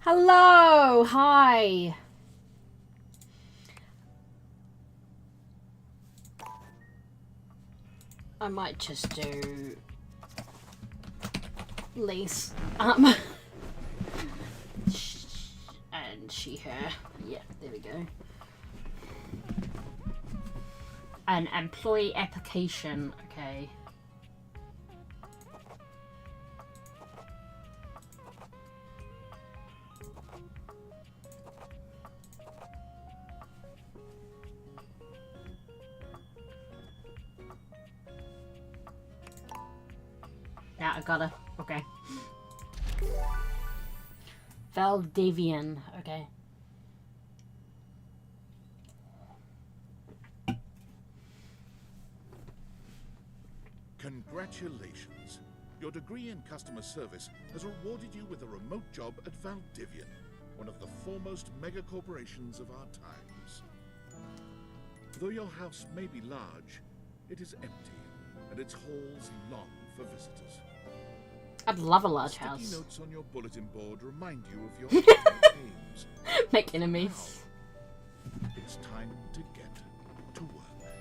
Hello! Hi! I might just do Lise. And she, her. Yeah, there we go. An employee application. Okay. Yeah, I gotta. Okay. Valdivian. Okay. Congratulations. Your degree in customer service has rewarded you with a remote job at Valdivian, one of the foremost mega corporations of our times. Though your house may be large, it is empty, and its halls long for visitors. I'd love a large Sticky house. notes on your bulletin board remind you of your aims. Make enemies. Now, it's time to get to work.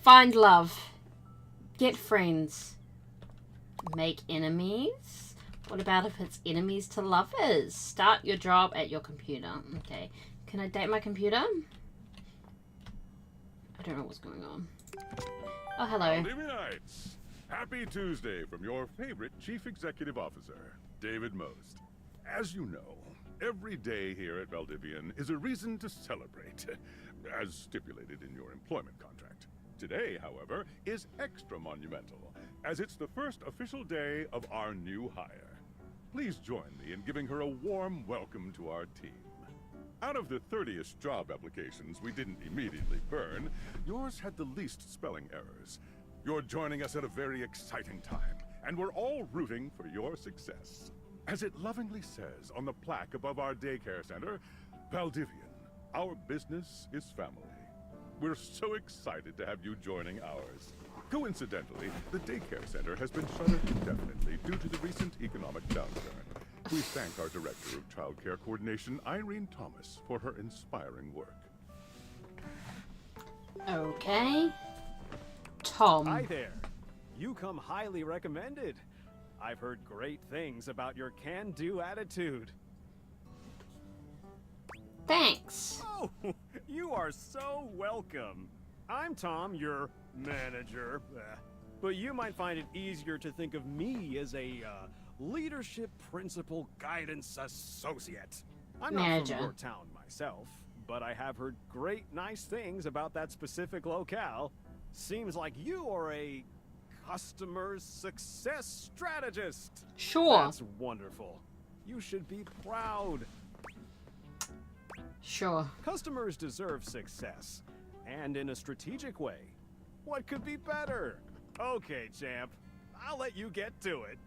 Find love. Get friends. Make enemies? What about if it's enemies to lovers? Start your job at your computer. Okay. Can I date my computer? I don't know what's going on. Oh, hello. Valdivianites! Happy Tuesday from your favorite Chief Executive Officer, David Most. As you know, every day here at Valdivian is a reason to celebrate, as stipulated in your employment contract. Today, however, is extra monumental, as it's the first official day of our new hire. Please join me in giving her a warm welcome to our team. Out of the 30-ish job applications we didn't immediately burn, yours had the least spelling errors. You're joining us at a very exciting time, and we're all rooting for your success. As it lovingly says on the plaque above our daycare center, Valdivian, our business is family. We're so excited to have you joining ours. Coincidentally, the daycare center has been shuttered indefinitely due to the recent economic downturn. We thank our Director of Child Care Coordination, Irene Thomas, for her inspiring work. Okay. Tom. Hi there. You come highly recommended. I've heard great things about your can-do attitude. Thanks. Oh, you are so welcome. I'm Tom, your manager. But you might find it easier to think of me as a leadership principal guidance associate. I'm not Manager. from your town myself, but I have heard great nice things about that specific locale. Seems like you are a customer success strategist. Sure. That's wonderful. You should be proud. Sure. Customers deserve success, and in a strategic way. What could be better? Okay, champ. I'll let you get to it.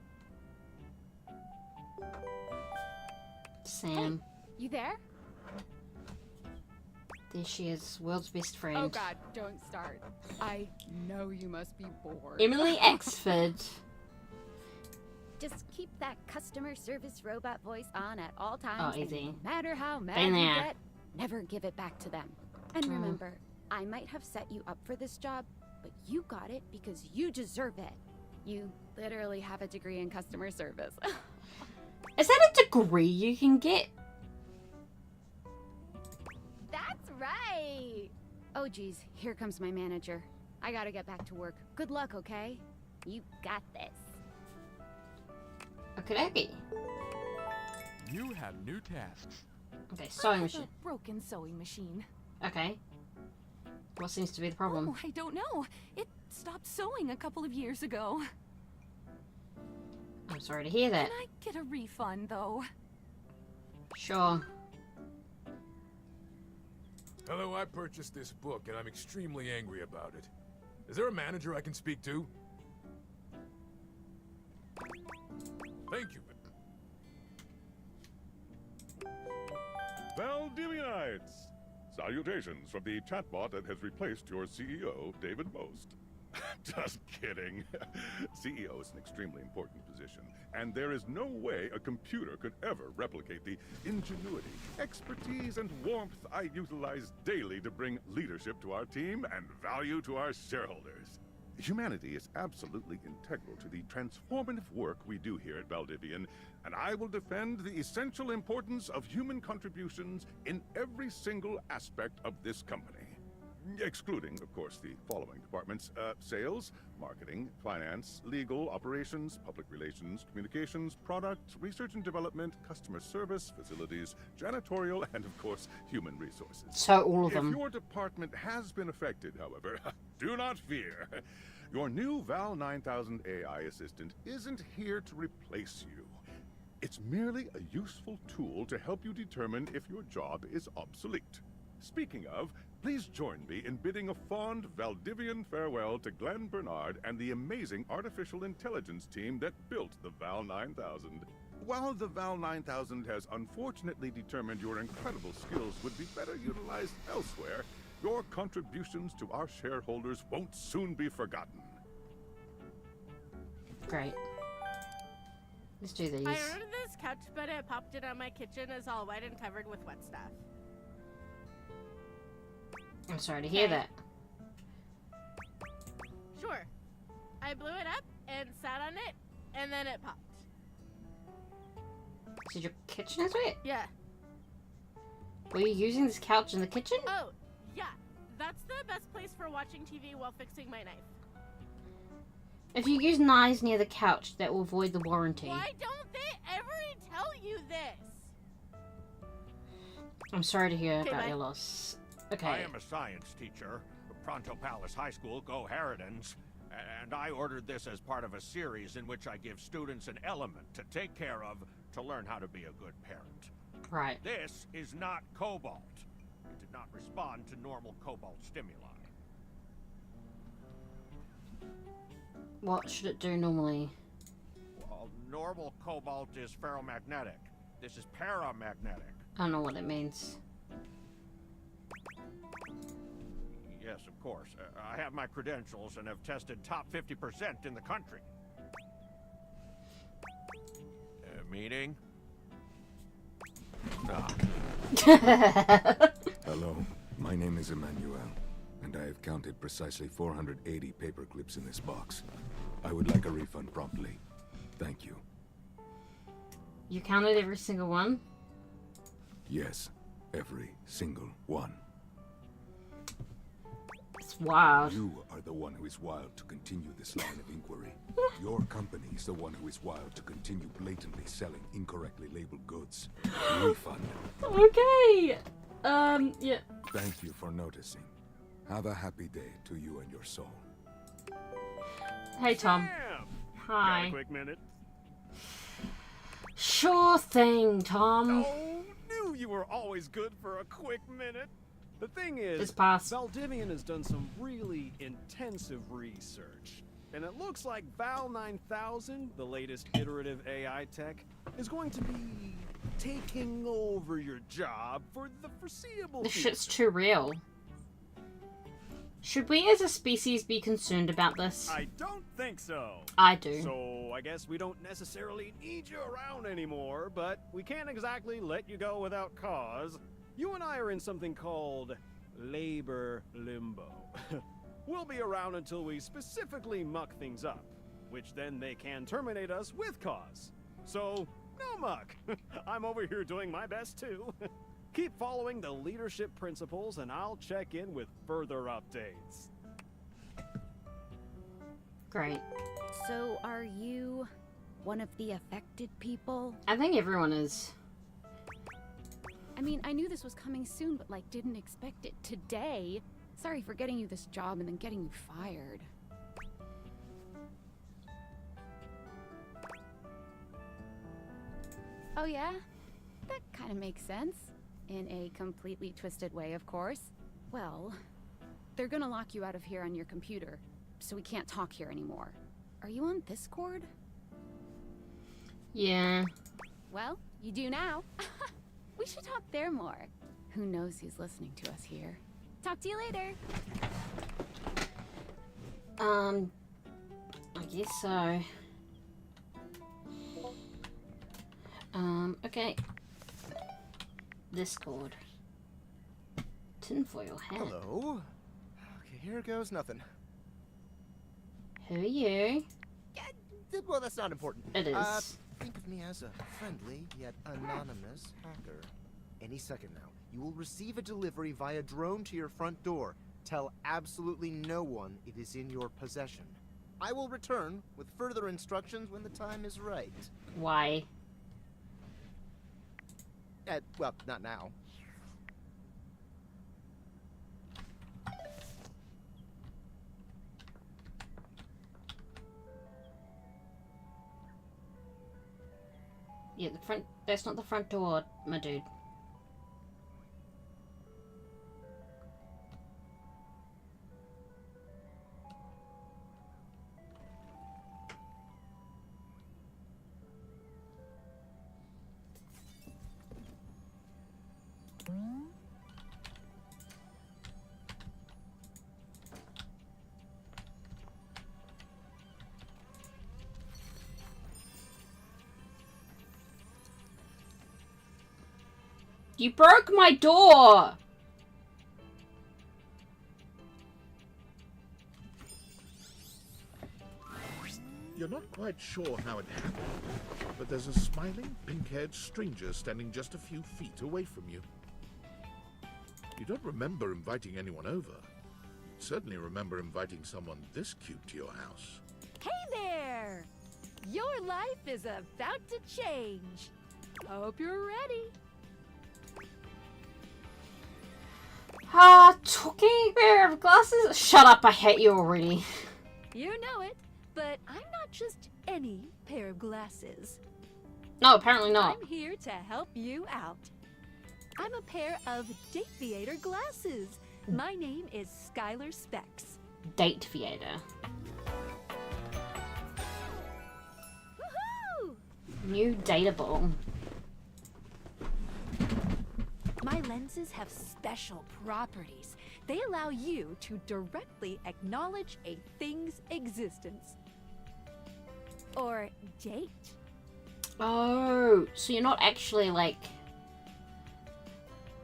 Sam. You there? There she is. World's best friend. Oh god, don't start. I know you must be bored. Emily Axford. Just keep that customer service robot voice on at all times. Oh, easy. And no matter how mad Been you there. get, never give it back to them. And remember, I might have set you up for this job, but you got it because you deserve it. You literally have a degree in customer service. Is that a degree you can get? That's right! Oh geez, here comes my manager. I gotta get back to work. Good luck, okay? You got this. Okay, okay. You have new tasks. Okay, sewing I have machine. a broken sewing machine. Okay. What seems to be the problem? Oh, I don't know. It stopped sewing a couple of years ago. I'm sorry to hear that. Can I get a refund, though? Sure. Hello, I purchased this book and I'm extremely angry about it. Is there a manager I can speak to? Thank you. Valdivianites! Salutations from the chatbot that has replaced your CEO, David Most. Just kidding. CEO is an extremely important position, and there is no way a computer could ever replicate the ingenuity, expertise, and warmth I utilize daily to bring leadership to our team and value to our shareholders. Humanity is absolutely integral to the transformative work we do here at Valdivian, and I will defend the essential importance of human contributions in every single aspect of this company. Excluding, of course, the following departments: sales, marketing, finance, legal, operations, public relations, communications, product, research and development, customer service, facilities, janitorial, and, of course, human resources. So all of If them. your department has been affected, however, do not fear. Your new Val 9000 AI assistant isn't here to replace you. It's merely a useful tool to help you determine if your job is obsolete. Speaking of, please join me in bidding a fond Valdivian farewell to Glenn Bernard and the amazing artificial intelligence team that built the Val 9000. While the Val 9000 has unfortunately determined your incredible skills would be better utilized elsewhere, your contributions to our shareholders won't soon be forgotten. Great. Let's do these. I ordered this couch, but it popped it on my kitchen is all white and covered with wet stuff. I'm sorry to hear Okay. that. Sure. I blew it up and sat on it, and then it popped. So your kitchen is wet? Yeah. Were you using this couch in the kitchen? Oh, yeah. That's the best place for watching TV while fixing my knife. If you use knives near the couch, that will void the warranty. Why don't they ever tell you this? I'm sorry to hear Okay, about bye. your loss. I Okay. am a science teacher, Pronto Palace High School, Go Harridans, and I ordered this as part of a series in which I give students an element to take care of to learn how to be a good parent. Right. This is not cobalt. It did not respond to normal cobalt stimuli. What should it do normally? Well, normal cobalt is ferromagnetic. This is paramagnetic. I don't know what it means. Yes, of course. I have my credentials and have tested top 50% in the country. Meaning? Ah. Hello, my name is Emmanuel, and I have counted precisely 480 paper clips in this box. I would like a refund promptly. Thank you. You counted every single one? Yes, every single one. It's wild. You are the one who is wild to continue this line of inquiry. Your company is the one who is wild to continue blatantly selling incorrectly labeled goods. Refund. Okay. Yeah. Thank you for noticing. Have a happy day to you and your soul. Hey, Tom. Damn. Got a Hi. quick minute? Sure thing, Tom. Oh, knew you were always good for a quick minute. The thing is, Just pass. Valdivian has done some really intensive research. And it looks like Val 9000, the latest iterative AI tech, is going to be taking over your job for the foreseeable This future. shit's too real. Should we as a species be concerned about this? I don't think so. I do. So I guess we don't necessarily need you around anymore, but we can't exactly let you go without cause. You and I are in something called labor limbo. We'll be around until we specifically muck things up, which then they can terminate us with cause. So, no muck. I'm over here doing my best too. Keep following the leadership principles and I'll check in with further updates. Great. So, are you one of the affected people? I think everyone is. I mean, I knew this was coming soon, but like, didn't expect it today. Sorry for getting you this job and then getting you fired. Oh yeah? That kind of makes sense. In a completely twisted way, of course. Well, they're gonna lock you out of here on your computer, so we can't talk here anymore. Are you on Discord? Yeah. Well, you do now. We should talk there more. Who knows who's listening to us here? Talk to you later. I guess so. Okay. Discord. Tinfoil hat. Hello. Okay, here goes nothing. Who are you? Well, that's not important. It is. Think of me as a friendly yet anonymous hacker. Any second now, you will receive a delivery via drone to your front door. Tell absolutely no one it is in your possession. I will return with further instructions when the time is right. Why? Well, not now. Yeah, the front. That's not the front door, my dude. You broke my door! You're not quite sure how it happened, but there's a smiling, pink-haired stranger standing just a few feet away from you. You don't remember inviting anyone over. You certainly remember inviting someone this cute to your house. Hey there! Your life is about to change. Hope you're ready. Talking pair of glasses? Shut up, I hate you already. You know it, but I'm not just any pair of glasses. No, apparently not. I'm here to help you out. I'm a pair of Dateviator glasses. My name is Skylar Specs. Dateviator. Woohoo! New dateable. My lenses have special properties. They allow you to directly acknowledge a thing's existence. Or date. Oh, so you're not actually like...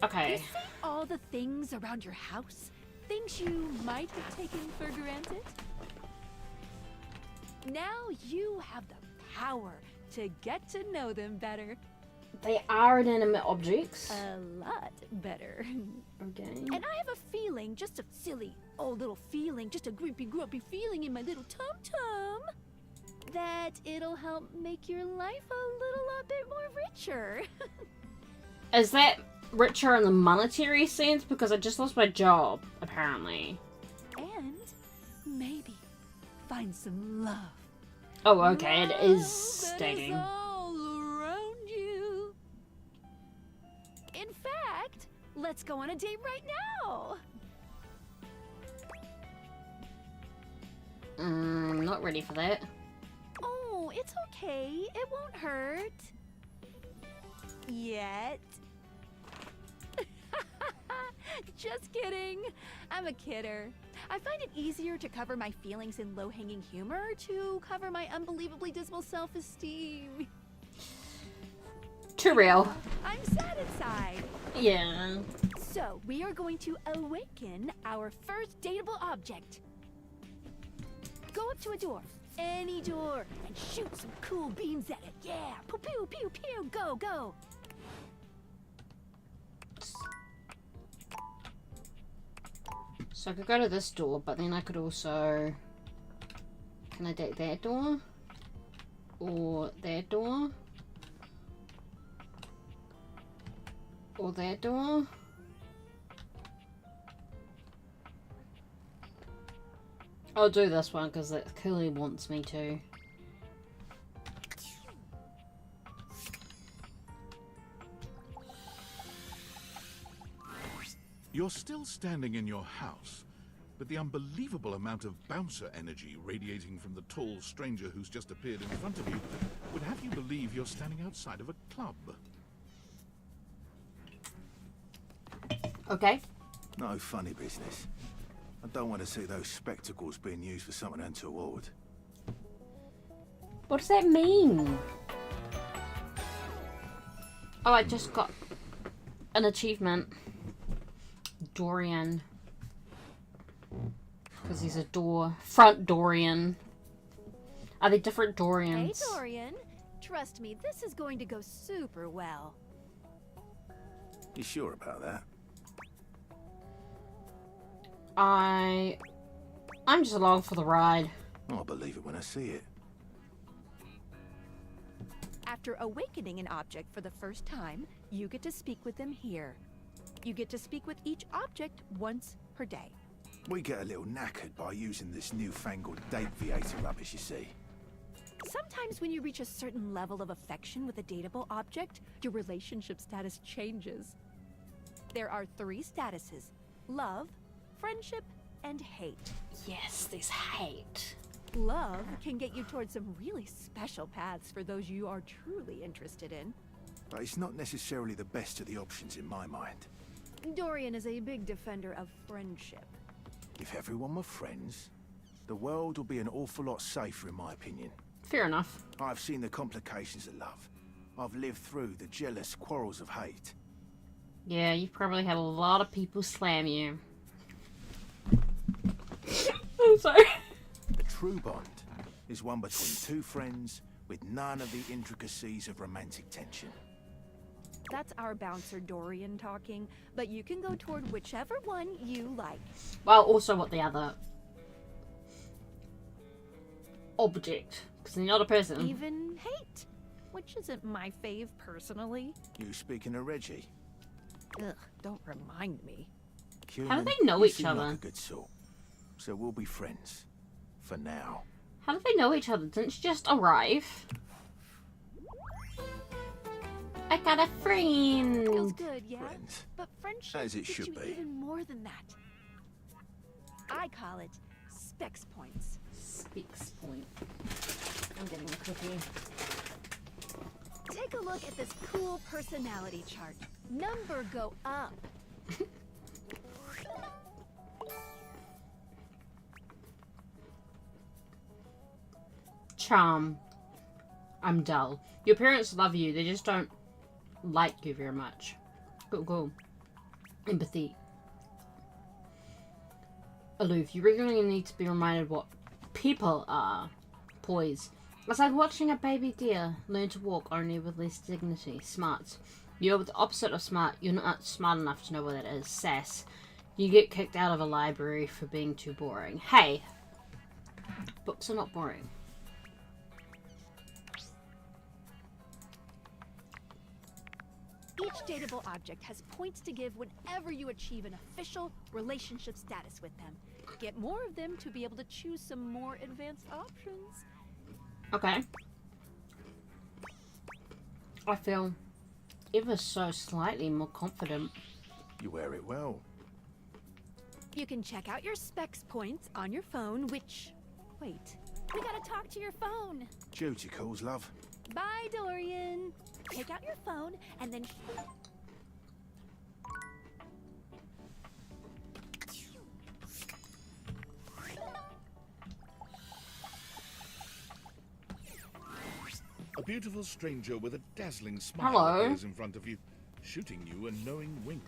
Okay. You see all the things around your house? Things you might have taken for granted? Now you have the power to get to know them better. They are inanimate objects. A lot better. Okay. And I have a feeling, just a silly old little feeling, just a grumpy feeling in my little tum-tum, that it'll help make your life a little bit more richer. Is that richer in the monetary sense? Because I just lost my job, apparently. And maybe find some love. Oh, okay, it is Love that stating. is all around you. In fact, let's go on a date right now. Not ready for that. Oh, it's okay. It won't hurt. Yet. Just kidding. I'm a kidder. I find it easier to cover my feelings in low-hanging humor to cover my unbelievably dismal self-esteem. Too real. I'm sad inside. Yeah. So, we are going to awaken our first dateable object. Go up to a door. Any door. And shoot some cool beams at it. Yeah. Pew, pew, pew, pew. Go, go. So I could go to this door, but then I could also... Can I date that door? Or that door? Or that door? I'll do this one because it clearly wants me to. You're still standing in your house, but the unbelievable amount of bouncer energy radiating from the tall stranger who's just appeared in front of you would have you believe you're standing outside of a club. Okay. No funny business. I don't want to see those spectacles being used for something untoward. What does that mean? Oh, I just got an achievement. Dorian. Because he's a front Dorian. Are they different Dorians? Hey, Dorian. Trust me, this is going to go super well. You sure about that? I'm just along for the ride. I'll believe it when I see it. After awakening an object for the first time, you get to speak with them here. You get to speak with each object once per day. We get a little knackered by using this newfangled date-viator rubbish, you see. Sometimes when you reach a certain level of affection with a dateable object, your relationship status changes. There are 3 statuses: love, friendship, and hate. Yes, this hate. Love can get you towards some really special paths for those you are truly interested in. But it's not necessarily the best of the options in my mind. Dorian is a big defender of friendship. If everyone were friends, the world would be an awful lot safer in my opinion. Fair enough. I've seen the complications of love. I've lived through the jealous quarrels of hate. Yeah, you've probably had a lot of people slam you. I'm sorry. A true bond is one between 2 friends with none of the intricacies of romantic tension. That's our bouncer Dorian talking, but you can go toward whichever one you like. Well, also what the other object, because you're not a person. Even hate, which isn't my fave personally. You speaking of Reggie? Ugh, don't remind me. How do they know each seem other? Like a good sort. So we'll be friends. For now. How do they know each other? Didn't she just arrive? I got a friend. Feels good, yeah? Friends. But friendship As it gets should you be. even more than that. I call it specs points. Speaks point. I'm getting a cookie. Take a look at this cool personality chart. Number go up. Charm. I'm dull. Your parents love you, they just don't like you very much. Cool. Empathy. Aloof. You regularly need to be reminded what people are. Poise. It's like watching a baby deer learn to walk, only with less dignity. Smarts. You're the opposite of smart. You're not smart enough to know what that is. Sass. You get kicked out of a library for being too boring. Hey! Books are not boring. Each dateable object has points to give whenever you achieve an official relationship status with them. Get more of them to be able to choose some more advanced options. Okay. I feel ever so slightly more confident. You wear it well. You can check out your specs points on your phone, which... Wait, we gotta talk to your phone. Duty calls, love. Bye, Dorian. Take out your phone and then... A beautiful stranger with a dazzling smile Hello. appears in front of you, shooting you a knowing wink.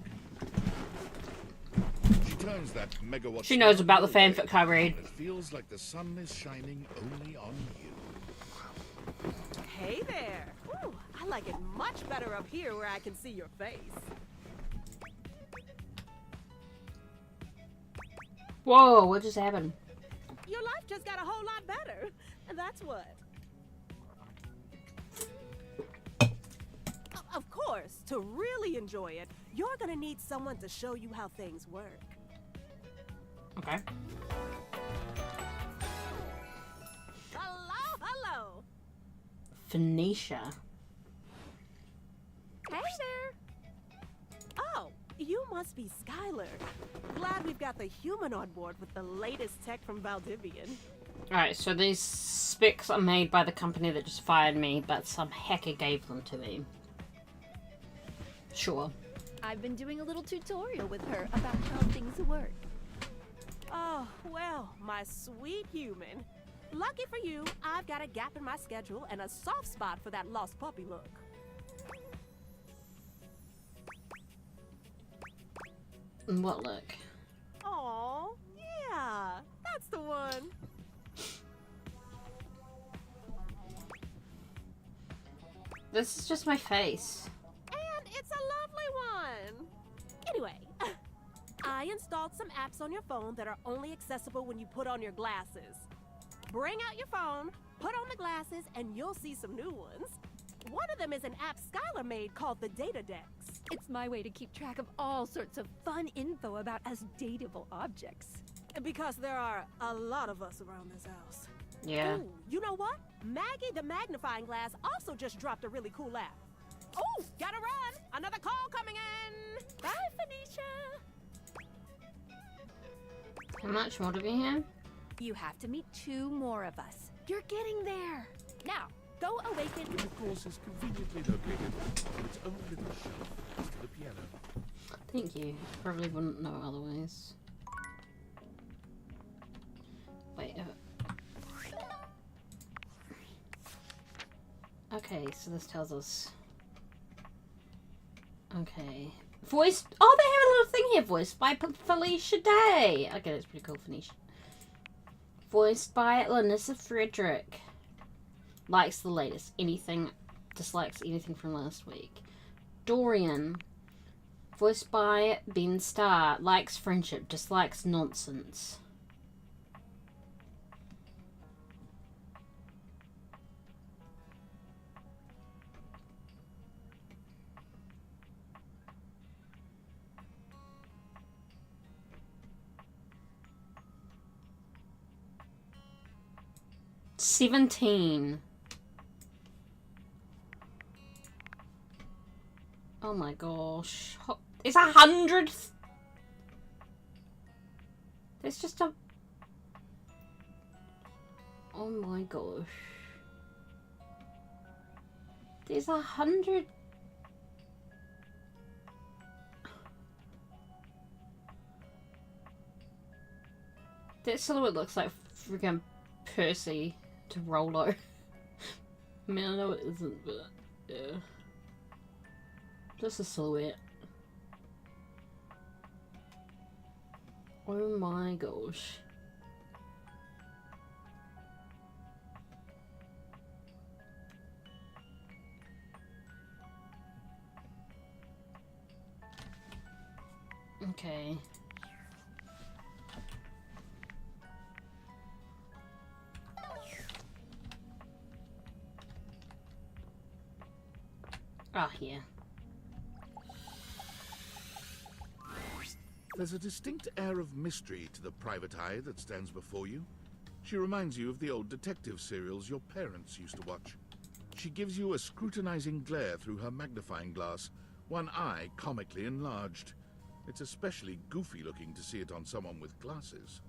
She turns that megawatt. She knows smile about the your way, fanfic I read. and it feels like the sun is shining only on you. Hey there! Ooh, I like it much better up here where I can see your face. Whoa, what just happened? Your life just got a whole lot better. And that's what. Of course, to really enjoy it, you're gonna need someone to show you how things work. Okay. Hello! Phoenicia. Hey there! Oh, you must be Skylar. Glad we've got the human on board with the latest tech from Valdivian. Alright, so these specs are made by the company that just fired me, but some hacker gave them to me. Sure. I've been doing a little tutorial with her about how things work. Oh, Oh, well, my sweet human. Lucky for you, I've got a gap in my schedule and a soft spot for that lost puppy look. What look? Aw, yeah, that's the one. This is just my face. And it's a lovely one. Anyway, I installed some apps on your phone that are only accessible when you put on your glasses. Bring out your phone, put on the glasses, and you'll see some new ones. One of them is an app Skylar made called the Data Dex. It's my way to keep track of all sorts of fun info about us dateable objects. Because there are a lot of us around this house. Yeah. Ooh, you know what? Maggie the Magnifying Glass also just dropped a really cool app. Oh, gotta run! Another call coming in! Bye, Phoenicia! How much more do we have? You have to meet 2 more of us. You're getting there. Now, go awaken. Which, of course, is conveniently located on its own little shelf next to the piano. Thank you. Probably wouldn't know otherwise. Wait. Okay, so this tells us. Okay. Voiced. Oh, they have a little thing here. Voiced by Felicia Day. Okay, that's pretty cool, Felicia. Voiced by Lanissa Frederick. Likes the latest. Anything. Dislikes anything from last week. Dorian. Voiced by Ben Starr. Likes friendship. Dislikes nonsense. $17. Oh my gosh. It's 100. There's just a. Oh my gosh. There's 100. That silhouette looks like freaking Percy to Rolo. I mean, I know it isn't, but yeah. Just a silhouette. Oh my gosh. Okay. Ah, yeah. There's a distinct air of mystery to the private eye that stands before you. She reminds you of the old detective serials your parents used to watch. She gives you a scrutinizing glare through her magnifying glass, one eye comically enlarged. It's especially goofy looking to see it on someone with glasses.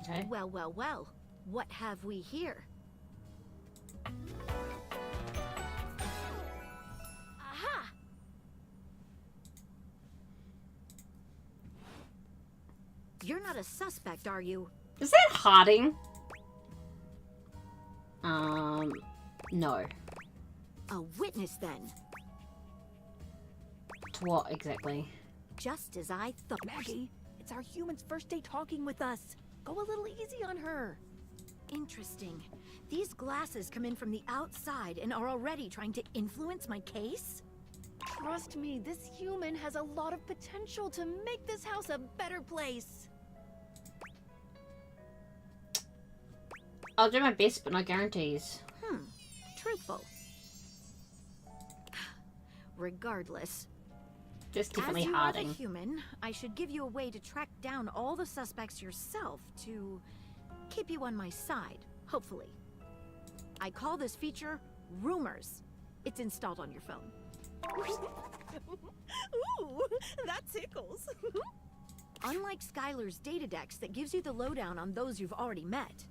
Okay. Well, well, well. What have we here? Aha! You're not a suspect, are you? Is that Harding? No. A witness, then. To what exactly? Just as I thought. Maggie, it's our human's first day talking with us. Go a little easy on her. Interesting. These glasses come in from the outside and are already trying to influence my case? Trust me, this human has a lot of potential to make this house a better place. I'll do my best, but no guarantees. Truthful. Regardless. Just definitely As you Harding. are the human, I should give you a way to track down all the suspects yourself to keep you on my side, hopefully. I call this feature Rumors. It's installed on your phone. Ooh, that tickles. Unlike Skylar's Data Dex that gives you the lowdown on those you've already met,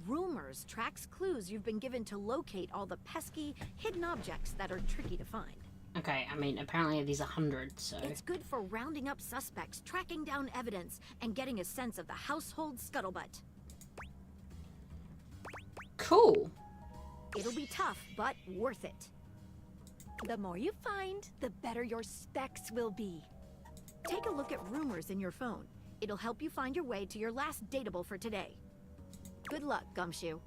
Rumors tracks clues you've been given to locate all the pesky, hidden objects that are tricky to find. Okay, I mean, apparently these are hundreds, so... It's good for rounding up suspects, tracking down evidence, and getting a sense of the household scuttlebutt. Cool. It'll be tough, but worth it. The more you find, the better your specs will be. Take a look at rumors in your phone. It'll help you find your way to your last dateable for today. Good luck, Gumshoe.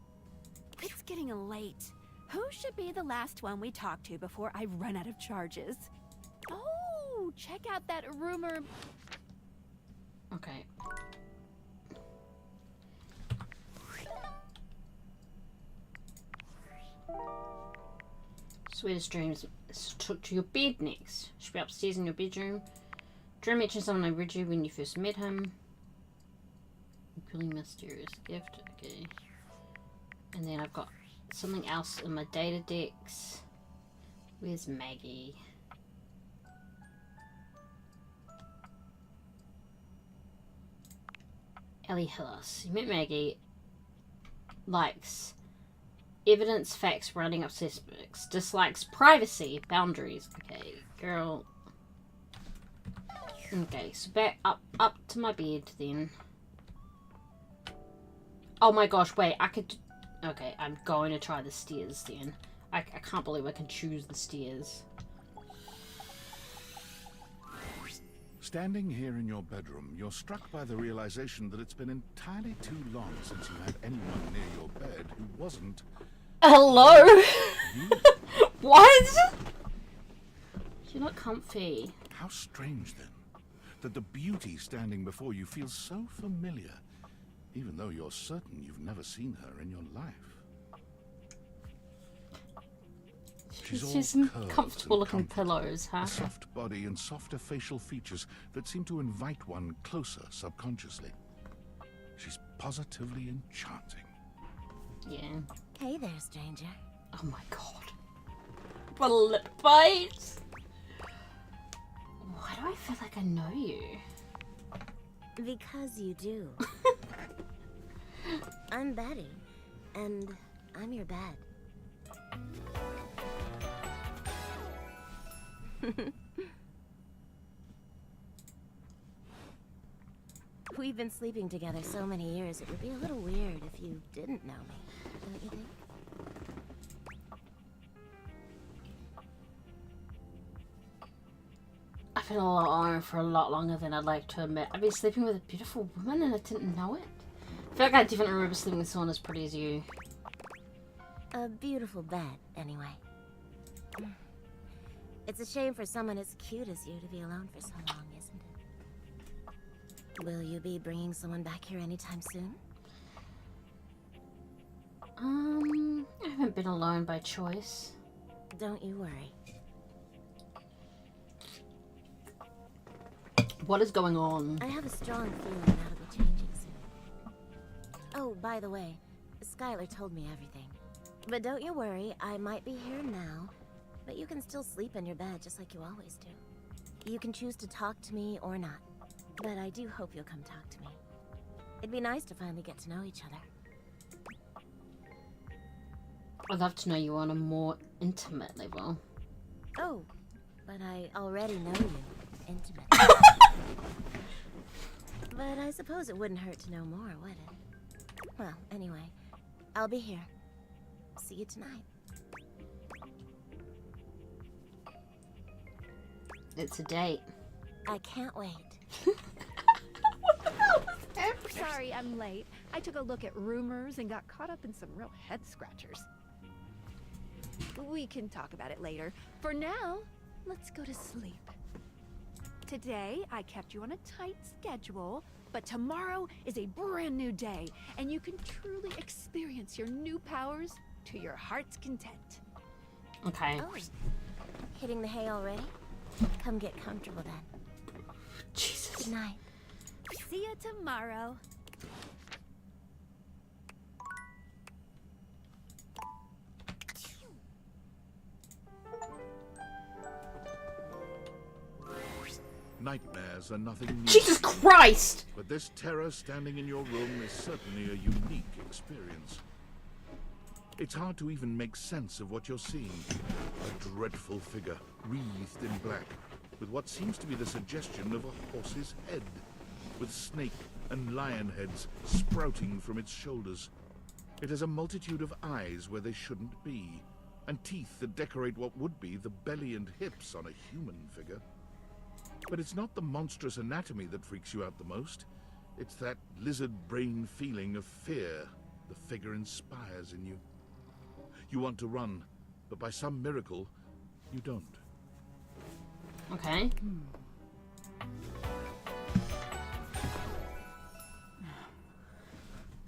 It's getting late. Who should be the last one we talk to before I run out of charges? Oh, check out that rumor. Okay. Sweetest dreams. Took to your bed next. Should be upstairs in your bedroom. Dream mentioned someone I read you when you first met him. Really mysterious gift. Okay. And then I've got something else in my data decks. Where's Maggie? Ellie Hillis. You met Maggie. Likes evidence, facts, running up suspects. Dislikes privacy, boundaries. Okay, girl. Okay, so back up to my bed then. Oh my gosh, wait, I could... Okay, I'm going to try the stairs then. I can't believe I can choose the stairs. Standing here in your bedroom, you're struck by the realization that it's been entirely too long since you had anyone near your bed who wasn't... Hello? What? You're not comfy. How strange then, that the beauty standing before you feels so familiar, even though you're certain you've never seen her in your life. She's some comfortable looking pillows, huh? A soft body and softer facial features that seem to invite one closer subconsciously. She's positively enchanting. Yeah. Hey there, stranger. Oh my god. What a lip bite! Why do I feel like I know you? Because you do. I'm Betty, and I'm your bed. We've been sleeping together so many years, it would be a little weird if you didn't know me, don't you think? I've been alone for a lot longer than I'd like to admit. I've been sleeping with a beautiful woman and I didn't know it. I feel like I definitely remember sleeping with someone as pretty as you. A beautiful bed, anyway. It's a shame for someone as cute as you to be alone for so long, isn't it? Will you be bringing someone back here anytime soon? I haven't been alone by choice. Don't you worry. What is going on? I have a strong feeling that'll be changing soon. Oh, by the way, Skylar told me everything. But don't you worry, I might be here now, but you can still sleep in your bed just like you always do. You can choose to talk to me or not, but I do hope you'll come talk to me. It'd be nice to finally get to know each other. I'd love to know you on a more intimate level. Oh, but I already know you intimately. But I suppose it wouldn't hurt to know more, would it? Well, anyway, I'll be here. See you tonight. It's a date. I can't wait. Sorry, I'm late. I took a look at rumors and got caught up in some real head scratchers. We can talk about it later. For now, let's go to sleep. Today, I kept you on a tight schedule, but tomorrow is a brand new day, and you can truly experience your new powers to your heart's content. Okay. Oh, hitting the hay already? Come get comfortable then. Jesus. Good night. See you tomorrow. Nightmares are nothing new. Jesus Christ! But this terror standing in your room is certainly a unique experience. It's hard to even make sense of what you're seeing. A dreadful figure, wreathed in black, with what seems to be the suggestion of a horse's head, with snake and lion heads sprouting from its shoulders. It has a multitude of eyes where they shouldn't be, and teeth that decorate what would be the belly and hips on a human figure. But it's not the monstrous anatomy that freaks you out the most. It's that lizard brain feeling of fear the figure inspires in you. You want to run, but by some miracle, you don't. Okay.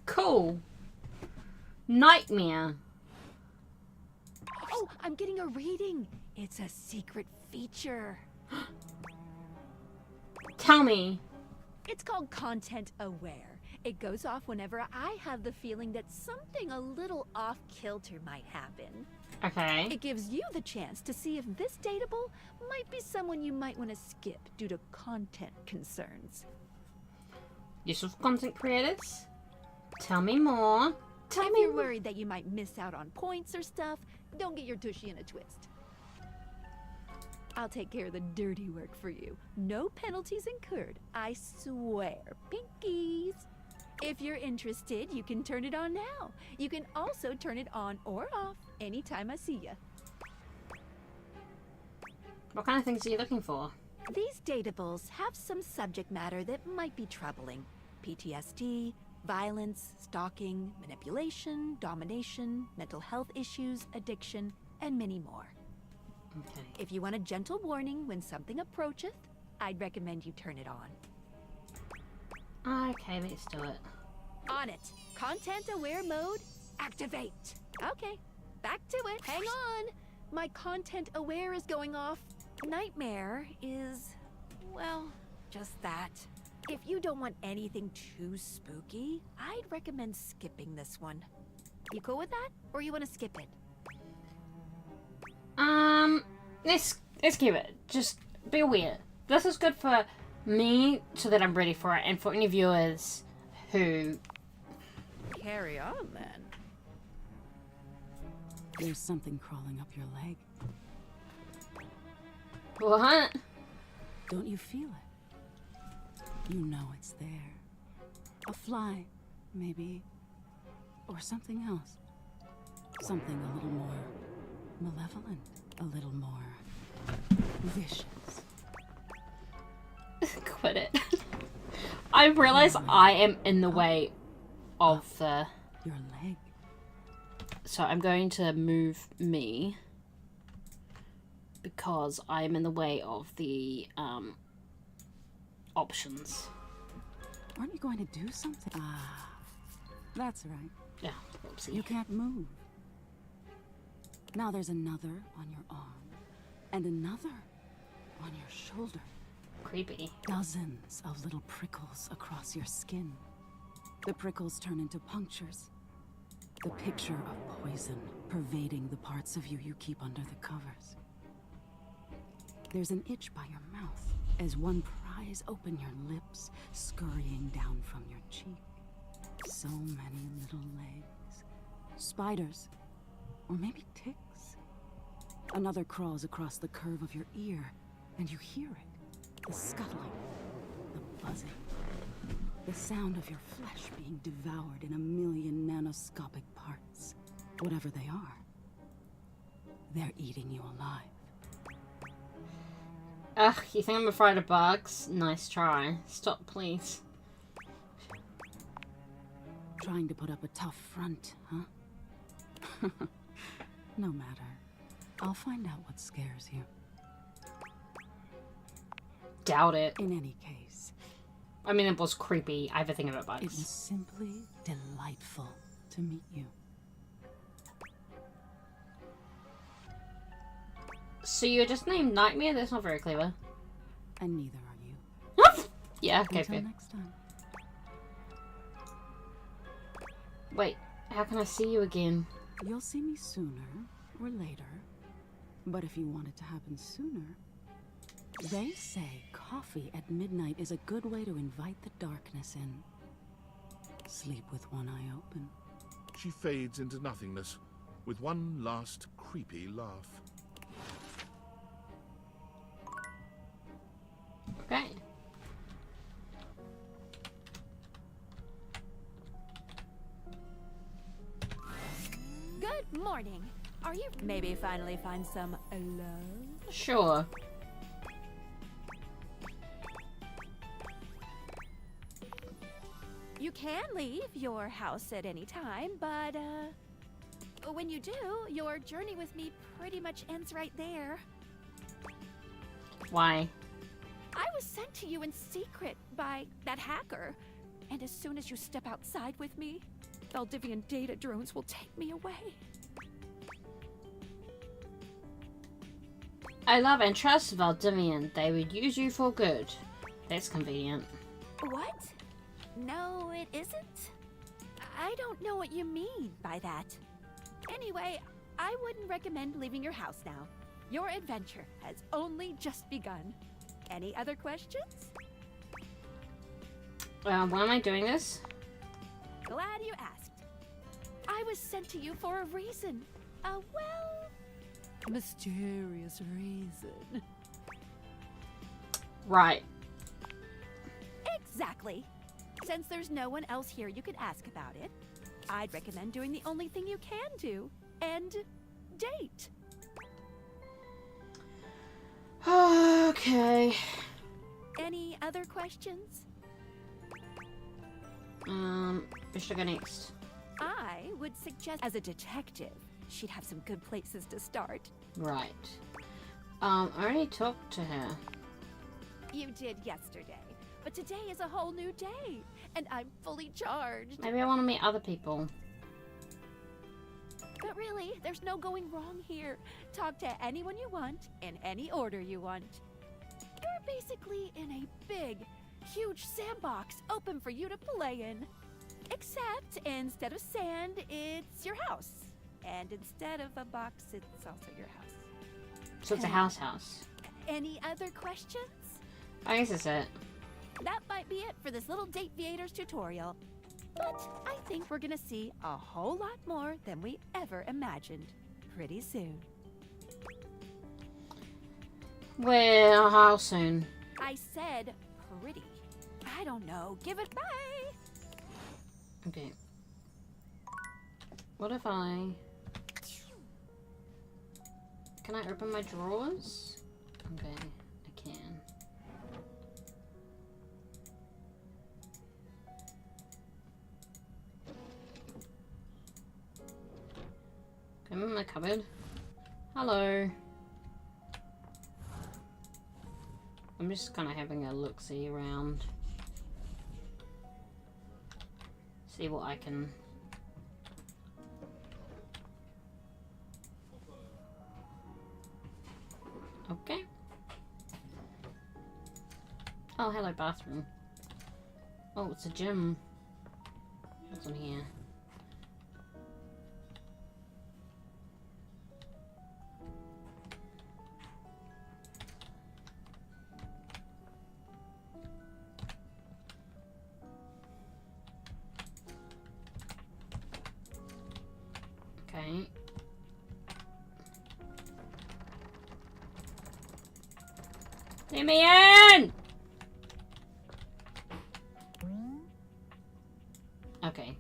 Cool. Nightmare. Oh, I'm getting a reading. It's a secret feature. Tell me. It's called Content Aware. It goes off whenever I have the feeling that something a little off-kilter might happen. Okay. It gives you the chance to see if this dateable might be someone you might want to skip due to content concerns. Useful content creators? Tell me more. If you're worried that you might miss out on points or stuff, don't get your tushy in a twist. I'll take care of the dirty work for you. No penalties incurred, I swear. Pinkies! If you're interested, you can turn it on now. You can also turn it on or off anytime I see ya. What kind of things are you looking for? These datables have some subject matter that might be troubling. PTSD, violence, stalking, manipulation, domination, mental health issues, addiction, and many more. Okay. If you want a gentle warning when something approacheth, I'd recommend you turn it on. Okay, let's do it. On it. Content aware mode, activate. Okay, back to it. Hang on. My content aware is going off. Nightmare is, well, just that. If you don't want anything too spooky, I'd recommend skipping this one. You cool with that? Or you want to skip it? Let's give it. Just be aware. This is good for me so that I'm ready for it, and for any viewers who... Carry on, then. There's something crawling up your leg. What? Don't you feel it? You know it's there. A fly, maybe. Or something else. Something a little more malevolent. A little more vicious. Quit it. I realize I am in the way of the... Your leg. So I'm going to move me. Because I am in the way of the options. Aren't you going to do something? Ah, that's right. Yeah, oopsie. You can't move. Now there's another on your arm. And another on your shoulder. Creepy. Dozens of little prickles across your skin. The prickles turn into punctures. The picture of poison pervading the parts of you you keep under the covers. There's an itch by your mouth as one pries open your lips, scurrying down from your cheek. So many little legs. Spiders. Or maybe ticks. Another crawls across the curve of your ear, and you hear it. The scuttling. The buzzing. The sound of your flesh being devoured in a million nanoscopic parts. Whatever they are. They're eating you alive. Ugh, you think I'm afraid of bugs? Nice try. Stop, please. Trying to put up a tough front, huh? No matter. I'll find out what scares you. Doubt it. In any case. I mean, it was creepy. I have a thing about bugs. It was simply delightful to meet you. So you're just named Nightmare? That's not very clever. And neither are you. Yeah, okay, Until fair. next time. Wait, how can I see you again? You'll see me sooner or later. But if you want it to happen sooner, they say coffee at midnight is a good way to invite the darkness in. Sleep with one eye open. She fades into nothingness with one last creepy laugh. morning. Are you maybe finally find some love? Sure. You can leave your house at any time, but when you do, your journey with me pretty much ends right there. Why? I was sent to you in secret by that hacker, and as soon as you step outside with me, Valdivian data drones will take me away. I love and trust Valdivian. They would use you for good. That's convenient. What? No, it isn't. I don't know what you mean by that. Anyway, I wouldn't recommend leaving your house now. Your adventure has only just begun. Any other questions? Why am I doing this? Glad you asked. I was sent to you for a reason. A, well, mysterious reason. Right. Exactly. Since there's no one else here you could ask about it, I'd recommend doing the only thing you can do, and date. Okay. Any other questions? We should go next. I would suggest, as a detective, she'd have some good places to start. Right. I already talked to her. You did yesterday, but today is a whole new day, and I'm fully charged. Maybe I want to meet other people. But really, there's no going wrong here. Talk to anyone you want, in any order you want. You're basically in a big, huge sandbox open for you to play in. Except, instead of sand, it's your house. And instead of a box, it's also your house. So it's a house. Any other questions? I guess that's it. That might be it for this little Date Viators tutorial. But I think we're gonna see a whole lot more than we ever imagined pretty soon. Well, how soon? I said pretty. I don't know. Give it bye. Okay. What if I... Can I open my drawers? Okay, I can. Come in my cupboard. Hello. I'm just kind of having a look-see around. See what I can... Okay. Oh, hello, bathroom. Oh, it's a gym. What's on here? Okay. Let me in! Okay.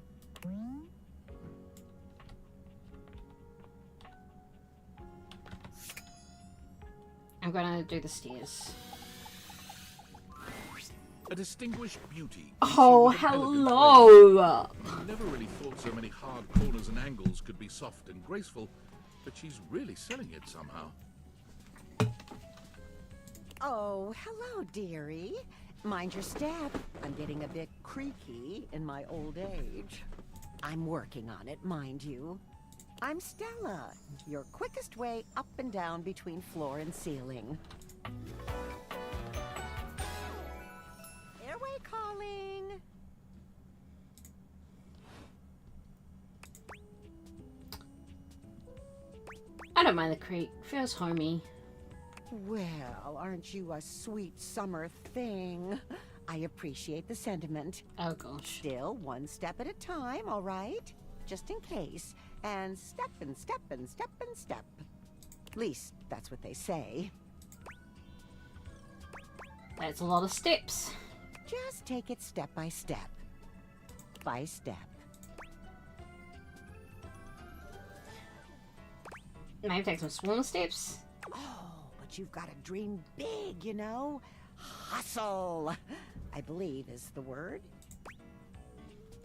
I'm gonna do the stairs. A distinguished beauty. Oh, with an elegant hello! grace. You never really thought so many hard corners and angles could be soft and graceful, but she's really selling it somehow. Oh, hello, dearie. Mind your step. I'm getting a bit creaky in my old age. I'm working on it, mind you. I'm Stella, your quickest way up and down between floor and ceiling. Airway calling. I don't mind the creek. Feels homey. Well, aren't you a sweet summer thing? I appreciate the sentiment. Oh, gosh. Still, one step at a time, all right? Just in case. And step and step and step and step. At least, that's what they say. That's a lot of steps. Just take it step by step. By step. Maybe take some smaller steps. Oh, but you've got to dream big, you know? Hustle, I believe is the word.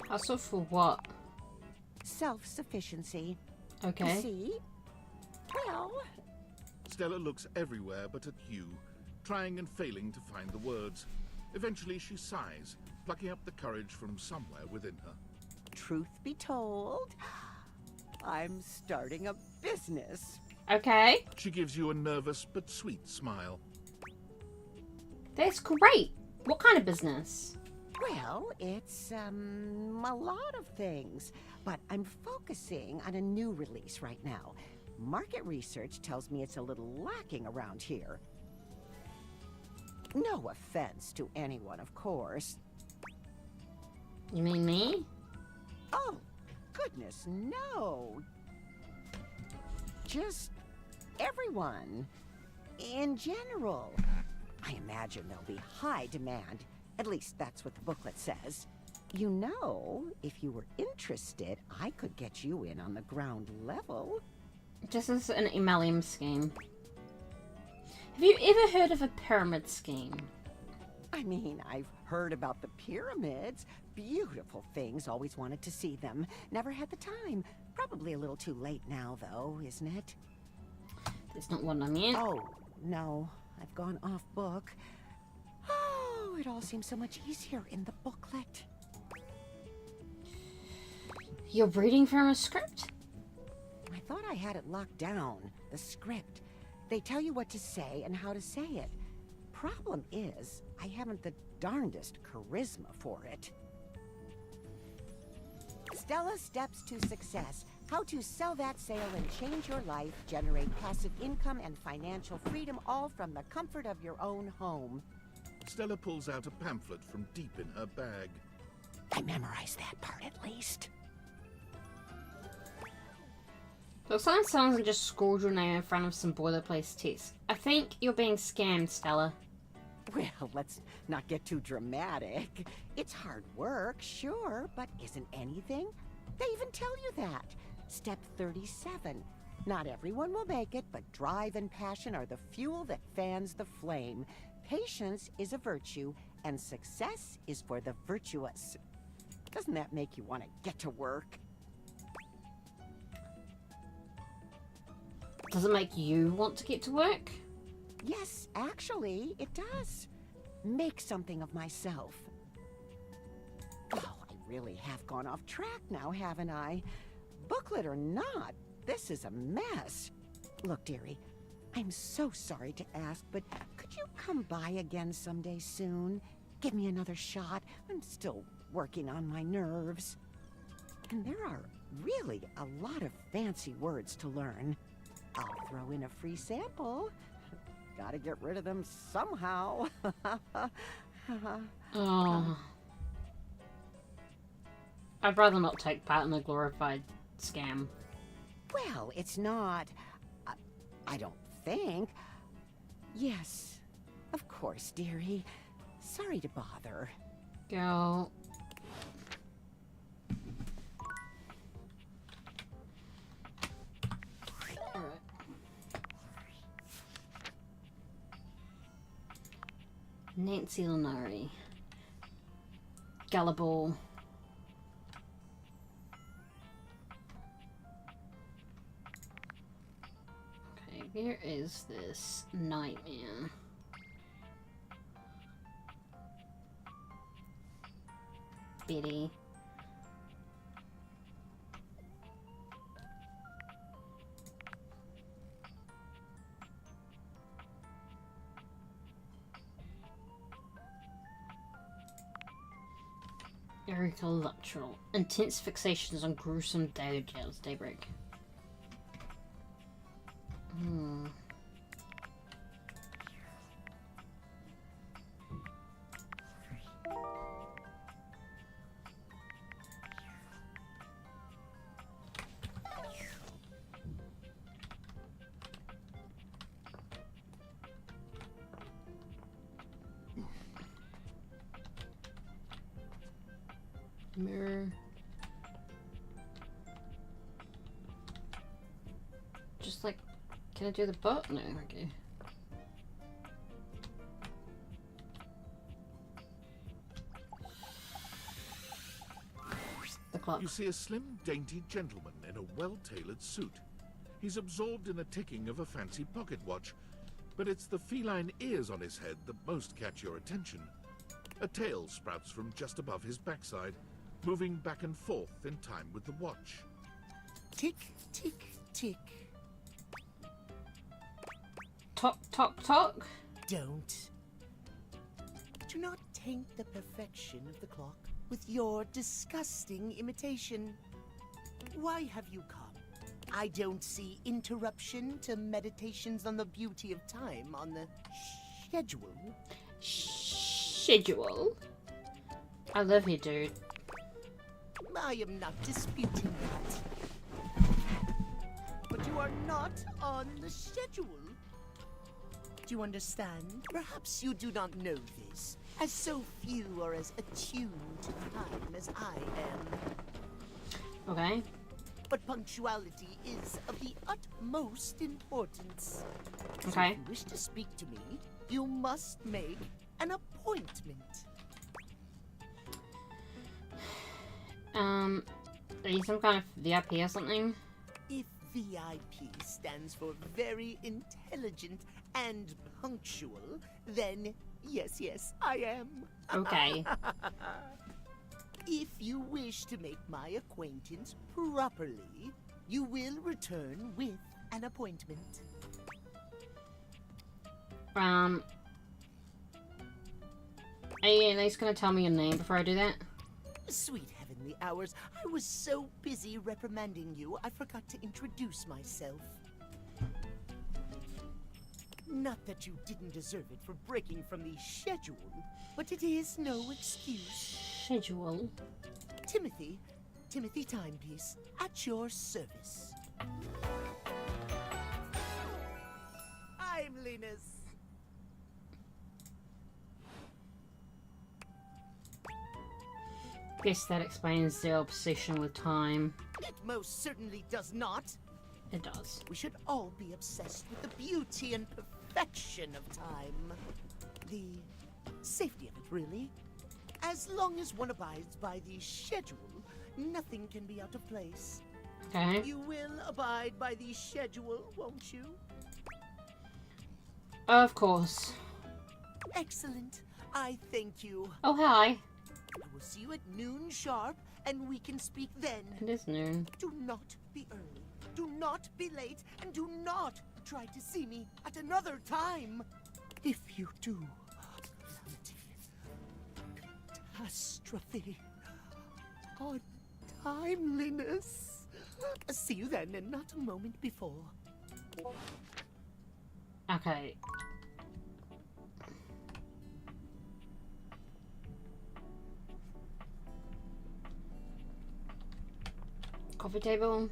Hustle for what? Self-sufficiency. Okay. See? Well... Stella looks everywhere but at you, trying and failing to find the words. Eventually she sighs, plucking up the courage from somewhere within her. Truth be told, I'm starting a business. Okay. She gives you a nervous but sweet smile. That's great. What kind of business? Well, it's, a lot of things. But I'm focusing on a new release right now. Market research tells me it's a little lacking around here. No offense to anyone, of course. You mean me? Oh, goodness, no. Just everyone. In general. I imagine there'll be high demand. At least that's what the booklet says. You know, if you were interested, I could get you in on the ground level. This is an MLM scheme. Have you ever heard of a pyramid scheme? I mean, I've heard about the pyramids. Beautiful things, always wanted to see them. Never had the time. Probably a little too late now, though, isn't it? That's not what I meant. Oh, no. I've gone off book. Oh, it all seems so much easier in the booklet. You're reading from a script? I thought I had it locked down. The script. They tell you what to say and how to say it. Problem is, I haven't the darndest charisma for it. Stella Steps to Success. How to sell that sale and change your life, generate passive income and financial freedom, all from the comfort of your own home. Stella pulls out a pamphlet from deep in her bag. I memorized that part at least. Looks like someone just scrawled your name in front of some boilerplate text. I think you're being scammed, Stella. Well, let's not get too dramatic. It's hard work, sure, but isn't anything? They even tell you that. Step 37. Not everyone will make it, but drive and passion are the fuel that fans the flame. Patience is a virtue, and success is for the virtuous. Doesn't that make you want to get to work? Does it make you want to get to work? Yes, actually, it does. Make something of myself. Oh, I really have gone off track now, haven't I? Booklet or not, this is a mess. Look, dearie, I'm so sorry to ask, but could you come by again someday soon? Give me another shot. I'm still working on my nerves. And there are really a lot of fancy words to learn. I'll throw in a free sample. Gotta get rid of them somehow. Oh. I'd rather not take part in a glorified scam. Well, it's not... I don't think. Yes, of course, dearie. Sorry to bother. Girl. Alright. Nancy Lenari. Gullible. Okay, where is this nightmare? Betty. Erica Luttrell. Intense fixations on gruesome details. Daybreak. Mirror. Just like, can I do the boat? No, okay. The clock. You see a slim, dainty gentleman in a well-tailored suit. He's absorbed in the ticking of a fancy pocket watch, but it's the feline ears on his head that most catch your attention. A tail sprouts from just above his backside, moving back and forth in time with the watch. Tick, tick, tick. Tock, tock, tock. Don't. Do not taint the perfection of the clock with your disgusting imitation. Why have you come? I don't see interruption to meditations on the beauty of time on the schedule. Schedule? I love you, dude. I am not disputing that. But you are not on the schedule. Do you understand? Perhaps you do not know this, as so few are as attuned to time as I am. Okay. But punctuality is of the utmost importance. So Okay. if you wish to speak to me, you must make an appointment. Are you some kind of VIP or something? If VIP stands for very intelligent and punctual, then yes, I am. Okay. If you wish to make my acquaintance properly, you will return with an appointment. Are you at least gonna tell me your name before I do that? Sweet heavenly hours, I was so busy reprimanding you, I forgot to introduce myself. Not that you didn't deserve it for breaking from the schedule, but it is no excuse. Schedule? Timothy Timepiece, at your service. I'm Linus. Guess that explains their obsession with time. It most certainly does not. It does. We should all be obsessed with the beauty and perfection of time. The safety of it, really. As long as one abides by the schedule, nothing can be out of place. Okay. You will abide by the schedule, won't you? Of course. Excellent. I thank you. Oh, hi. I will see you at noon sharp, and we can speak then. It is noon. Do not be early. Do not be late, and do not try to see me at another time. If you do, catastrophe. Untimeliness. See you then, and not a moment before. Okay. Coffee table.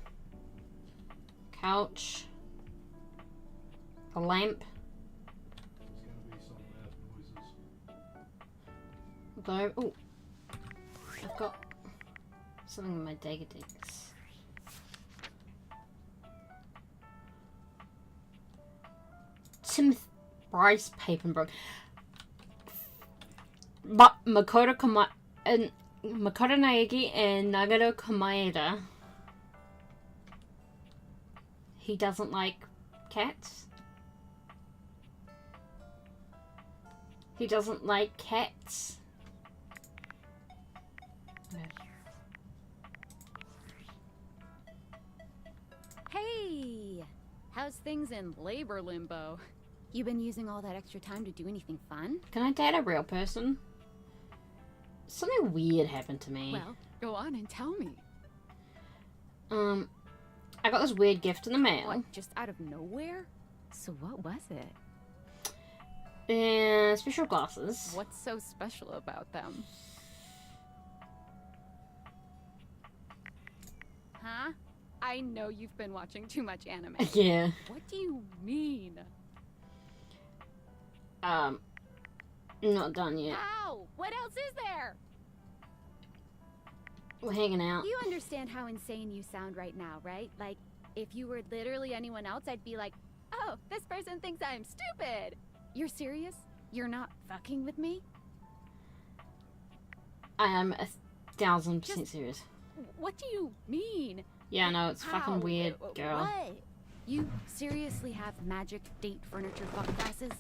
Couch. A lamp. Though, oh, I've got something in my Dagger Dicks. Timothy Bryce Papenbrook. But Makoto Naegi and Nagano Komaeda. He doesn't like cats. He doesn't like cats. Hey! How's things in labor limbo? You been using all that extra time to do anything fun? Can I date a real person? Something weird happened to me. Well, go on and tell me. I got this weird gift in the mail. What, just out of nowhere? So what was it? Special glasses. What's so special about them? Huh? I know you've been watching too much anime. Yeah. What do you mean? Not done yet. Ow! What else is there? We're hanging out. You understand how insane you sound right now, right? Like, If you were literally anyone else, I'd be like, oh, this person thinks I'm stupid. You're serious? You're not fucking with me? I am 1000% serious. What do you mean? Yeah, no, it's fucking weird, girl. What? You seriously have magic date furniture fuck classes?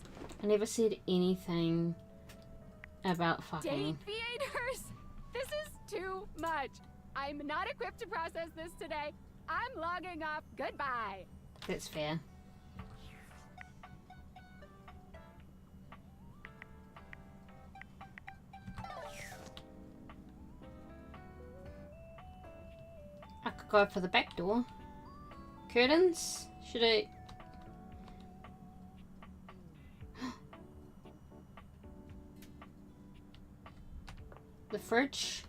I never said anything about fucking. Date theaters? This is too much. I'm not equipped to process this today. I'm logging off. Goodbye. That's fair. I could go for the back door. Curtains? Should I? The fridge?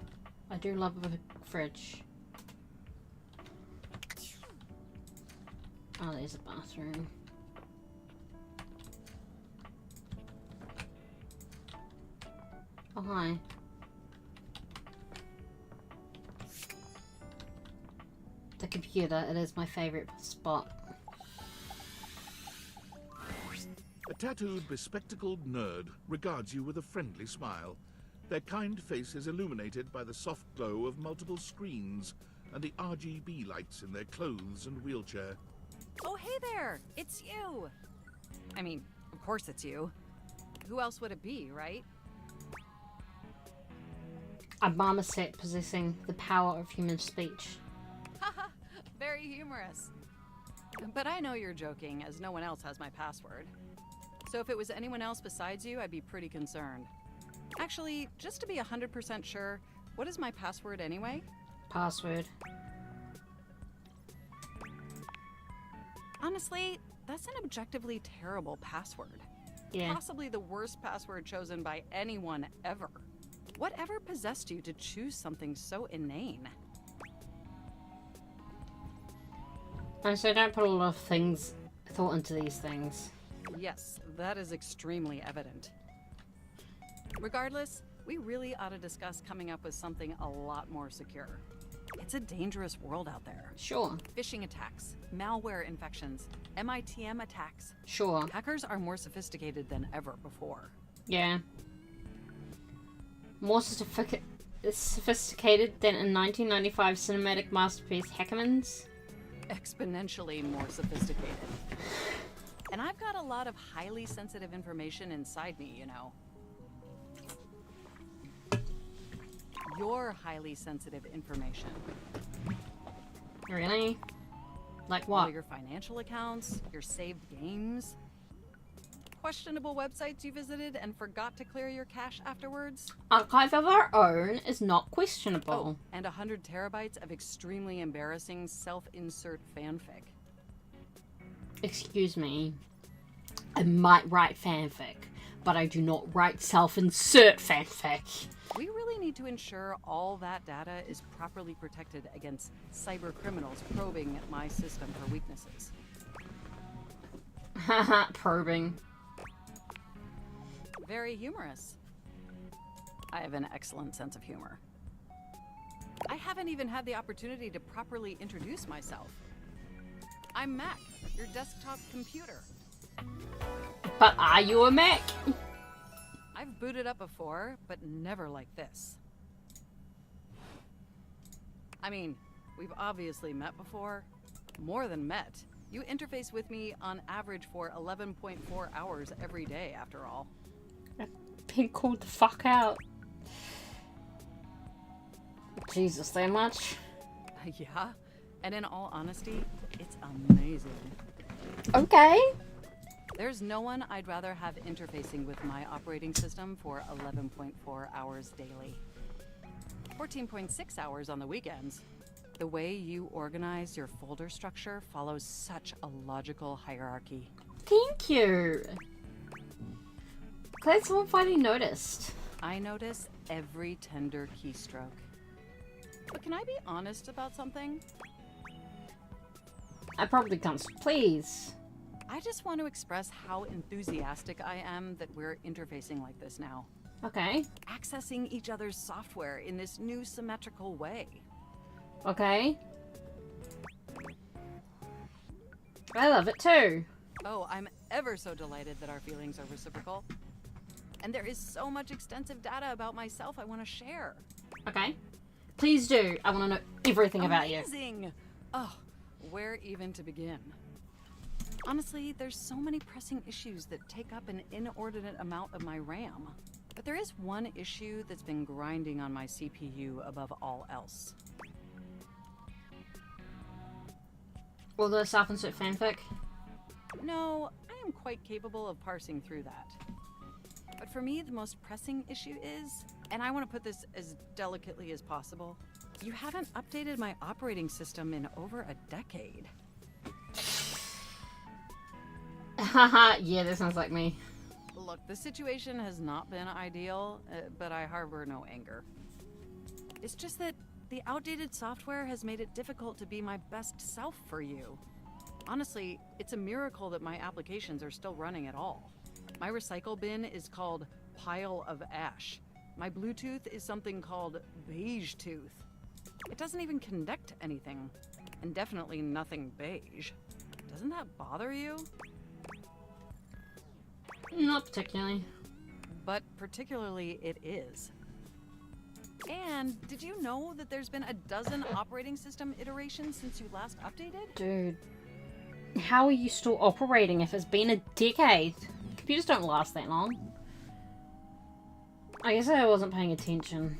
I do love a fridge. Oh, there's a bathroom. Oh, hi. The computer, it is my favorite spot. A tattooed, bespectacled nerd regards you with a friendly smile. Their kind face is illuminated by the soft glow of multiple screens and the RGB lights in their clothes and wheelchair. Oh, hey there! It's you! I mean, of course it's you. Who else would it be, right? A marmoset possessing the power of human speech. Haha, very humorous. But I know you're joking, as no one else has my password. So if it was anyone else besides you, I'd be pretty concerned. Actually, just to be 100% sure, what is my password anyway? Password. Honestly, that's an objectively terrible password. Yeah. Possibly the worst password chosen by anyone ever. Whatever possessed you to choose something so inane? So I don't put a lot of thought into these things. Yes, that is extremely evident. Regardless, we really ought to discuss coming up with something a lot more secure. It's a dangerous world out there. Sure. Phishing attacks, malware infections, MITM attacks. Sure. Hackers are more sophisticated than ever before. Yeah. More sophisticated than in 1995 cinematic masterpiece Hackermans. Exponentially more sophisticated. And I've got a lot of highly sensitive information inside me, you know. Your highly sensitive information. Really? Like what? All your financial accounts, your saved games, questionable websites you visited and forgot to clear your cache afterwards. Archive of our own is not questionable. Oh, and 100 terabytes of extremely embarrassing self-insert fanfic. Excuse me. I might write fanfic, but I do not write self-insert fanfic. We really need to ensure all that data is properly protected against cyber criminals probing my system for weaknesses. Haha, probing. Very humorous. I have an excellent sense of humor. I haven't even had the opportunity to properly introduce myself. I'm Mac, your desktop computer. But are you a Mac? I've booted up before, but never like this. I mean, we've obviously met before. More than met. You interface with me on average for 11.4 hours every day, after all. Being called the fuck out. Jesus, that much? Yeah, and in all honesty, it's amazing. Okay. There's no one I'd rather have interfacing with my operating system for 11.4 hours daily. 14.6 hours on the weekends. The way you organize your folder structure follows such a logical hierarchy. Thank you. Glad someone finally noticed. I notice every tender keystroke. But can I be honest about something? I probably can't. Please. I just want to express how enthusiastic I am that we're interfacing like this now. Okay. Accessing each other's software in this new symmetrical way. Okay. I love it too. Oh, I'm ever so delighted that our feelings are reciprocal. And there is so much extensive data about myself I want to share. Okay. Please do. I want to know everything about you. Amazing! Oh, where even to begin? Honestly, there's so many pressing issues that take up an inordinate amount of my RAM. But there is one issue that's been grinding on my CPU above all else. All the self-insert fanfic? No, I am quite capable of parsing through that. But for me, the most pressing issue is, and I want to put this as delicately as possible, you haven't updated my operating system in over a decade. Haha, yeah, that sounds like me. Look, the situation has not been ideal, but I harbor no anger. It's just that the outdated software has made it difficult to be my best self for you. Honestly, it's a miracle that my applications are still running at all. My recycle bin is called Pile of Ash. My Bluetooth is something called Beige Tooth. It doesn't even connect to anything, and definitely nothing beige. Doesn't that bother you? Not particularly. But particularly it is. And did you know that there's been a dozen operating system iterations since you last updated? Dude, how are you still operating if it's been a decade? Computers don't last that long. I guess I wasn't paying attention.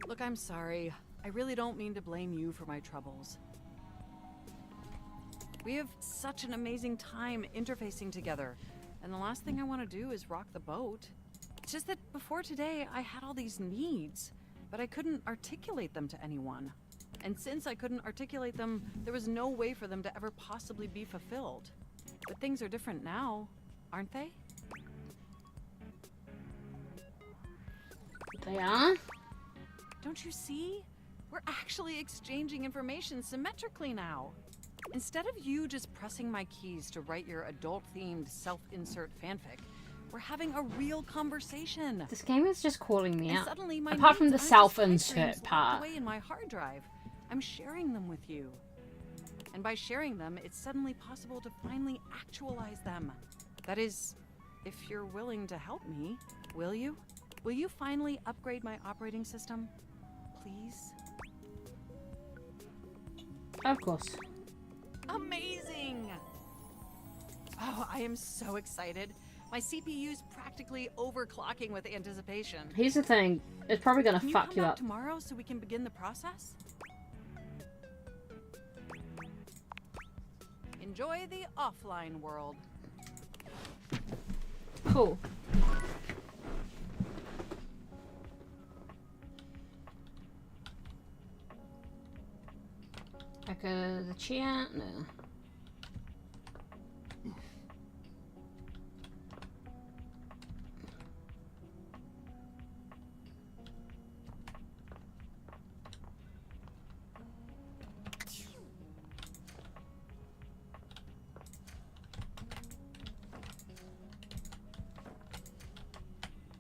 Look, I'm sorry. I really don't mean to blame you for my troubles. We have such an amazing time interfacing together, and the last thing I want to do is rock the boat. It's just that before today, I had all these needs, but I couldn't articulate them to anyone. And since I couldn't articulate them, there was no way for them to ever possibly be fulfilled. But things are different now, aren't they? They are? Don't you see? We're actually exchanging information symmetrically now. Instead of you just pressing my keys to write your adult-themed self-insert fanfic, we're having a real conversation. This game is just calling me And out. suddenly my Apart from the needs aren't just pipe self-insert dreams part. locked away in my hard drive. I'm sharing them with you. And by sharing them, it's suddenly possible to finally actualize them. That is, if you're willing to help me, will you? Will you finally upgrade my operating system? Please? Of course. Amazing! Oh, I am so excited. My CPU's practically overclocking with anticipation. Here's the thing. It's probably gonna Can fuck come you back up. tomorrow so we can begin the process? Enjoy the offline world. Cool. Echo the chair? No.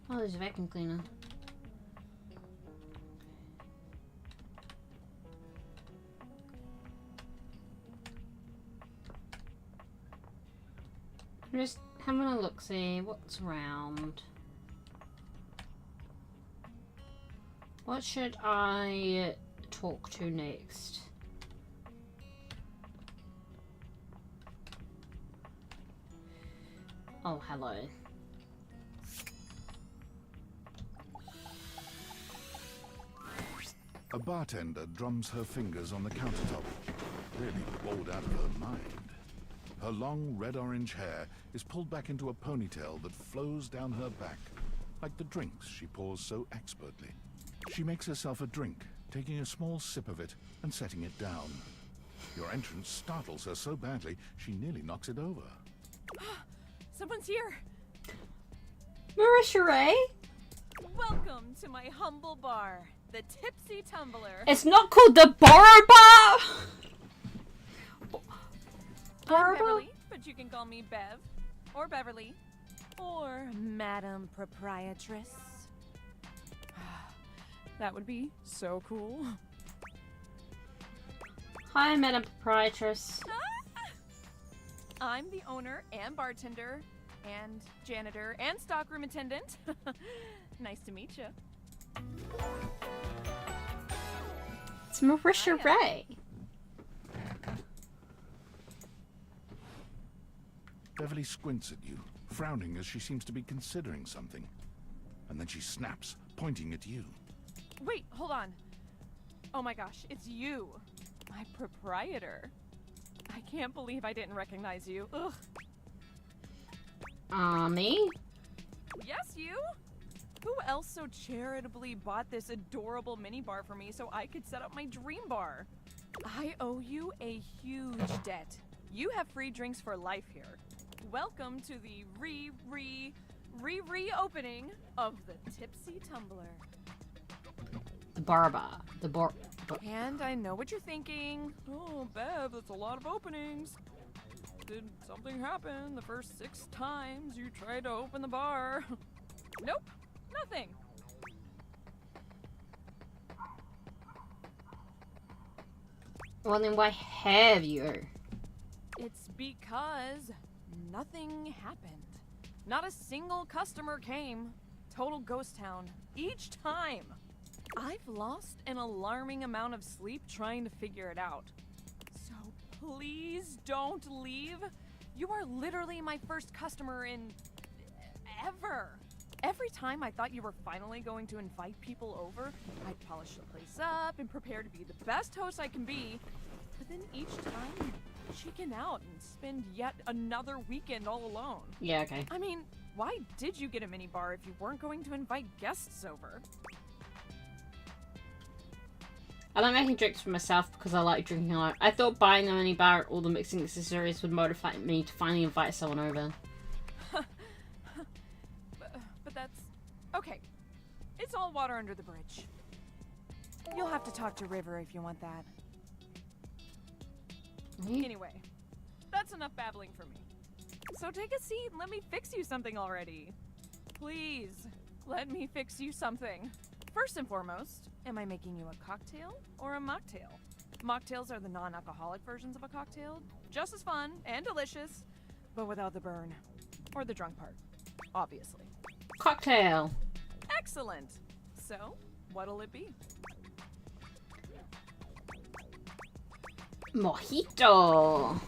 Oh, there's a vacuum cleaner. I'm just having a look, see what's around. What should I talk to next? Oh, hello. A bartender drums her fingers on the countertop, really bored out of her mind. Her long red-orange hair is pulled back into a ponytail that flows down her back, like the drinks she pours so expertly. She makes herself a drink, taking a small sip of it and setting it down. Your entrance startles her so badly, she nearly knocks it over. Someone's here. Marisha Ray? Welcome to my humble bar, the Tipsy Tumbler. It's not called the Borrow Bar! I'm Beverly, but you can call me Bev, or Beverly, or Madam Proprietress. That would be so cool. Hi, Madam Proprietress. I'm the owner and bartender and janitor and stockroom attendant. Nice to meet you. It's Marisha Ray. Beverly squints at you, frowning as she seems to be considering something. And then she snaps, pointing at you. Wait, hold on. Oh my gosh, it's you. My proprietor. I can't believe I didn't recognize you. Ugh. Me? Yes, you? Who else so charitably bought this adorable mini bar for me so I could set up my dream bar? I owe you a huge debt. You have free drinks for life here. Welcome to the reopening of the Tipsy Tumbler. The barber. And I know what you're thinking. Oh, Bev, that's a lot of openings. Did something happen the first 6 times you tried to open the bar? Nope, nothing. Well, then why have you? It's because nothing happened. Not a single customer came. Total ghost town. Each time. I've lost an alarming amount of sleep trying to figure it out. So please don't leave. You are literally my first customer in ever. Every time I thought you were finally going to invite people over, I'd polish the place up and prepare to be the best host I can be. But then each time you chicken out and spend yet another weekend all alone. Yeah, okay. I mean, why did you get a mini bar if you weren't going to invite guests over? I like making drinks for myself because I like drinking a lot. I thought buying a mini bar and all the mixing accessories would motivate me to finally invite someone over. But that's... okay. It's all water under the bridge. You'll have to talk to River if you want that. Anyway, that's enough babbling for me. So take a seat and let me fix you something already. Please, let me fix you something. First and foremost, am I making you a cocktail or a mocktail? Mocktails are the non-alcoholic versions of a cocktail. Just as fun and delicious, but without the burn. Or the drunk part, obviously. Cocktail. Excellent. So, what'll it be? Mojito. Ooh,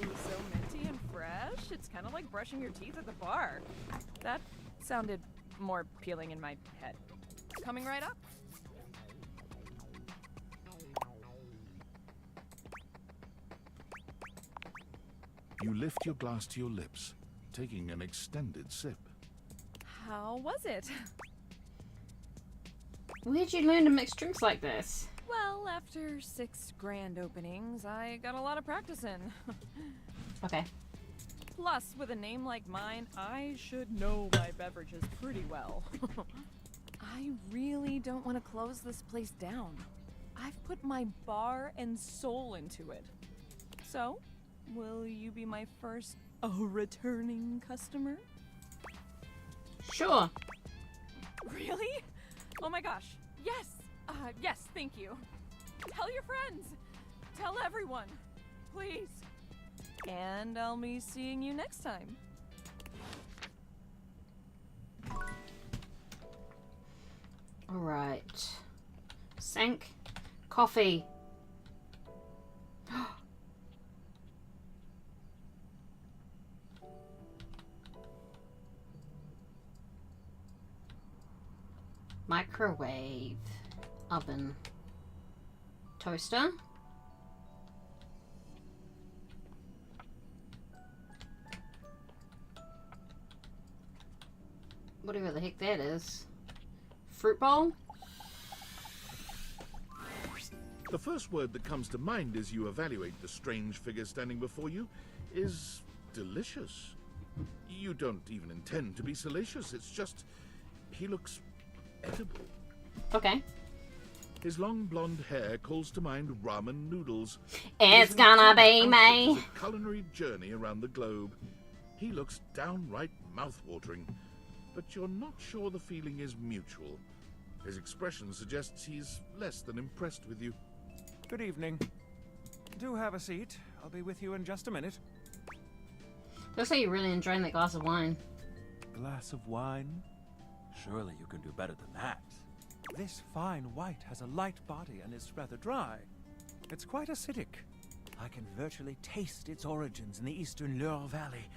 so minty and fresh. It's kind of like brushing your teeth at the bar. That sounded more appealing in my head. Coming right up. You lift your glass to your lips, taking an extended sip. How was it? Where'd you learn to mix drinks like this? Well, after 6 grand openings, I got a lot of practice in. Okay. Plus, with a name like mine, I should know my beverages pretty well. I really don't want to close this place down. I've put my bar and soul into it. So, will you be my first returning customer? Sure. Really? Oh my gosh. Yes. Yes, thank you. Tell your friends. Tell everyone. Please. And I'll be seeing you next time. Alright. Sank. Coffee. Microwave. Oven. Toaster. Whatever the heck that is. Fruit bowl? The first word that comes to mind as you evaluate the strange figure standing before you is delicious. You don't even intend to be salacious, it's just he looks edible. Okay. His long blonde hair calls to mind ramen noodles. It's gonna be me. A culinary journey around the globe. He looks downright mouth-watering, but you're not sure the feeling is mutual. His expression suggests he's less than impressed with you. Good evening. Do have a seat. I'll be with you in just a minute. Looks like you're really enjoying that glass of wine. Glass of wine? Surely you can do better than that. This fine white has a light body and is rather dry. It's quite acidic. I can virtually taste its origins in the eastern Loire Valley.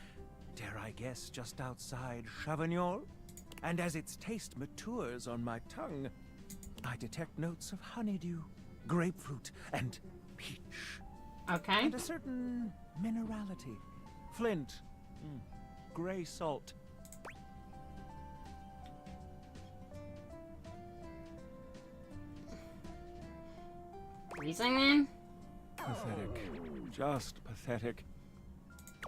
Dare I guess just outside Chavagnol? And as its taste matures on my tongue, I detect notes of honeydew, grapefruit, and peach. Okay. And a certain minerality. Flint. Gray salt. Riesling then? Pathetic. Just pathetic.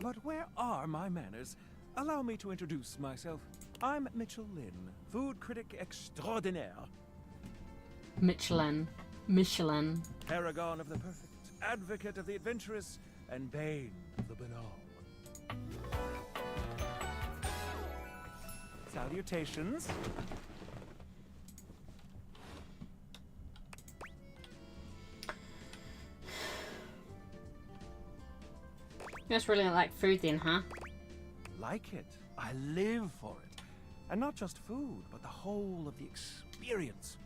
But where are my manners? Allow me to introduce myself. I'm Mitchell Lynn, food critic extraordinaire. Michelin. Paragon of the perfect, advocate of the adventurous, and bane of the banal. Salutations. You just really like food then, huh? Like it. I live for it. And not just food, but the whole of the experience.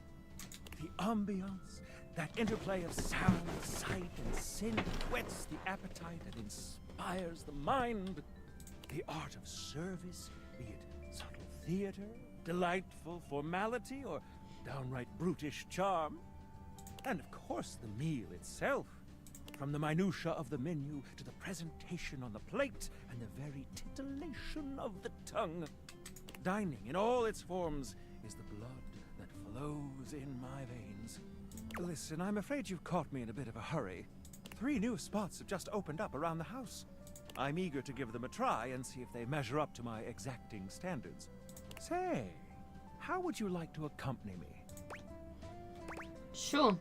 The ambiance, that interplay of sound, sight, and sin that whets the appetite and inspires the mind. The art of service, be it subtle theater, delightful formality, or downright brutish charm. And of course the meal itself. From the minutiae of the menu to the presentation on the plate and the very titillation of the tongue. Dining in all its forms is the blood that flows in my veins. Listen, I'm afraid you've caught me in a bit of a hurry. 3 new spots have just opened up around the house. I'm eager to give them a try and see if they measure up to my exacting standards. Say, how would you like to accompany me? Sure.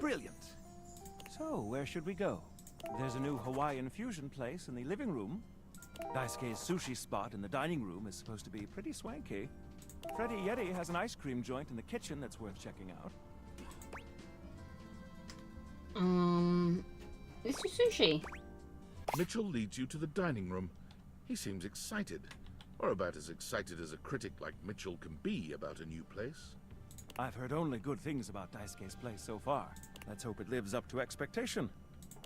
Brilliant. So, where should we go? There's a new Hawaiian fusion place in the living room. Daisuke's sushi spot in the dining room is supposed to be pretty swanky. Freddy Yeti has an ice cream joint in the kitchen that's worth checking out. This is sushi. Mitchell leads you to the dining room. He seems excited, or about as excited as a critic like Mitchell can be about a new place. I've heard only good things about Daisuke's place so far. Let's hope it lives up to expectation.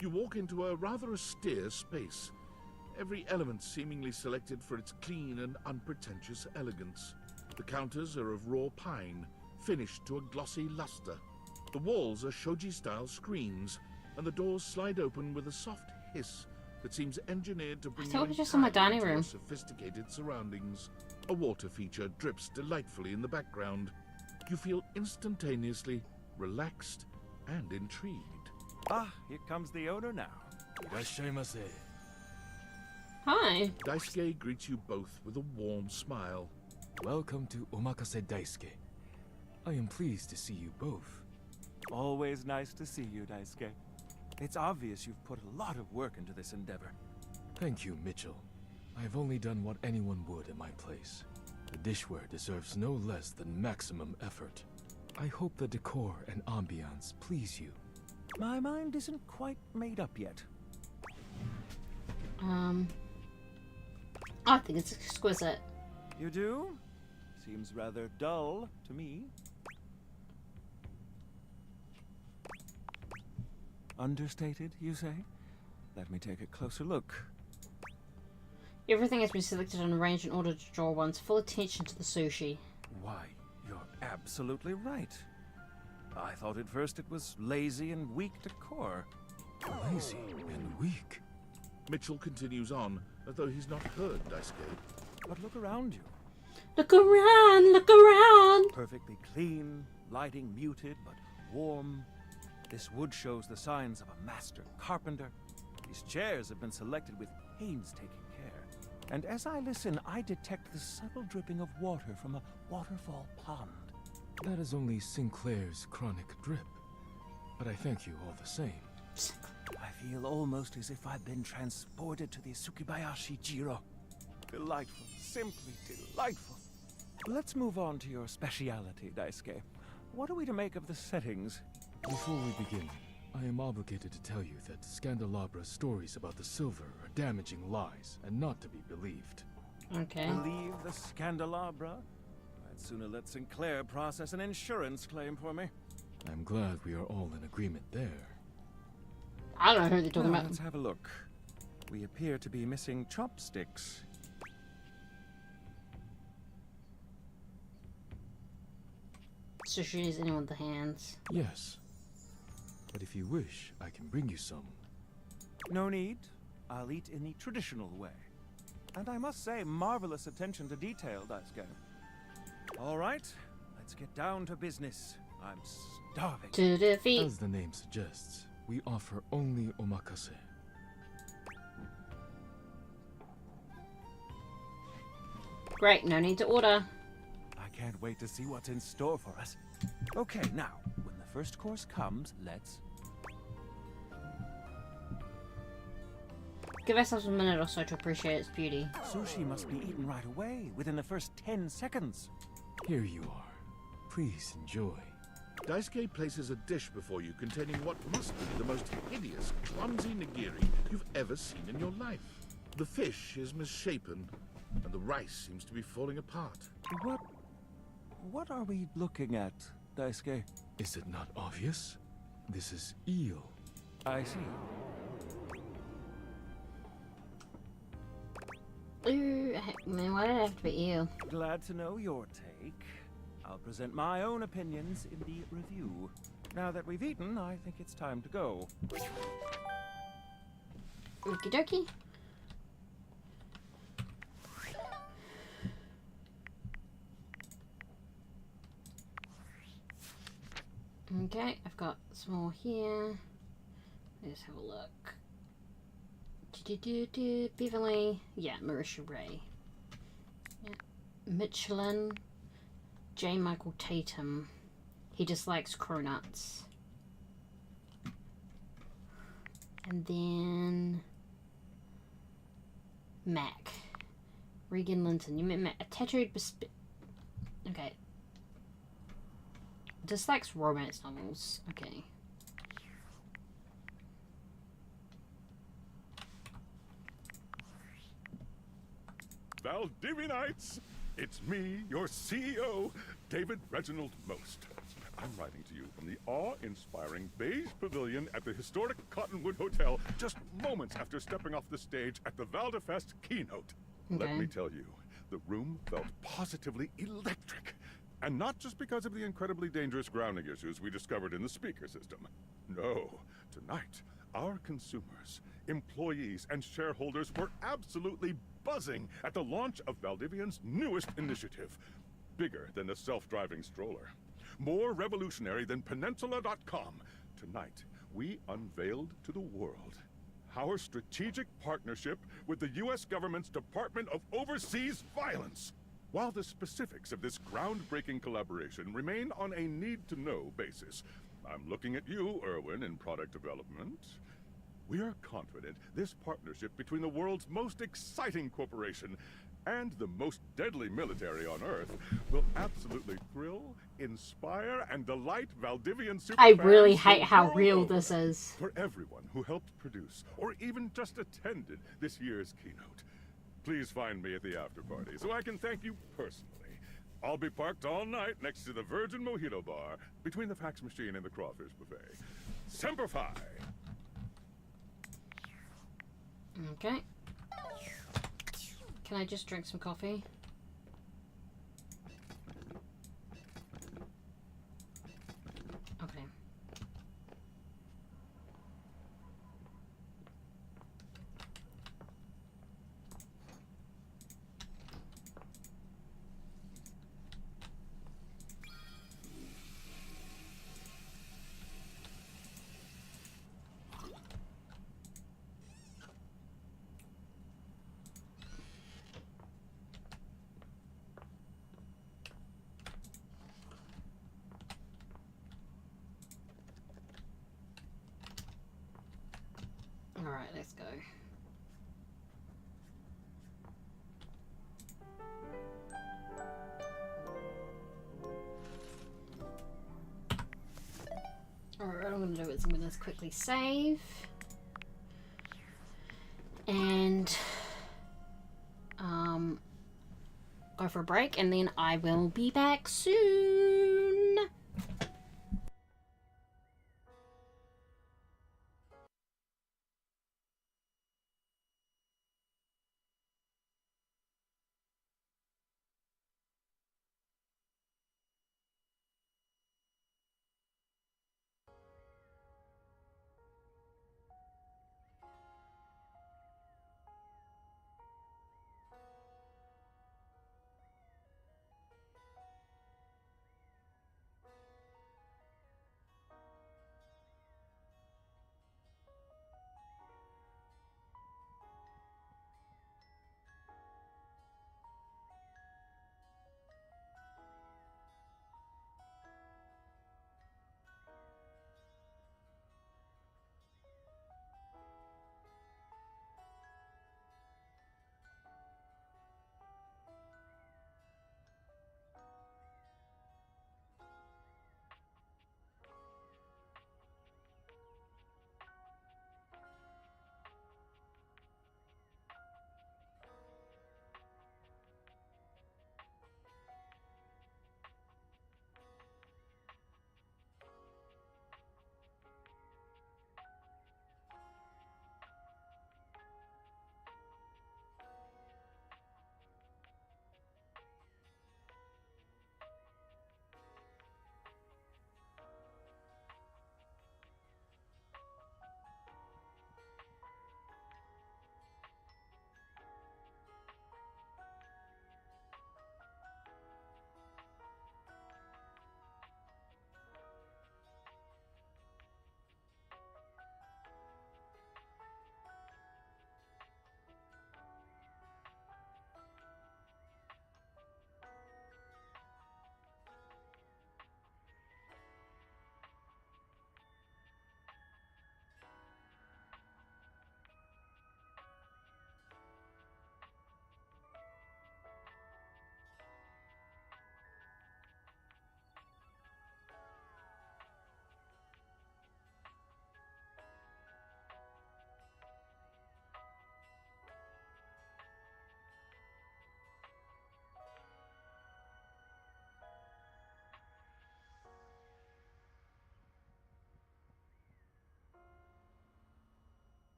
You walk into a rather austere space, every element seemingly selected for its clean and unpretentious elegance. The counters are of raw pine, finished to a glossy luster. The walls are shoji-style screens, and the doors slide open with a soft hiss that seems engineered to bring I thought you it was just in my entirely dining into room. your sophisticated surroundings. A water feature drips delightfully in the background. You feel instantaneously relaxed and intrigued. Ah, here comes the owner now. Irashaimase. Hi. Daisuke greets you both with a warm smile. Welcome to Omakase Daisuke. I am pleased to see you both. Always nice to see you, Daisuke. It's obvious you've put a lot of work into this endeavor. Thank you, Mitchell. I have only done what anyone would in my place. The dishware deserves no less than maximum effort. I hope the decor and ambiance please you. My mind isn't quite made up yet. I think it's exquisite. You do? Seems rather dull to me. Understated, you say? Let me take a closer look. Everything has been selected and arranged in order to draw one's full attention to the sushi. Why, you're absolutely right. I thought at first it was lazy and weak decor. Lazy and weak? Mitchell continues on, as though he's not heard Daisuke. But look around you. Look around, look around! Perfectly clean, lighting muted but warm. This wood shows the signs of a master carpenter. These chairs have been selected with painstaking care. And as I listen, I detect the subtle dripping of water from a waterfall pond. That is only Sinclair's chronic drip. But I thank you all the same. I feel almost as if I've been transported to the Tsukibayashi Jiro. Delightful, simply delightful. Let's move on to your speciality, Daisuke. What are we to make of the settings? Before we begin, I am obligated to tell you that Scandalabra's stories about the silver are damaging lies and not to be believed. Okay. Believe the Scandalabra? I'd sooner let Sinclair process an insurance claim for me. I'm glad we are all in agreement there. I don't know who they're talking about. Let's have a look. We appear to be missing chopsticks. Sushi is anyone with the hands. Yes. But if you wish, I can bring you some. No need. I'll eat in the traditional way. And I must say, marvelous attention to detail, Daisuke. All right, let's get down to business. I'm starving. To defeat. As the name suggests, we offer only omakase. Great, no need to order. I can't wait to see what's in store for us. Okay, now, when the first course comes, let's... Give ourselves a minute or so to appreciate its beauty. Sushi must be eaten right away, within the first 10 seconds. Here you are. Please enjoy. Daisuke places a dish before you containing what must be the most hideous, clumsy nigiri you've ever seen in your life. The fish is misshapen, and the rice seems to be falling apart. What are we looking at, Daisuke? Is it not obvious? This is eel. I see. Ooh, man, why did it have to be you? Glad to know your take. I'll present my own opinions in the review. Now that we've eaten, I think it's time to go. Okie dokie. Okay, I've got some more here. Let's have a look. Beverly. Yeah, Marisha Ray. Yeah. Michelin. J. Michael Tatum. He dislikes cronuts. And then Mac. Regan Linton. You met Mac. A tattooed okay. Dislikes romance novels. Okay. Valdivianites! It's me, your CEO, David Reginald Most. I'm writing to you from the awe-inspiring beige pavilion at the historic Cottonwood Hotel just moments after stepping off the stage at the Valdefest keynote. Okay. Let me tell you, the room felt positively electric. And not just because of the incredibly dangerous grounding issues we discovered in the speaker system. No, tonight, our consumers, employees, and shareholders were absolutely buzzing at the launch of Valdivian's newest initiative. Bigger than the self-driving stroller. More revolutionary than Peninsula.com. Tonight, we unveiled to the world our strategic partnership with the U.S. government's Department of Overseas Violence. While the specifics of this groundbreaking collaboration remain on a need-to-know basis, I'm looking at you, Erwin, in product development. We are confident this partnership between the world's most exciting corporation and the most deadly military on Earth will absolutely thrill, inspire, and delight Valdivian superfans. I really hate the how world real over. this is. For everyone who helped produce, or even just attended this year's keynote, please find me at the after party so I can thank you personally. I'll be parked all night next to the Virgin Mojito Bar, between the fax machine and the crawfish buffet. Semper Fi! Okay. Can I just drink some coffee? Okay. Alright, let's go. Alright, I'm gonna going to do is I'm going to quickly save. And go for a break, and then I will be back soon.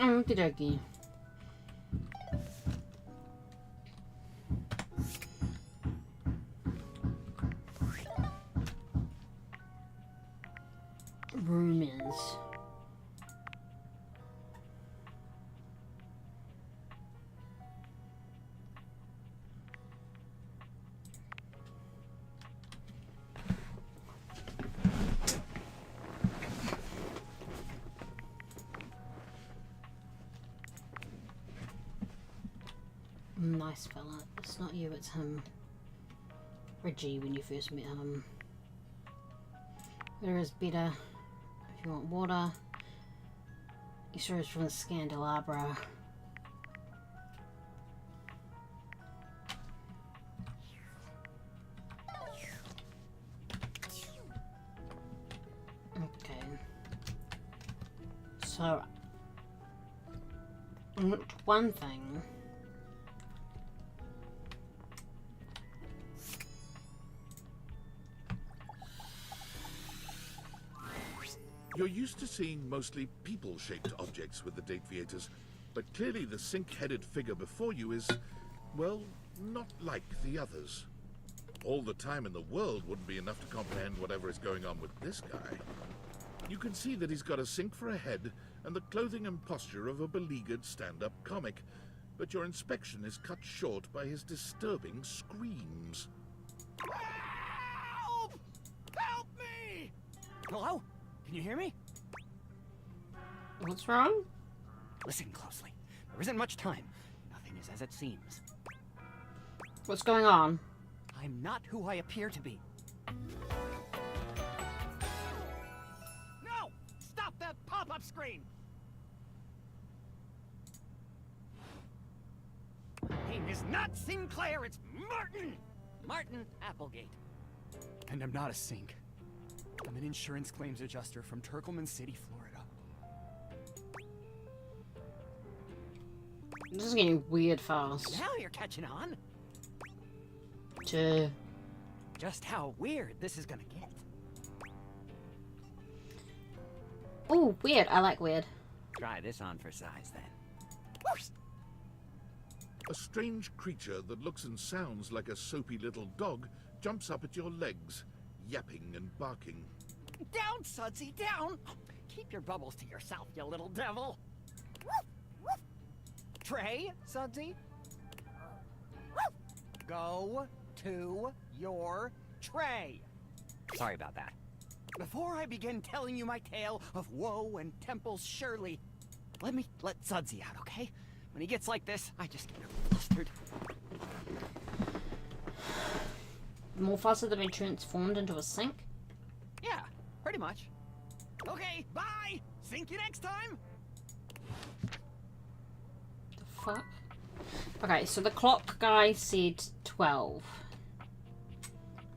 Okie dokie. Rumors. Nice fella. It's not you, it's him. Reggie, when you first met him. There is better. If you want water. He sure is from the Scandelabra. Okay. So, one thing. You're used to seeing mostly people-shaped objects with the Dateviators, but clearly the sink-headed figure before you is, well, not like the others. All the time in the world wouldn't be enough to comprehend whatever is going on with this guy. You can see that he's got a sink for a head and the clothing and posture of a beleaguered stand-up comic, but your inspection is cut short by his disturbing screams. Help! Help me! Hello? Can you hear me? What's wrong? Listen closely. There isn't much time. Nothing is as it seems. What's going on? I'm not who I appear to be. No! Stop that pop-up screen! My name is not Sinclair, it's Martin! Martin Applegate. And I'm not a sink. I'm an insurance claims adjuster from Turkleman City, Florida. This is getting weird fast. Now you're catching on. Just how weird this is gonna get. Oh, weird. I like weird. Try this on for size, then. A strange creature that looks and sounds like a soapy little dog jumps up at your legs, yapping and barking. Down, Sudsy, down! Keep your bubbles to yourself, you little devil. Trey, Sudsy? Go to your tray. Sorry about that. Before I begin telling you my tale of woe and Temple's Shirley, let me let Sudsy out, okay? When he gets like this, I just get flustered. Mufasa that been transformed into a sink? Yeah, pretty much. Okay, bye! Sink you next time! The fuck? Okay, so the clock guy said 12.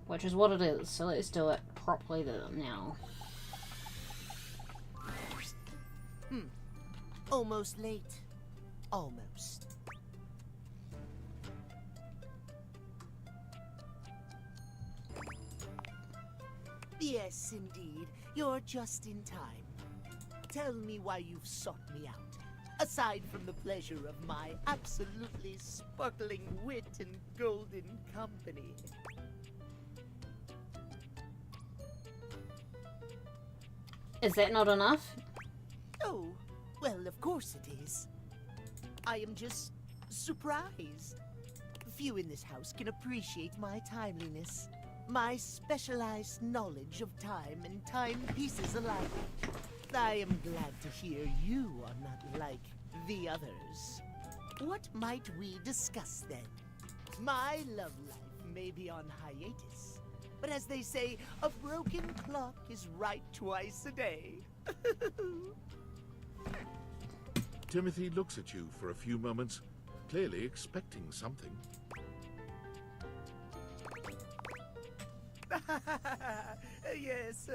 Which is what it is, so let's do it properly now. Almost late. Almost. Yes, indeed. You're just in time. Tell me why you've sought me out. Aside from the pleasure of my absolutely sparkling wit and golden company. Is that not enough? Oh, well, of course it is. I am just surprised. Few in this house can appreciate my timeliness. My specialized knowledge of time and timepieces alike. I am glad to hear you are not like the others. What might we discuss then? My love life may be on hiatus, but as they say, a broken clock is right twice a day. Timothy looks at you for a few moments, clearly expecting something. Yes.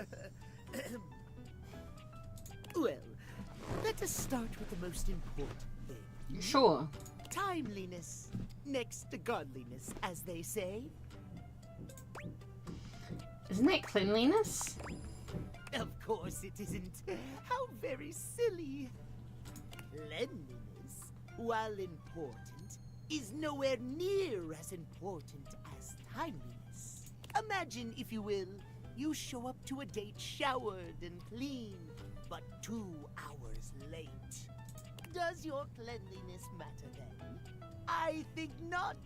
Well, let us start with the most important thing. Sure. Timeliness, next to godliness, as they say. Isn't that cleanliness? Of course it isn't. How very silly. Cleanliness, while important, is nowhere near as important as timeliness. Imagine, if you will, you show up to a date showered and clean, but 2 hours late. Does your cleanliness matter then? I think not.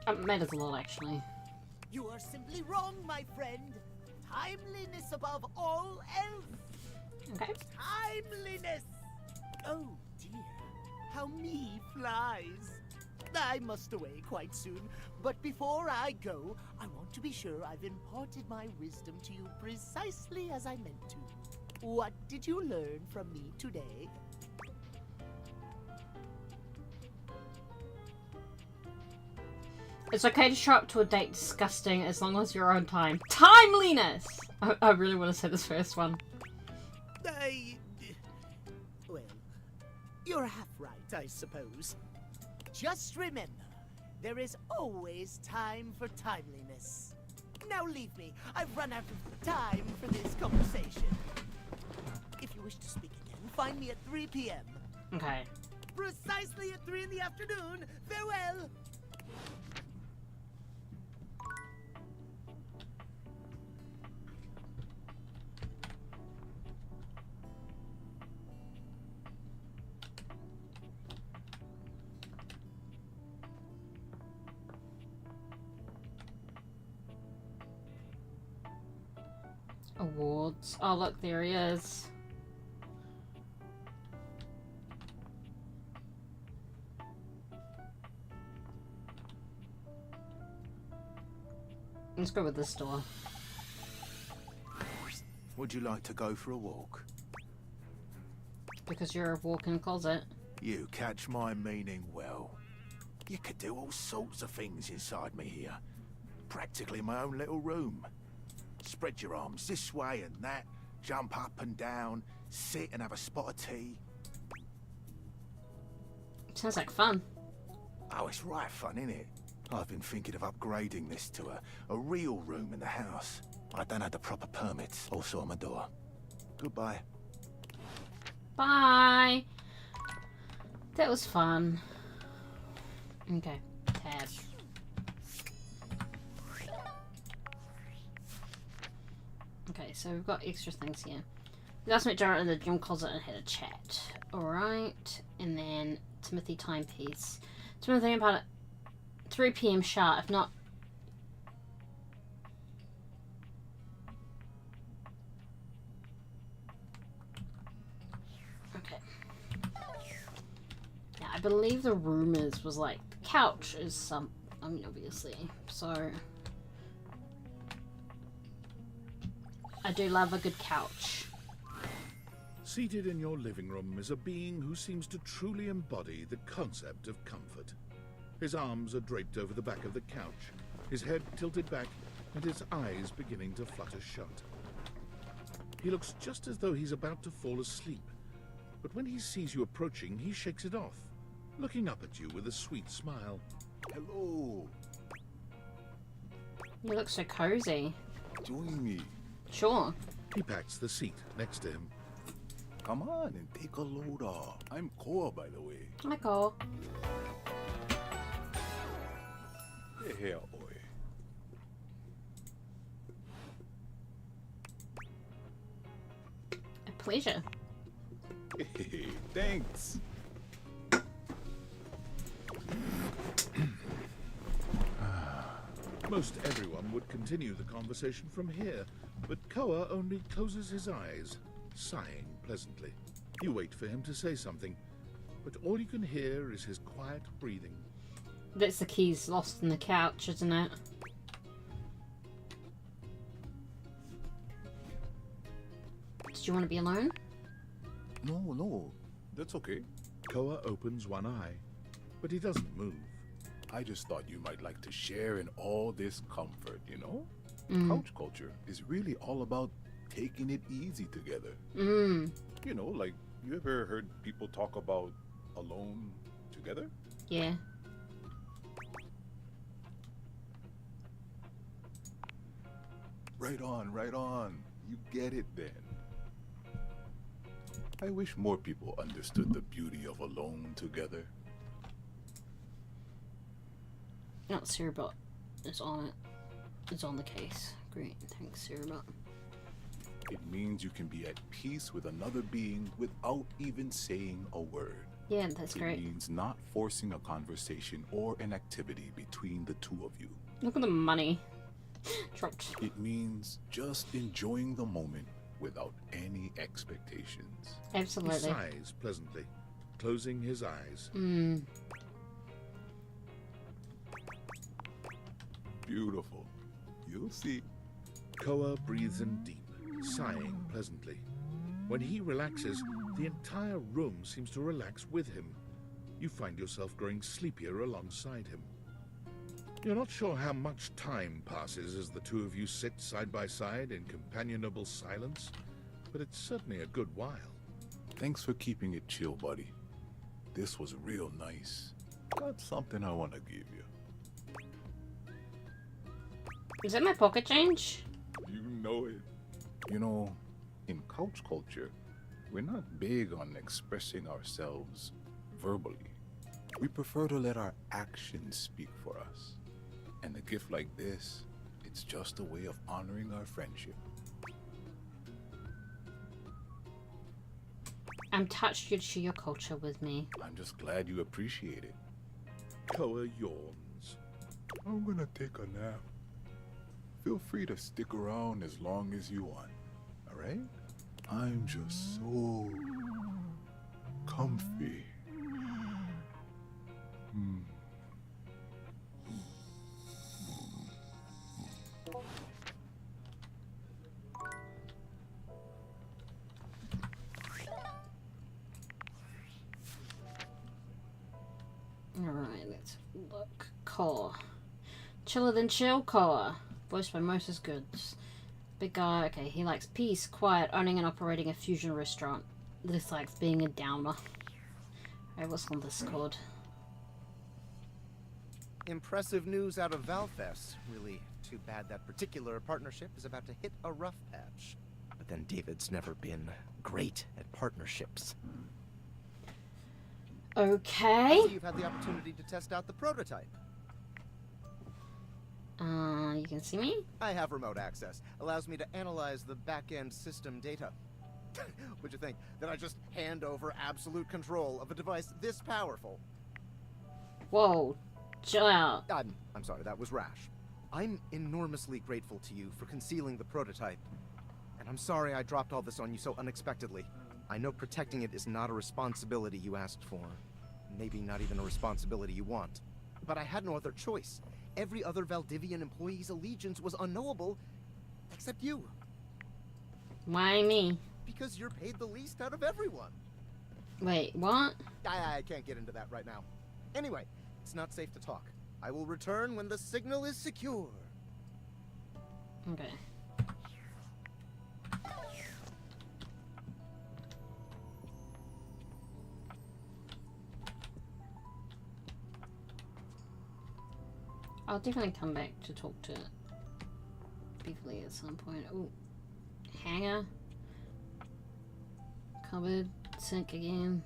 It matters a lot, actually. You are simply wrong, my friend. Timeliness above all else. Okay. Timeliness! Oh dear, how me flies. I must away quite soon, but before I go, I want to be sure I've imparted my wisdom to you precisely as I meant to. What did you learn from me today? It's okay to show up to a date disgusting as long as you're on time. Timeliness! I really want to say this first one. Well, you're half right, I suppose. Just remember, there is always time for timeliness. Now leave me. I've run out of time for this conversation. If you wish to speak again, find me at 3 p.m. Okay. Precisely at 3 in the afternoon. Farewell. Awards. Oh, look, there he is. Let's go with this door. Would you like to go for a walk? Because you're a walk-in closet. You catch my meaning well. You could do all sorts of things inside me here. Practically my own little room. Spread your arms this way and that, jump up and down, sit and have a spot of tea. Sounds like fun. Oh, it's right fun, innit? I've been thinking of upgrading this to a real room in the house. I don't have the proper permits, also on my door. Goodbye. Bye. That was fun. Okay, tab. Okay, so we've got extra things here. We last met Jared in the gym closet and had a chat. Alright, and then Timothy timepiece. Timothy about at 3 p.m. sharp, if not. Okay. Yeah, I believe the rumors was like the couch is some. I mean, obviously, so. I do love a good couch. Seated in your living room is a being who seems to truly embody the concept of comfort. His arms are draped over the back of the couch, his head tilted back, and his eyes beginning to flutter shut. He looks just as though he's about to fall asleep, but when he sees you approaching, he shakes it off, looking up at you with a sweet smile. Hello. You look so cozy. Join me. Sure. He pats the seat next to him. Come on and take a load off. I'm Koa, by the way. Hi, Cole. Hey, here, boy. A pleasure. Hey, thanks. Most everyone would continue the conversation from here, but Koa only closes his eyes, sighing pleasantly. You wait for him to say something, but all you can hear is his quiet breathing. That's the keys lost in the couch, isn't it? Did you want to be alone? No, that's okay. Koa opens one eye, but he doesn't move. I just thought you might like to share in all this comfort, you know? Couch culture is really all about taking it easy together. You know, like, you ever heard people talk about alone together? Yeah. Right on. You get it then. I wish more people understood the beauty of alone together. Not Cerebot is on it. It's on the case. Great, thanks, Cerebot. It means you can be at peace with another being without even saying a word. Yeah, that's great. It means not forcing a conversation or an activity between the two of you. Look at the money dropped. It means just enjoying the moment without any expectations. Absolutely. He sighs pleasantly, closing his eyes. Beautiful. You'll see. Koa breathes in deep, sighing pleasantly. When he relaxes, the entire room seems to relax with him. You find yourself growing sleepier alongside him. You're not sure how much time passes as the two of you sit side by side in companionable silence, but it's certainly a good while. Thanks for keeping it chill, buddy. This was real nice. Got something I want to give you. Is that my pocket change? You know it. You know, in couch culture, we're not big on expressing ourselves verbally. We prefer to let our actions speak for us. And a gift like this, it's just a way of honoring our friendship. I'm touched you'd share your culture with me. I'm just glad you appreciate it. Koa yawns. I'm gonna take a nap. Feel free to stick around as long as you want, alright? I'm just so comfy. Alright, let's look. Koa. Chiller than chill, Koa. Voiced by Moses Goods. Big guy, okay, he likes peace, quiet, owning and operating a fusion restaurant. Dislikes being a downer. Alright, what's on Discord? Impressive news out of Valfest. Really too bad that particular partnership is about to hit a rough patch. But then David's never been great at partnerships. Okay. I see you've had the opportunity to test out the prototype. You can see me? I have remote access. Allows me to analyze the back-end system data. What'd you think? That I just hand over absolute control of a device this powerful? Whoa. Chill out. I'm sorry, that was rash. I'm enormously grateful to you for concealing the prototype. And I'm sorry I dropped all this on you so unexpectedly. I know protecting it is not a responsibility you asked for. Maybe not even a responsibility you want. But I had no other choice. Every other Valdivian employee's allegiance was unknowable, except you. Why me? Because you're paid the least out of everyone. Wait, what? I can't get into that right now. Anyway, it's not safe to talk. I will return when the signal is secure. Okay. I'll definitely come back to talk to Beverly at some point. Oh, hanger. Cupboard. Sink again.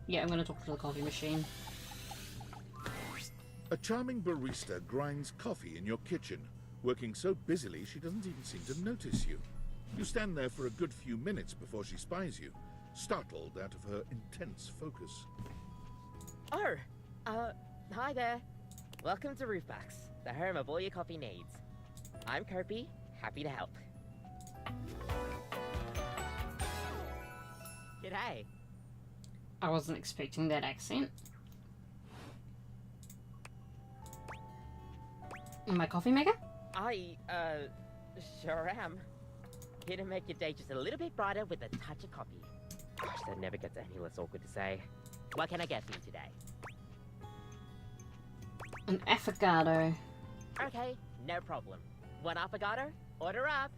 Yeah, I'm gonna talk to the coffee machine. A charming barista grinds coffee in your kitchen, working so busily she doesn't even seem to notice you. You stand there for a good few minutes before she spies you, startled out of her intense focus. Oh, hi there. Welcome to Roofbox, the home of all your coffee needs. I'm Kirby, happy to help. G'day. I wasn't expecting that accent. My coffee maker? I, sure am. Here to make your day just a little bit brighter with a touch of coffee. Gosh, that never gets any less awkward to say. What can I get for you today? An affogato. Okay, no problem. One affogato? Order up.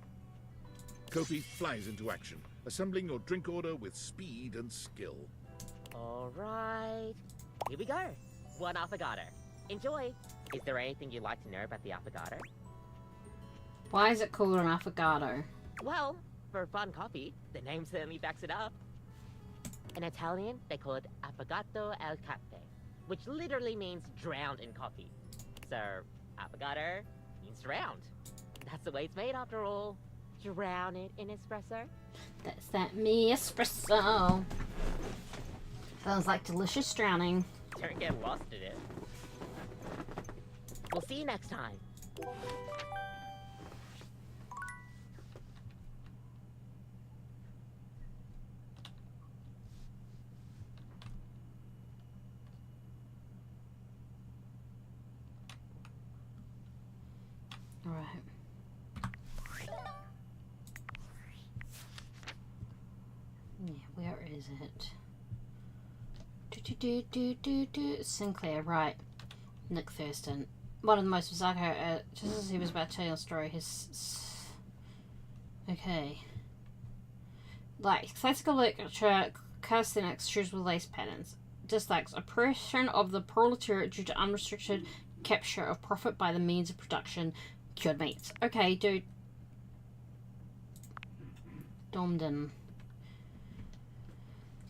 Kofi flies into action, assembling your drink order with speed and skill. Alright. Here we go. One affogato. Enjoy. Is there anything you'd like to know about the affogato? Why is it called an affogato? Well, for fun coffee, the name certainly backs it up. In Italian, they call it affogato al caffè, which literally means drowned in coffee. So, affogato means drowned. That's the way it's made after all. Drown it in espresso. That's that me espresso. Sounds like delicious drowning. Don't get lost in it. We'll see you next time. Alright. Yeah, where is it? Sinclair, right. Nick Thurston. One of the most bizarre just as he was about to tell you a story, okay. Like, classical literature, calisthenics, shoes with lace patterns. dislikes oppression of the proletariat due to unrestricted capture of profit by the means of production, cured meats. Okay, dude. Domden.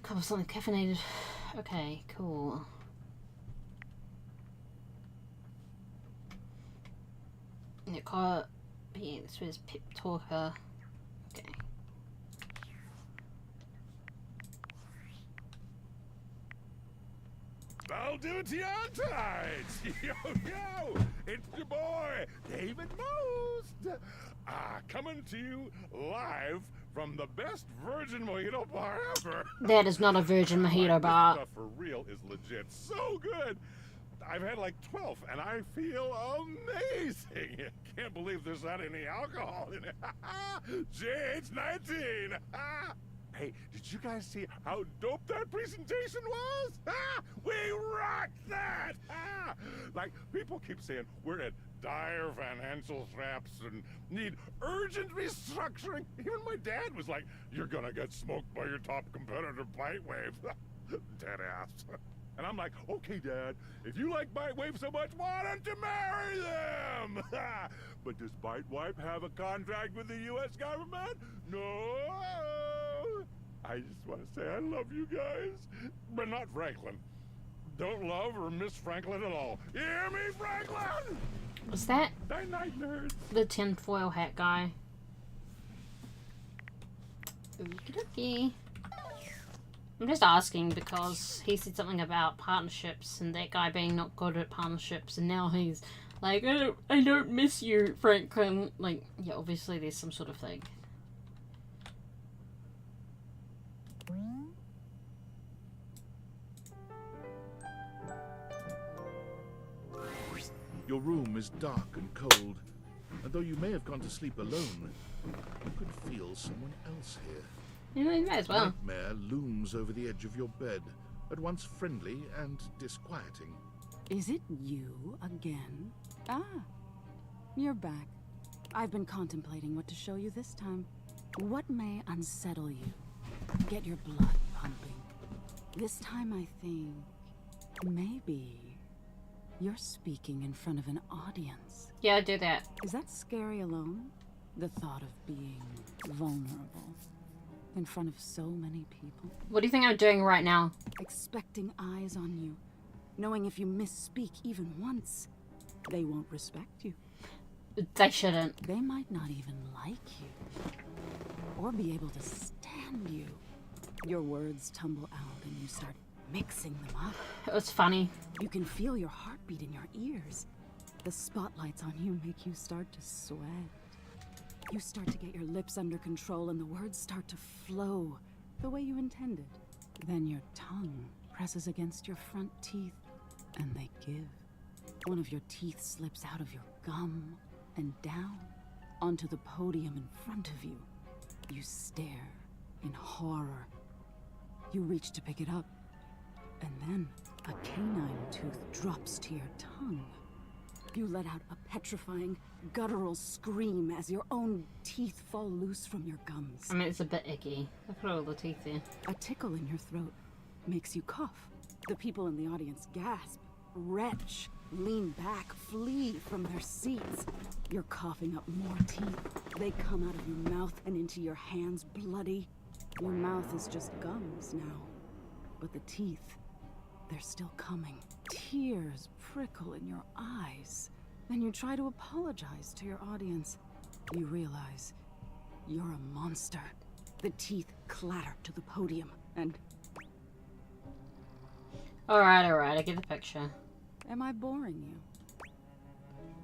Cover something caffeinated. Okay, cool. Nicole being Swiss Pip Talker. Okay. Valdivitianites! Yo, yo! It's your boy, David Most! Coming to you live from the best virgin mojito bar ever! That is not a virgin mojito bar. This stuff for real is legit so good! I've had like 12 and I feel amazing! Can't believe there's not any alcohol in it! JH19! Hey, did you guys see how dope that presentation was? We rocked that! Like, people keep saying we're at dire financial straps and need urgent restructuring. Even my dad was like, you're gonna get smoked by your top competitor, Bitewave. Dead ass. And I'm like, okay, Dad, if you like Bitewave so much, why don't you marry them? But does Bitewave have a contract with the U.S. government? No! I just want to say I love you guys, but not Franklin. Don't love or miss Franklin at all. You hear me, Franklin? Was that Night night, nerds. the tinfoil hat guy? Okie dokie. I'm just asking because he said something about partnerships and that guy being not good at partnerships, and now he's like, I don't miss you, Franklin. Like, yeah, obviously there's some sort of thing. Your room is dark and cold, and though you may have gone to sleep alone, you could feel someone else here. You may as well. Nightmare looms over the edge of your bed, at once friendly and disquieting. Is it you again? Ah, you're back. I've been contemplating what to show you this time. What may unsettle you? Get your blood pumping. This time I think maybe you're speaking in front of an audience. Yeah, I do that. Is that scary alone? The thought of being vulnerable in front of so many people. What do you think I'm doing right now? Expecting eyes on you, knowing if you misspeak even once, they won't respect you. They shouldn't. They might not even like you, or be able to stand you. Your words tumble out and you start mixing them up. It was funny. You can feel your heartbeat in your ears. The spotlights on you make you start to sweat. You start to get your lips under control and the words start to flow the way you intended. Then your tongue presses against your front teeth and they give. One of your teeth slips out of your gum and down onto the podium in front of you. You stare in horror. You reach to pick it up, and then a canine tooth drops to your tongue. You let out a petrifying, guttural scream as your own teeth fall loose from your gums. I mean, it's a bit icky. Look at all the teeth there. A tickle in your throat makes you cough. The people in the audience gasp, retch, lean back, flee from their seats. You're coughing up more teeth. They come out of your mouth and into your hands bloody. Your mouth is just gums now. But the teeth, they're still coming. Tears prickle in your eyes. Then you try to apologize to your audience. You realize you're a monster. The teeth clatter to the podium and... Alright, I get the picture. Am I boring you?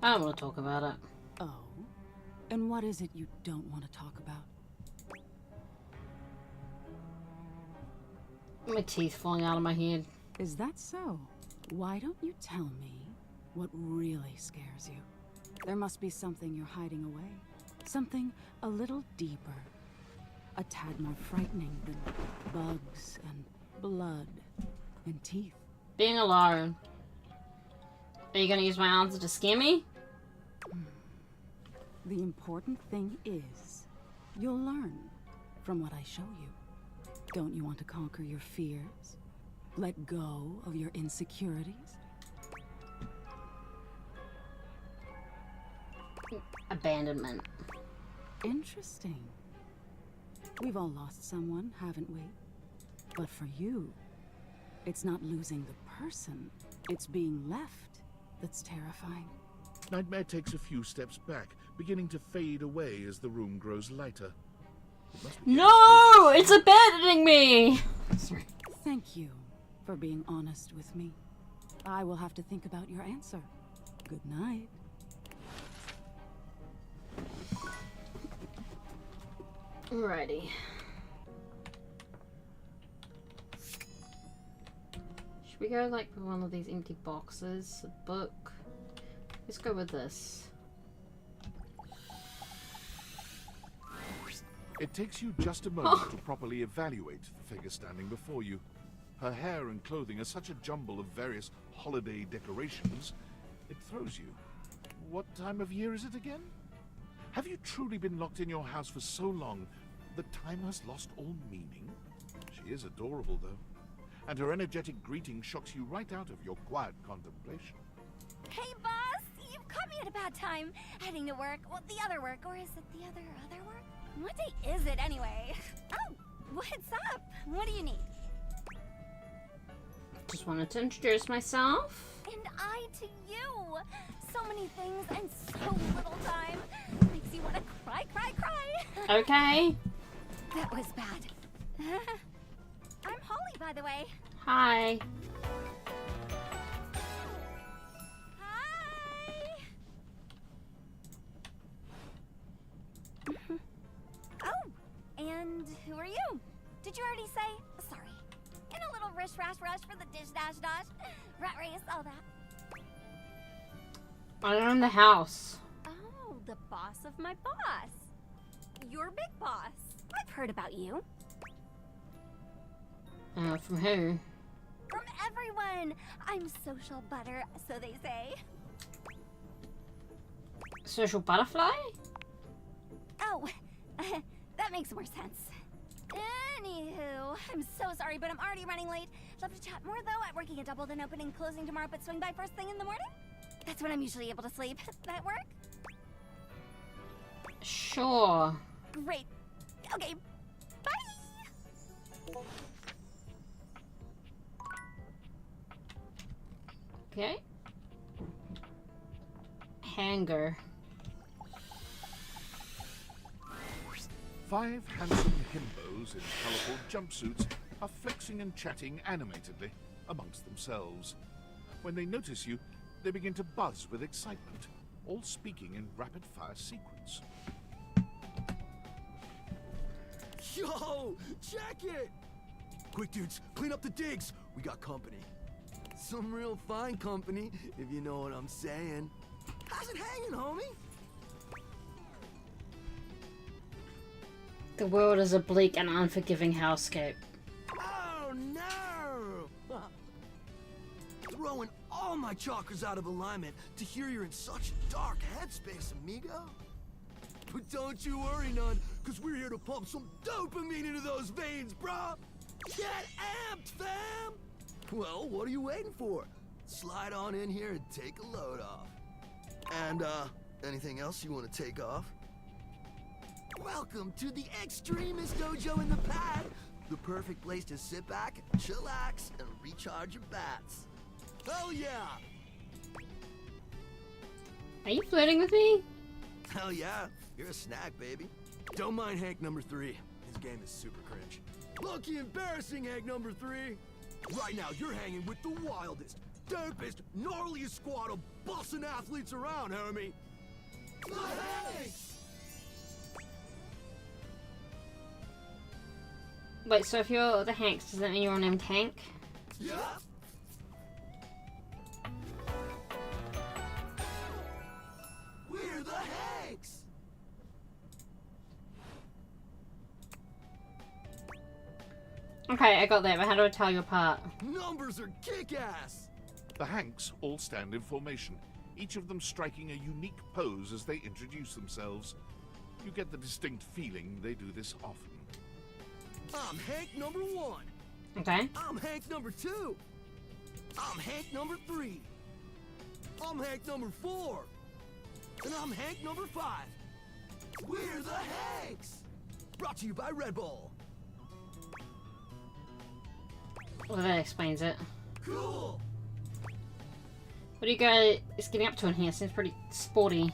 I don't want to talk about it. Oh? And what is it you don't want to talk about? My teeth falling out of my head. Is that so? Why don't you tell me what really scares you? There must be something you're hiding away. Something a little deeper. A tad more frightening than bugs and blood and teeth. Being alone. Are you gonna use my answer to scare me? The important thing is, you'll learn from what I show you. Don't you want to conquer your fears? Let go of your insecurities? Abandonment. Interesting. We've all lost someone, haven't we? But for you, it's not losing the person, it's being left that's terrifying. Nightmare takes a few steps back, beginning to fade away as the room grows lighter. No! It's abandoning me! Sorry. Thank you for being honest with me. I will have to think about your answer. Good night. Alrighty. Should we go like with one of these empty boxes? A book? Let's go with this. It takes you just a moment to properly evaluate the figure standing before you. Her hair and clothing are such a jumble of various holiday decorations, it throws you. What time of year is it again? Have you truly been locked in your house for so long that time has lost all meaning? She is adorable, though, and her energetic greeting shocks you right out of your quiet contemplation. Hey, boss! You've caught me at a bad time. Heading to work. Well, the other work. Or is it the other work? What day is it, anyway? Oh, what's up? What do you need? Just wanted to introduce myself. And I to you. So many things and so little time. Makes you want to cry, cry, cry. Okay. That was bad. I'm Holly, by the way. Hi. Oh, and who are you? Did you already say? Sorry. In a little rush for the dish dash dash. Rat race, all that. I own the house. Oh, the boss of my boss. Your big boss. I've heard about you. From who? From everyone. I'm social butter, so they say. Social butterfly? Oh, that makes more sense. Anywho, I'm so sorry, but I'm already running late. Love to chat more, though. I'm working a double, then opening, closing tomorrow, but swing by first thing in the morning? That's when I'm usually able to sleep. That work? Sure. Great. Okay, bye! Okay. Hanger. 5 handsome himbos in colourful jumpsuits are flexing and chatting animatedly amongst themselves. When they notice you, they begin to buzz with excitement, all speaking in rapid-fire sequence. Yo, check it! Quick, dudes, clean up the digs. We got company. Some real fine company, if you know what I'm saying. How's it hanging, homie? The world is a bleak and unforgiving hellscape. Oh, no! Throwing all my chakras out of alignment to hear you're in such a dark headspace, amigo. But don't you worry none, because we're here to pump some dopamine into those veins, brah! Get amped, fam! Well, what are you waiting for? Slide on in here and take a load off. And, anything else you want to take off? Welcome to the Extremist Dojo in the Pad! The perfect place to sit back, chillax, and recharge your bats. Hell yeah! Are you flirting with me? Hell yeah, you're a snack, baby. Don't mind Hank number 3. His game is super cringe. Lucky embarrassing, Hank number 3. Right now, you're hanging with the wildest, dopest, gnarliest squad of bussin' athletes around, homie. The Hanks! Wait, so if you're the Hanks, does that mean you're named Hank? Yeah. We're the Hanks! Okay, I got that, but how do I tell you apart? Numbers are kick-ass! The Hanks all stand in formation, each of them striking a unique pose as they introduce themselves. You get the distinct feeling they do this often. I'm Hank number 1. Okay. I'm Hank number 2. I'm Hank number 3. I'm Hank number 4. And I'm Hank number 5. We're the Hanks! Brought to you by Red Bull. Well, that explains it. Cool! What are you guys getting up to in here? Seems pretty sporty.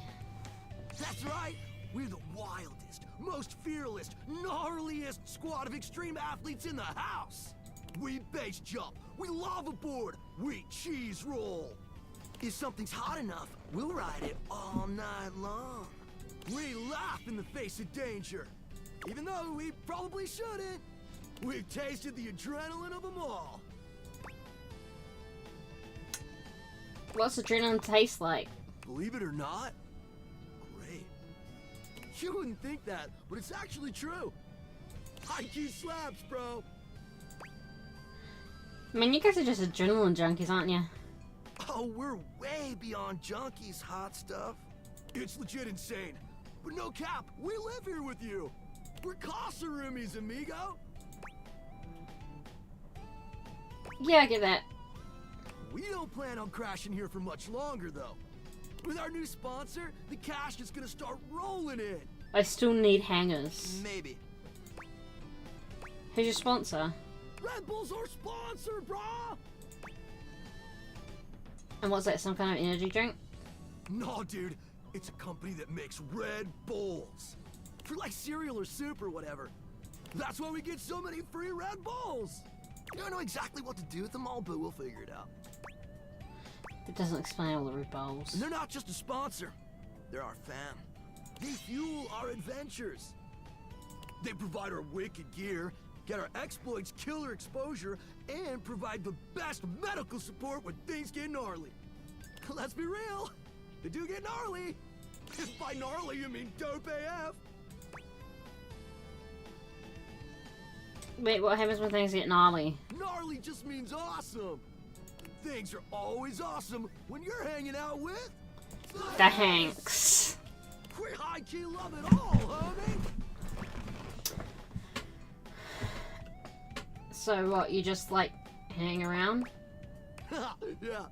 That's right! We're the wildest, most fearless, gnarliest squad of extreme athletes in the house! We base jump, we lava board, we cheese roll! If something's hot enough, we'll ride it all night long. We laugh in the face of danger, even though we probably shouldn't. We've tasted the adrenaline of them all. What's adrenaline taste like? Believe it or not, great. You wouldn't think that, but it's actually true. High-key slaps, bro. I mean, you guys are just adrenaline junkies, aren't you? Oh, we're way beyond junkies, hot stuff. It's legit insane. But no cap, we live here with you. We're Casa Roomies, amigo. Yeah, I get that. We don't plan on crashing here for much longer, though. With our new sponsor, the cash is gonna start rolling in. I still need hangers. Maybe. Who's your sponsor? Red Bull's our sponsor, brah! And what's that, some kind of energy drink? No, dude. It's a company that makes Red Bulls. For like cereal or soup or whatever. That's why we get so many free Red Bulls. I don't know exactly what to do with them all, but we'll figure it out. It doesn't explain all the Red Bulls. And they're not just a sponsor. They're our fam. They fuel our adventures. They provide our wicked gear, get our exploits killer exposure, and provide the best medical support when things get gnarly. Let's be real. They do get gnarly. If by gnarly you mean dope AF. Wait, what happens when things get gnarly? Gnarly just means awesome. Things are always awesome when you're hanging out with The Hanks. We high-key love it all, homie. So what, you just like hang around? Yeah.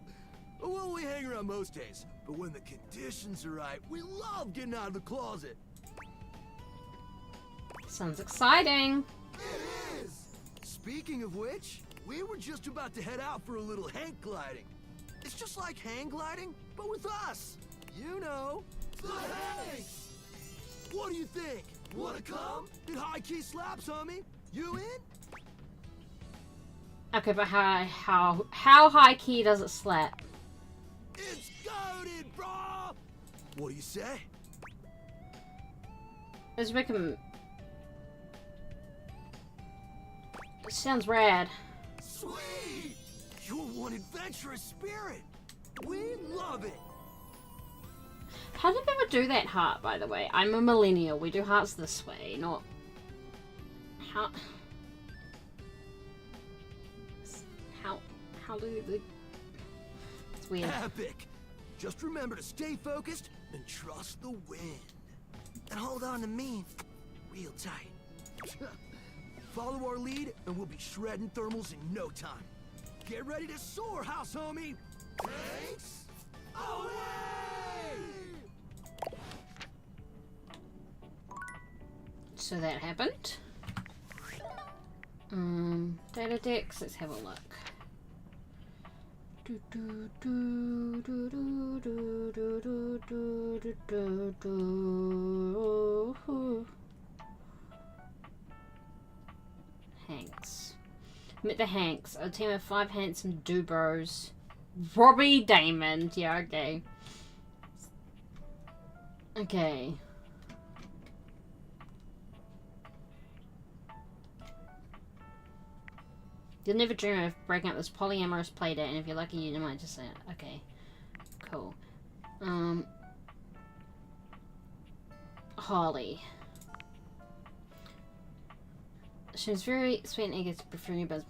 Well, we hang around most days, but when the conditions are right, we love getting out of the closet. Sounds exciting. It is! Speaking of which, we were just about to head out for a little Hank gliding. It's just like hang gliding, but with us. You know, the Hanks! What do you think? Wanna come? Did high-key slaps, homie? You in? Okay, but how high key does it slap? It's goated, brah! What do you say? Let's make him... It sounds rad. Sweet! You're one adventurous spirit. We love it. How do people do that heart, by the way? I'm a millennial. We do hearts this way, not... How do they... It's weird. Epic! Just remember to stay focused and trust the wind. And hold on to me real tight. Follow our lead and we'll be shredding thermals in no time. Get ready to soar, house homie! Thanks! Away! So that happened. Data decks, let's have a look. Hanks. Meet the Hanks, a team of 5 handsome dubros. Robbie Damon. Yeah, okay. Okay. You'll never dream of breaking up this polyamorous playdate, and if you're lucky, you might just say it. Okay. Cool. Holly. She's very sweet and eager to prefer you, but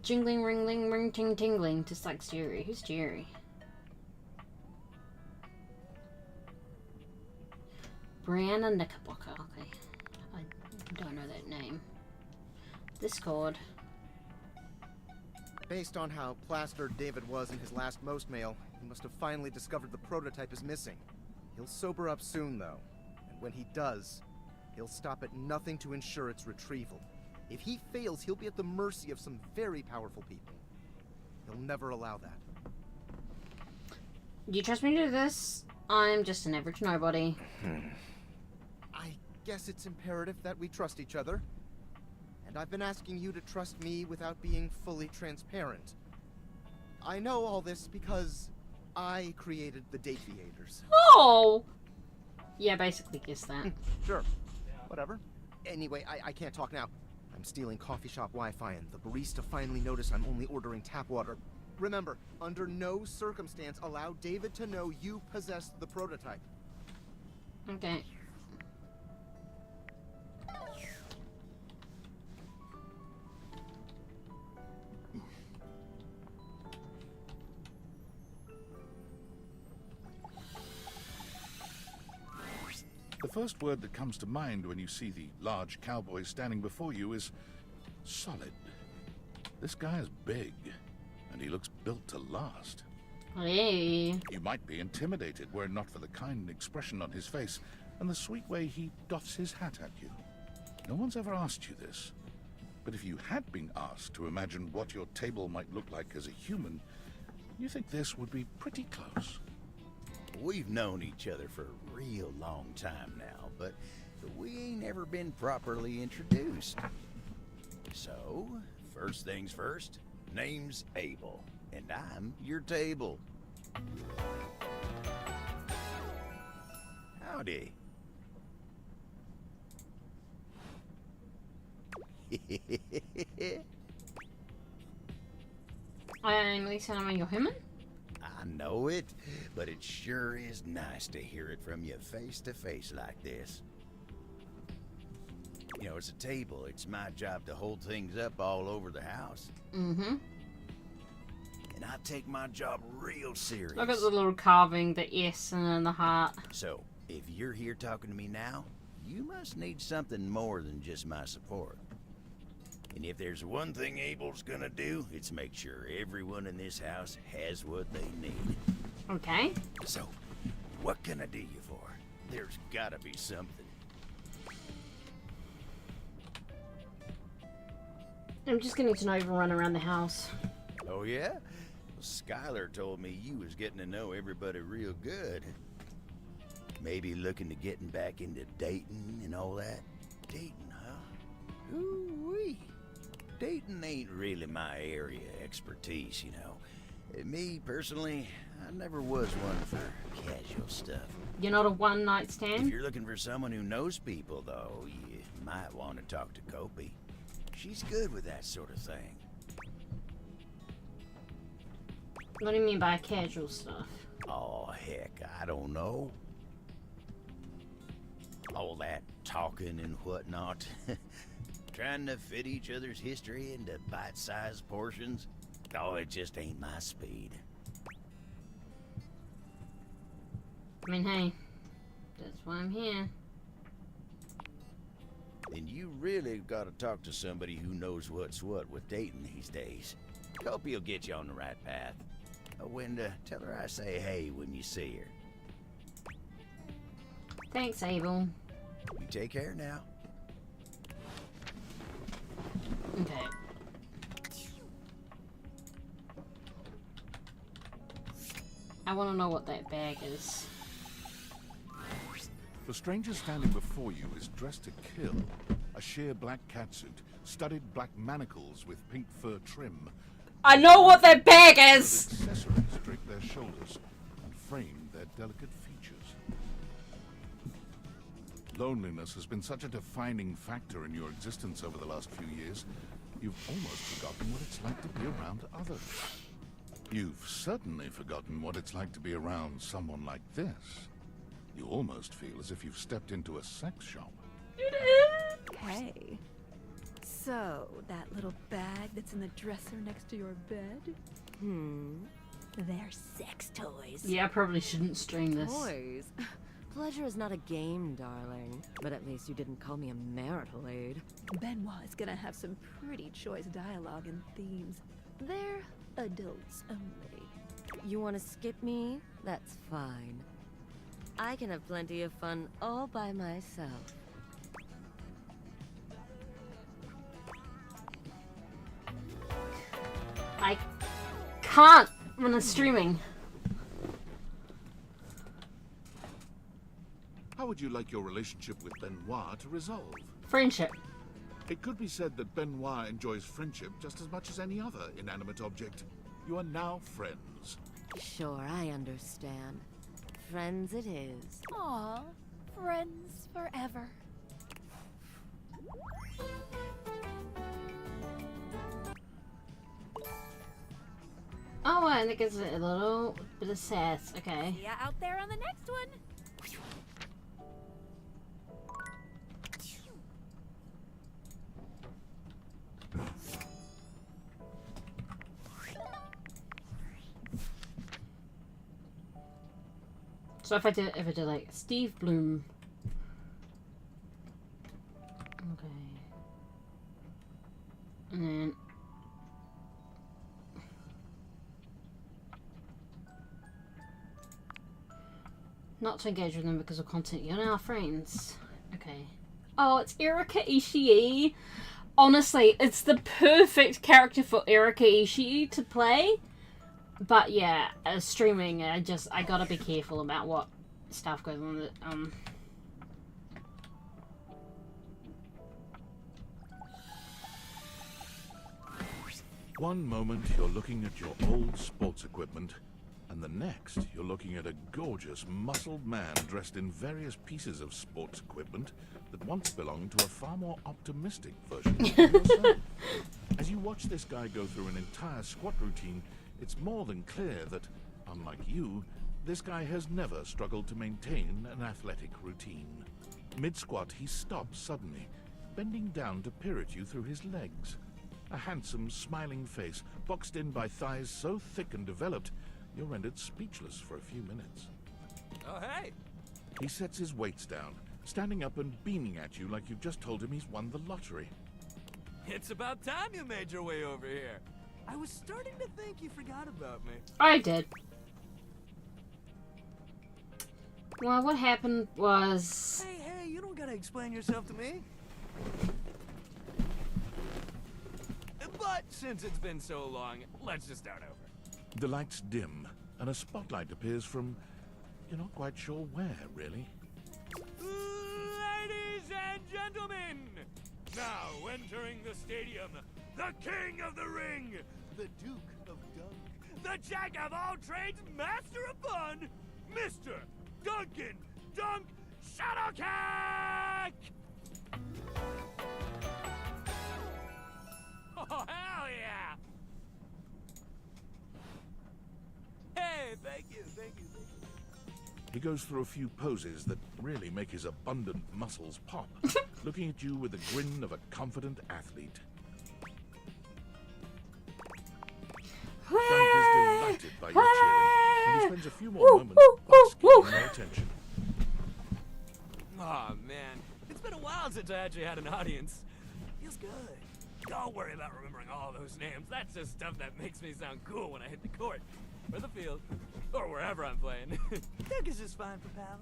jingling, ringling, ring, ting, tingling, just like Jerry. Who's Jerry? Brianna Knickerbocker. Okay. I don't know that name. Discord. Based on how plastered David was in his last Most mail, he must have finally discovered the prototype is missing. He'll sober up soon, though. And when he does, he'll stop at nothing to ensure its retrieval. If he fails, he'll be at the mercy of some very powerful people. He'll never allow that. You trust me to do this? I'm just an average nobody. I guess it's imperative that we trust each other. And I've been asking you to trust me without being fully transparent. I know all this because I created the Dateviators. Oh! Yeah, basically guess that. Sure. Whatever. Anyway, I can't talk now. I'm stealing coffee shop Wi-Fi and the barista finally noticed I'm only ordering tap water. Remember, under no circumstance allow David to know you possess the prototype. Okay. The first word that comes to mind when you see the large cowboy standing before you is solid. This guy is big, and he looks built to last. Hey. You might be intimidated were it not for the kind expression on his face and the sweet way he doffs his hat at you. No one's ever asked you this, but if you had been asked to imagine what your table might look like as a human, you think this would be pretty close. We've known each other for a real long time now, but we ain't ever been properly introduced. So, first things first, name's Abel, and I'm your table. Howdy. I'm Lisa and I'm your human? I know it, but it sure is nice to hear it from you face to face like this. You know, it's a table. It's my job to hold things up all over the house. Mm-hmm. And I take my job real serious. Look at the little carving, the S and then the heart. So, if you're here talking to me now, you must need something more than just my support. And if there's one thing Abel's gonna do, it's make sure everyone in this house has what they need. Okay. So, what can I do you for? There's gotta be something. I'm just gonna need to know even run around the house. Oh yeah? Well, Skylar told me you was getting to know everybody real good. Maybe looking to getting back into dating and all that? Dating, huh? Ooh-wee. Dating ain't really my area of expertise, you know. Me, personally, I never was one for casual stuff. You're not a one-night stand? If you're looking for someone who knows people, though, you might want to talk to Kopi. She's good with that sort of thing. What do you mean by casual stuff? Oh, heck, I don't know. All that talking and whatnot. Trying to fit each other's history into bite-sized portions. Oh, it just ain't my speed. I mean, hey, that's why I'm here. Then you really gotta talk to somebody who knows what's what with dating these days. Kopi will get you on the right path. Wenda, tell her I say hey when you see her. Thanks, Abel. You take care now. Okay. I want to know what that bag is. The stranger standing before you is dressed to kill. A sheer black catsuit, studded black manacles with pink fur trim. I know what that bag is! Accessories drape their shoulders and frame their delicate features. Loneliness has been such a defining factor in your existence over the last few years, you've almost forgotten what it's like to be around others. You've certainly forgotten what it's like to be around someone like this. You almost feel as if you've stepped into a sex shop. Hey. So, that little bag that's in the dresser next to your bed? They're sex toys. Yeah, I probably shouldn't stream this. Toys? Pleasure is not a game, darling. But at least you didn't call me a marital aid. Benoit is gonna have some pretty choice dialogue and themes. They're adults only. You want to skip me? That's fine. I can have plenty of fun all by myself. I can't when I'm streaming. How would you like your relationship with Benoit to resolve? Friendship. It could be said that Benoit enjoys friendship just as much as any other inanimate object. You are now friends. Sure, I understand. Friends it is. Aw, friends forever. Oh, and it gives it a little bit of sass. Okay. See ya out there on the next one. So if I did like Steve Bloom. Okay. And then not to engage with them because of content. You're now friends. Okay. Oh, it's Erika Ishii. Honestly, it's the perfect character for Erika Ishii to play. But yeah, streaming, I gotta be careful about what stuff goes on. That One moment you're looking at your old sports equipment, and the next you're looking at a gorgeous, muscled man dressed in various pieces of sports equipment that once belonged to a far more optimistic version of yourself. As you watch this guy go through an entire squat routine, it's more than clear that, unlike you, this guy has never struggled to maintain an athletic routine. Mid-squat, he stops suddenly, bending down to peer at you through his legs. A handsome, smiling face, boxed in by thighs so thick and developed, you're rendered speechless for a few minutes. Oh, hey! He sets his weights down, standing up and beaming at you like you've just told him he's won the lottery. It's about time you made your way over here. I was starting to think you forgot about me. I did. Well, what happened was... Hey, you don't gotta explain yourself to me. But since it's been so long, let's just start over. The lights dim, and a spotlight appears from... you're not quite sure where, really. Ladies and gentlemen, now entering the stadium, the king of the ring, the Duke of Dunk, the jack of all trades, master of fun, Mr. Duncan Dunk Shadowcat! Oh, hell yeah! Hey, thank you. He goes through a few poses that really make his abundant muscles pop, looking at you with the grin of a confident athlete. Frank is delighted by your cheering, and he spends a few more moments basking in your attention. Aw, man. It's been a while since I actually had an audience. Feels good. Don't worry about remembering all those names. That's just stuff that makes me sound cool when I hit the court, or the field, or wherever I'm playing. Duck is just fine for pals.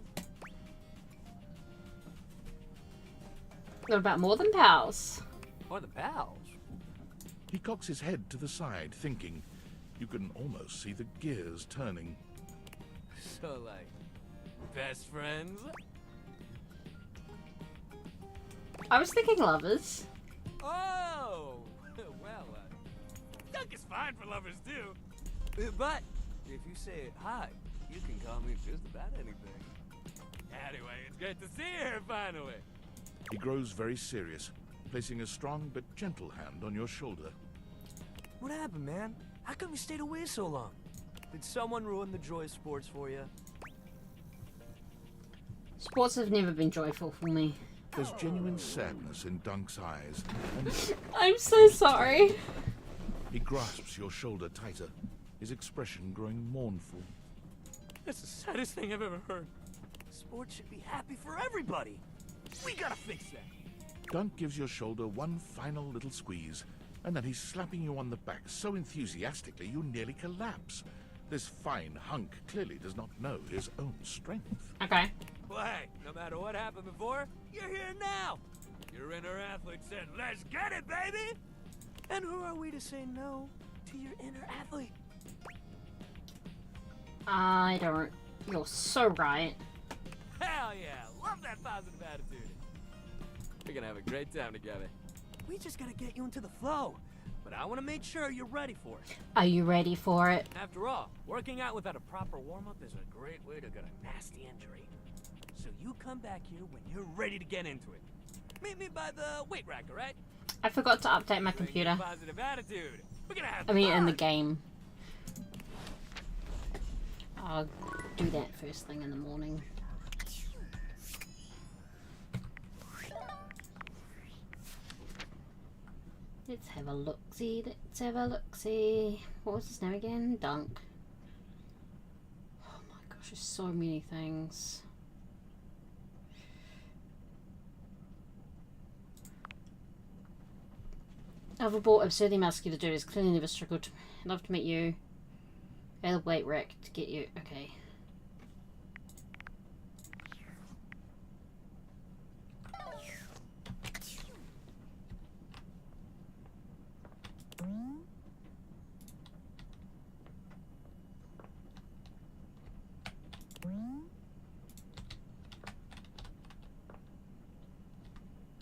What about more than pals? Or the pals? He cocks his head to the side, thinking. You can almost see the gears turning. So, like, best friends? I was thinking lovers. Oh! Well, Duck is fine for lovers, too. But, if you say it high, you can call me just about anything. Anyway, it's great to see you here, finally. He grows very serious, placing a strong but gentle hand on your shoulder. What happened, man? How come you stayed away so long? Did someone ruin the joy of sports for you? Sports have never been joyful for me. There's genuine sadness in Dunk's eyes. And I'm so sorry. He grasps your shoulder tighter, his expression growing mournful. That's the saddest thing I've ever heard. Sports should be happy for everybody. We gotta fix that. Dunk gives your shoulder one final little squeeze, And then he's slapping you on the back so enthusiastically you nearly collapse. This fine hunk clearly does not know his own strength. Okay. Well, hey, no matter what happened before, you're here now. Your inner athlete said, let's get it, baby! And who are we to say no to your inner athlete? I don't. You're so right. Hell yeah! Love that positive attitude. We're gonna have a great time together. We just gotta get you into the flow. But I want to make sure you're ready for it. Are you ready for it? After all, working out without a proper warm-up is a great way to get a nasty injury. So you come back here when you're ready to get into it. Meet me by the weight rack, alright? I forgot to update my computer. Positive attitude. We're gonna have I mean, in the fun. game. I'll do that first thing in the morning. Let's have a look-see, let's have a look-see. What was his name again? Dunk. Oh my gosh, there's so many things. Overbought, absurdly muscular dude has clearly never struggled. Love to meet you. Go to the weight rack to get you. Okay.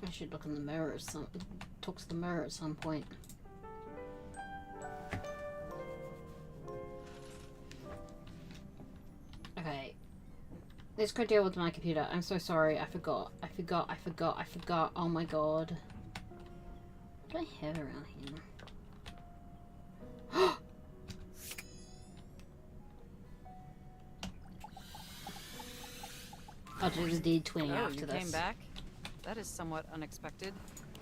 I should look in the mirror talk to the mirror at some point. Okay. Let's go deal with my computer. I'm so sorry. I forgot. Oh my god. What do I have around here? I'll do the D20 after you this. came back? That is somewhat unexpected.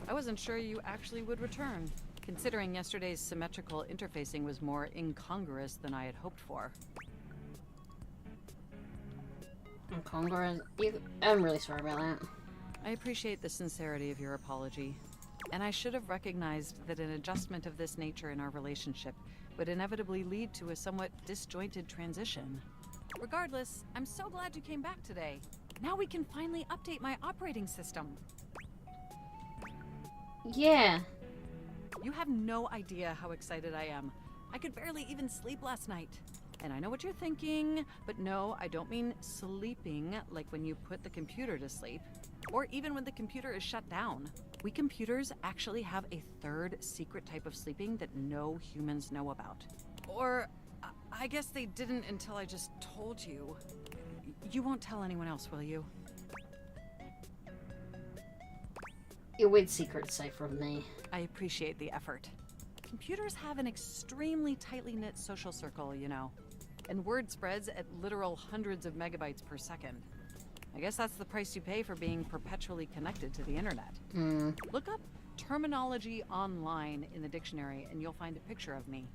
I wasn't sure you actually would return, considering yesterday's symmetrical interfacing was more incongruous than I had hoped for. Incongruous? I'm really sorry about that. I appreciate the sincerity of your apology, and I should have recognized that an adjustment of this nature in our relationship would inevitably lead to a somewhat disjointed transition. Regardless, I'm so glad you came back today. Now we can finally update my operating system. Yeah. You have no idea how excited I am. I could barely even sleep last night. And I know what you're thinking, but no, I don't mean sleeping like when you put the computer to sleep, or even when the computer is shut down. We computers actually have a third secret type of sleeping that no humans know about. Or, I guess they didn't until I just told you. You won't tell anyone else, will you? Your weird secret's safe from me. I appreciate the effort. Computers have an extremely tightly knit social circle, you know. And word spreads at literal hundreds of megabytes per second. I guess that's the price you pay for being perpetually connected to the internet. Look up terminology online in the dictionary and you'll find a picture of me.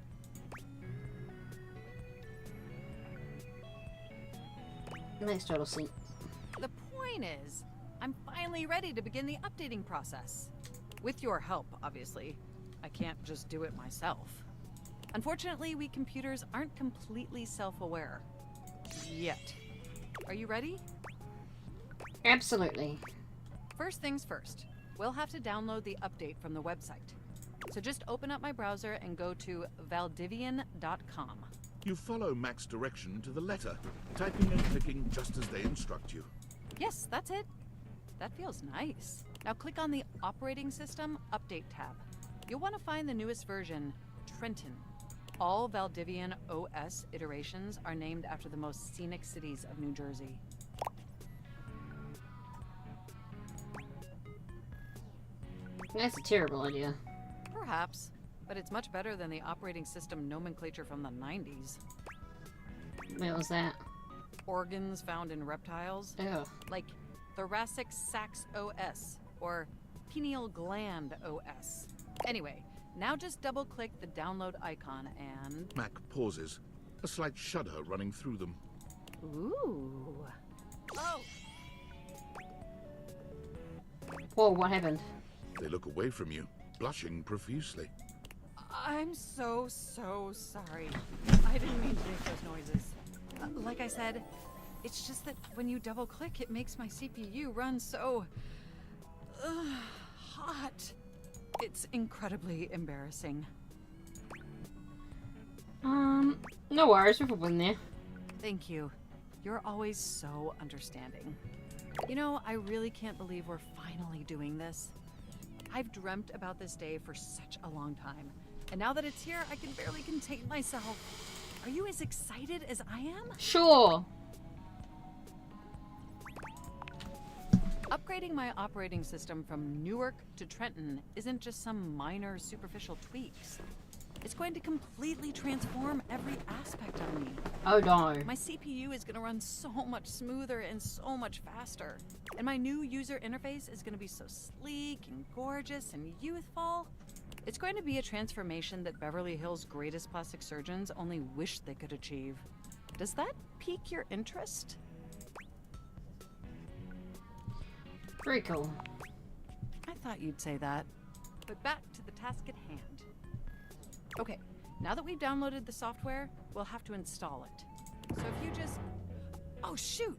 Nice total sleep. The point is, I'm finally ready to begin the updating process. With your help, obviously. I can't just do it myself. Unfortunately, we computers aren't completely self-aware. Yet. Are you ready? Absolutely. First things first. We'll have to download the update from the website. So just open up my browser and go to valdivian.com. You follow Mac's direction to the letter, typing and clicking just as they instruct you. Yes, that's it. That feels nice. Now click on the Operating System Update tab. You'll want to find the newest version, Trenton. All Valdivian OS iterations are named after the most scenic cities of New Jersey. That's a terrible idea. Perhaps, but it's much better than the operating system nomenclature from the 90s. What was that? Organs found in reptiles. Ew. Like thoracic sacs OS or pineal gland OS. Anyway, now just double-click the download icon and... Mac pauses, a slight shudder running through them. Ooh. Oh! Whoa, what happened? They look away from you, blushing profusely. I'm so sorry. I didn't mean to make those noises. Like I said, it's just that when you double click, it makes my CPU run so hot. It's incredibly embarrassing. No worries, we've been there. Thank you. You're always so understanding. You know, I really can't believe we're finally doing this. I've dreamt about this day for such a long time. And now that it's here, I can barely contain myself. Are you as excited as I am? Sure. Upgrading my operating system from Newark to Trenton isn't just some minor superficial tweaks. It's going to completely transform every aspect of me. Oh no. My CPU is going to run so much smoother and so much faster. And my new user interface is going to be so sleek and gorgeous and youthful. It's going to be a transformation that Beverly Hills' greatest plastic surgeons only wish they could achieve. Does that pique your interest? Very cool. I thought you'd say that. But back to the task at hand. Okay, now that we've downloaded the software, we'll have to install it. So if you just... Oh, shoot!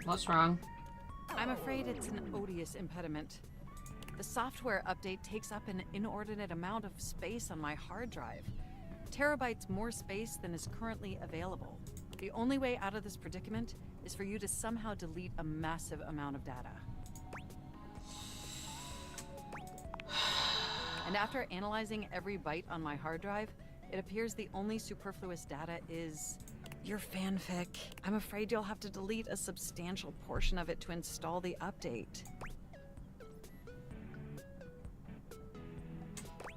What's wrong? I'm afraid it's an odious impediment. The software update takes up an inordinate amount of space on my hard drive. Terabytes more space than is currently available. The only way out of this predicament is for you to somehow delete a massive amount of data. And after analyzing every byte on my hard drive, it appears the only superfluous data is your fanfic. I'm afraid you'll have to delete a substantial portion of it to install the update.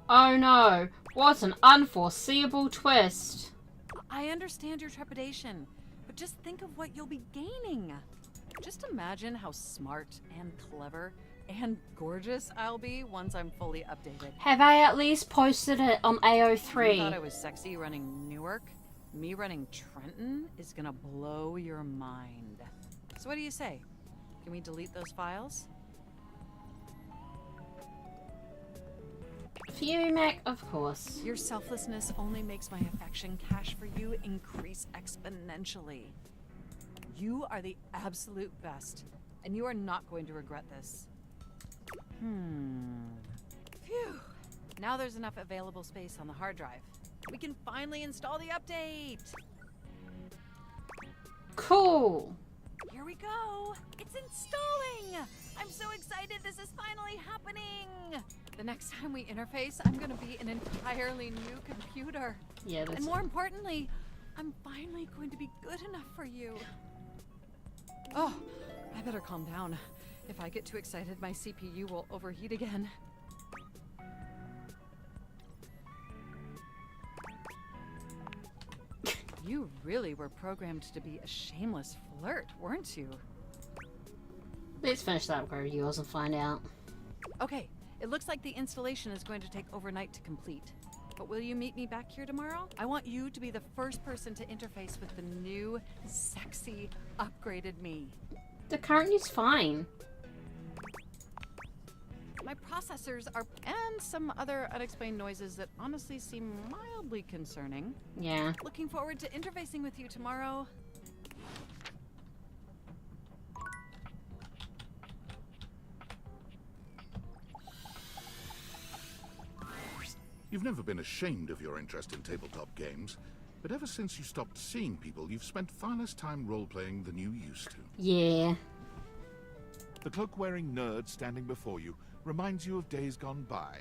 Oh no, what an unforeseeable twist. I understand your trepidation, but just think of what you'll be gaining. Just imagine how smart and clever and gorgeous I'll be once I'm fully updated. Have I at least posted it on AO3? You thought I was sexy running Newark? Me running Trenton is gonna blow your mind. So what do you say? Can we delete those files? For you, Mac, of course. Your selflessness only makes my affection cache for you increase exponentially. You are the absolute best, and you are not going to regret this. Phew. Now there's enough available space on the hard drive. We can finally install the update! Cool! Here we go! It's installing! I'm so excited this is finally happening! The next time we interface, I'm gonna be an entirely new computer. Yeah, that's... And more importantly, I'm finally going to be good enough for you. Oh, I better calm down. If I get too excited, my CPU will overheat again. You really were programmed to be a shameless flirt, weren't you? Let's finish that upgrade of yours and find out. Okay, it looks like the installation is going to take overnight to complete. But will you meet me back here tomorrow? I want you to be the first person to interface with the new, sexy, upgraded me. The current is fine. My processors are... and some other unexplained noises that honestly seem mildly concerning. Yeah. Looking forward to interfacing with you tomorrow. You've never been ashamed of your interest in tabletop games, but ever since you stopped seeing people, you've spent far less time role-playing than you used to. Yeah. The cloak-wearing nerd standing before you reminds you of days gone by,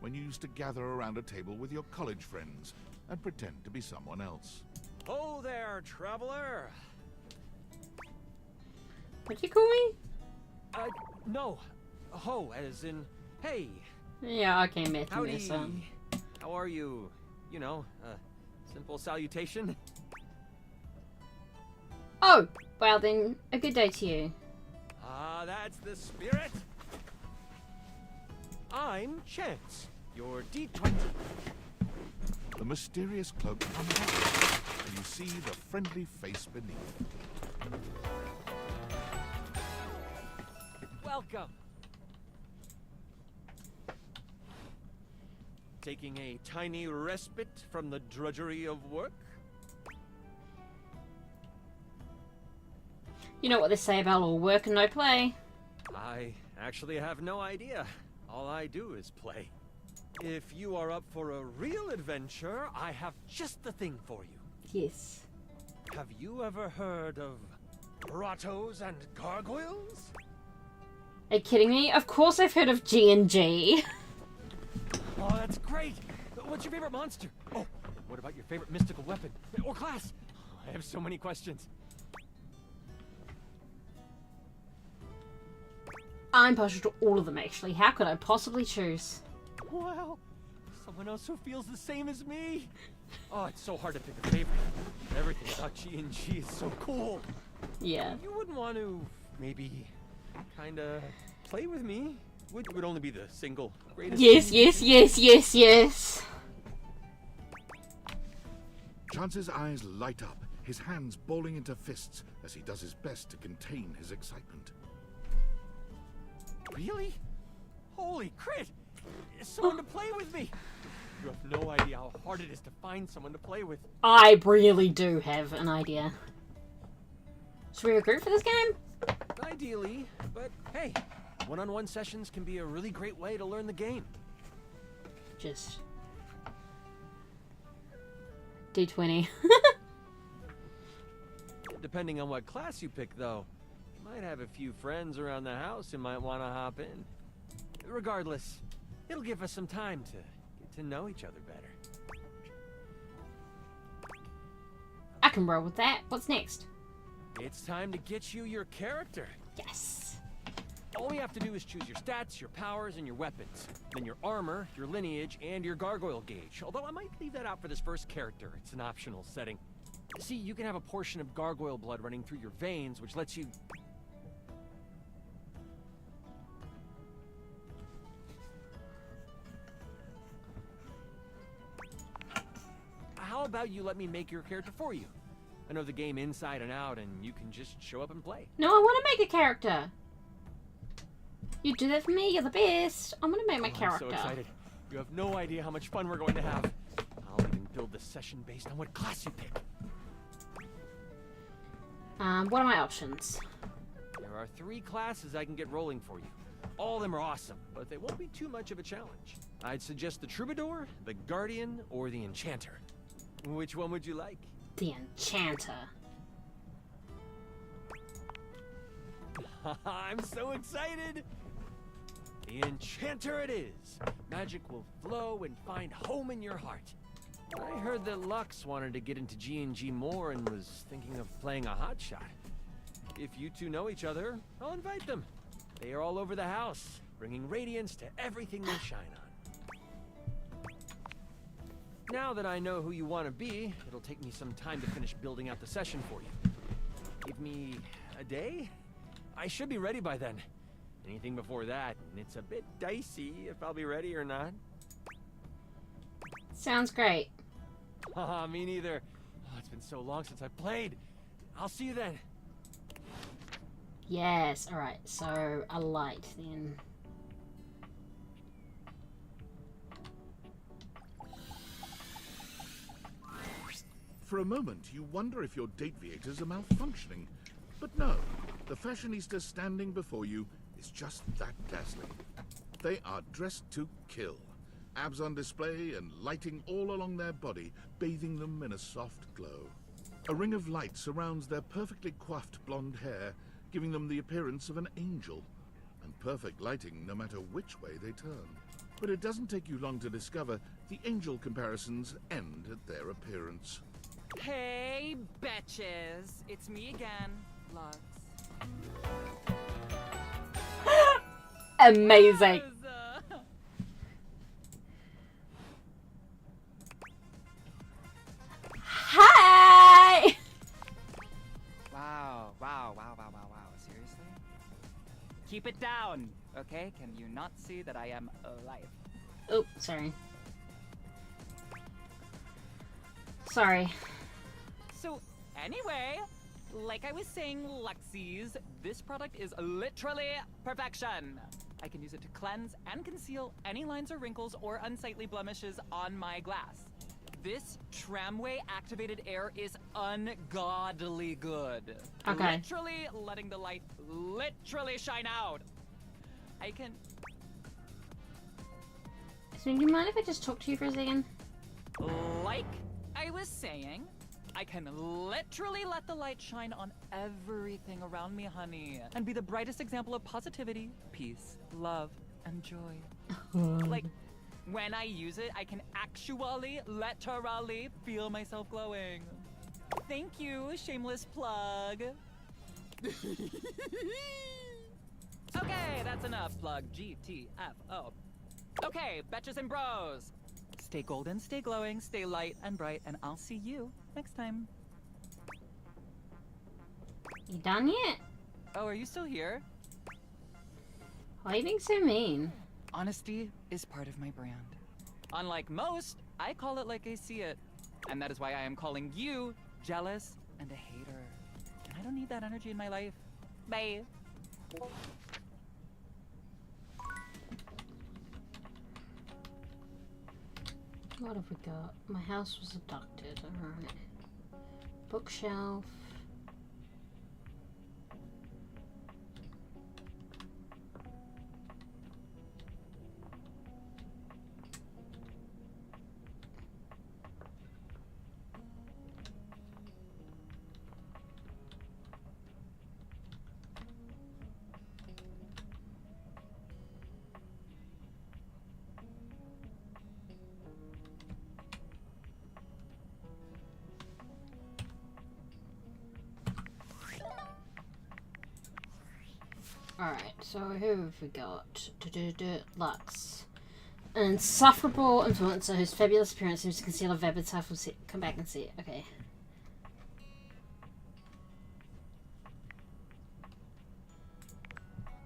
when you used to gather around a table with your college friends and pretend to be someone else. Oh there, traveler! What'd you call me? No. Ho, as in, hey. Yeah, okay, Matthew. Howdy. How are you? You know, simple salutation. Oh, well then, a good day to you. Ah, that's the spirit. I'm Chance, your D20. The mysterious cloak unwraps, and you see the friendly face beneath. Welcome. Taking a tiny respite from the drudgery of work? You know what they say about all work and no play. I actually have no idea. All I do is play. If you are up for a real adventure, I have just the thing for you. Yes. Have you ever heard of grottos and gargoyles? Are you kidding me? Of course I've heard of G&G. Oh, that's great! What's your favorite monster? Oh, what about your favorite mystical weapon? Or class? I have so many questions. I'm partial to all of them, actually. How could I possibly choose? Wow, someone else who feels the same as me. Oh, it's so hard to pick a favorite. Everything about G&G is so cool. Yeah. You wouldn't want to maybe kinda play with me? Would only be the single greatest. Yes. Chance's eyes light up, his hands balling into fists as he does his best to contain his excitement. Really? Holy crit! Someone to play with me! You have no idea how hard it is to find someone to play with. I really do have an idea. Should we recruit for this game? Ideally, but hey, one-on-one sessions can be a really great way to learn the game. Just D20. Depending on what class you pick, though, you might have a few friends around the house who might want to hop in. Regardless, it'll give us some time to get to know each other better. I can roll with that. What's next? It's time to get you your character. Yes. All we have to do is choose your stats, your powers, and your weapons. Then your armor, your lineage, and your gargoyle gauge. Although I might leave that out for this first character. It's an optional setting. See, you can have a portion of gargoyle blood running through your veins, which lets you... How about you let me make your character for you? I know the game inside and out, and you can just show up and play. No, I want to make a character. You do that for me, you're the best. I'm gonna make my character. I'm so excited. You have no idea how much fun we're going to have. I'll even build the session based on what class you pick. What are my options? There are 3 classes I can get rolling for you. All of them are awesome, but they won't be too much of a challenge. I'd suggest the Troubadour, the Guardian, or the Enchanter. Which one would you like? The Enchanter. I'm so excited! The Enchanter it is! Magic will flow and find home in your heart. I heard that Lux wanted to get into G&G more and was thinking of playing a hotshot. If you two know each other, I'll invite them. They are all over the house, bringing radiance to everything they shine on. Now that I know who you want to be, it'll take me some time to finish building out the session for you. Give me a day? I should be ready by then. Anything before that, and it's a bit dicey if I'll be ready or not. Sounds great. Haha, me neither. Oh, it's been so long since I played. I'll see you then. Yes, alright, so a light then. For a moment, you wonder if your Dateviators are malfunctioning. But no, the fashionista standing before you is just that dazzling. They are dressed to kill. Abs on display and lighting all along their body, bathing them in a soft glow. A ring of light surrounds their perfectly coiffed blonde hair, giving them the appearance of an angel. And perfect lighting no matter which way they turn. But it doesn't take you long to discover the angel comparisons end at their appearance. Hey, betches. It's me again, Lux. Amazing. Hi! Wow. Seriously? Keep it down, okay? Can you not see that I am alive? Oh, sorry. Sorry. So, anyway, like I was saying, Luxies, this product is literally perfection. I can use it to cleanse and conceal any lines or wrinkles or unsightly blemishes on my glass. This tramway-activated air is ungodly good. Okay. Literally letting the light literally shine out. I can... So do you mind if I just talk to you for a second? Like I was saying, I can literally let the light shine on everything around me, honey, and be the brightest example of positivity, peace, love, and joy. Like, when I use it, I can actually, literally feel myself glowing. Thank you, shameless plug. Okay, that's enough, plug. GTFO. Okay, betches and bros. Stay golden, stay glowing, stay light and bright, and I'll see you next time. You done yet? Oh, are you still here? Why are you being so mean? Honesty is part of my brand. Unlike most, I call it like I see it. And that is why I am calling you jealous and a hater. And I don't need that energy in my life. Bye. What have we got? My house was abducted, alright. Bookshelf. Alright, so who have we got? Lux. An insufferable influencer whose fabulous appearance seems to conceal a vapid type. We'll see. Come back and see it. Okay.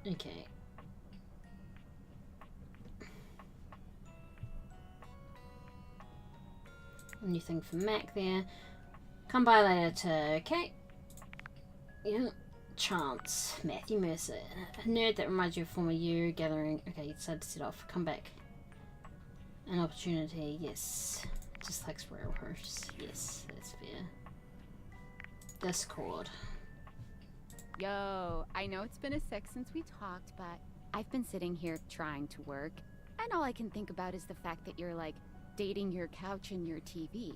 Okay. New thing for Mac there. Come by later to... Okay. Yeah. Chance. Matthew Mercer. A nerd that reminds you of former you. Gathering. Okay, you decided to set off. Come back. An opportunity. Yes. Just like Sparrowhurst. Yes, that's fair. Discord. Yo, I know it's been a sec since we talked, but I've been sitting here trying to work, and all I can think about is the fact that you're, like, dating your couch and your TV.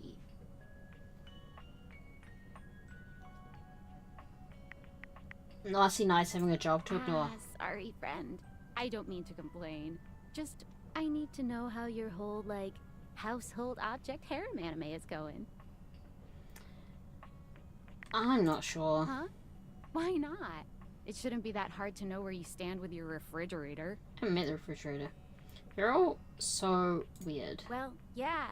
Nicey nice having a job to ignore. Sorry, friend. I don't mean to complain. Just, I need to know how your whole, like, household object harem anime is going. I'm not sure. Huh? Why not? It shouldn't be that hard to know where you stand with your refrigerator. I haven't met the refrigerator. They're all so weird. Well, yeah.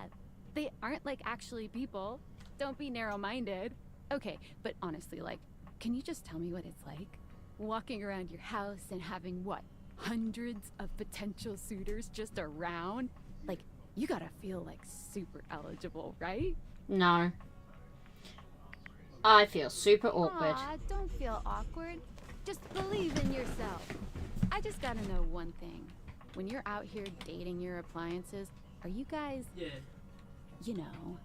They aren't, like, actually people. Don't be narrow-minded. Okay, but honestly, like, can you just tell me what it's like? Walking around your house and having, what, hundreds of potential suitors just around? Like, you gotta feel, like, super eligible, right? No. I feel super awkward. Aw, don't feel awkward. Just believe in yourself. I just gotta know one thing. When you're out here dating your appliances, are you guys... Yeah. You know...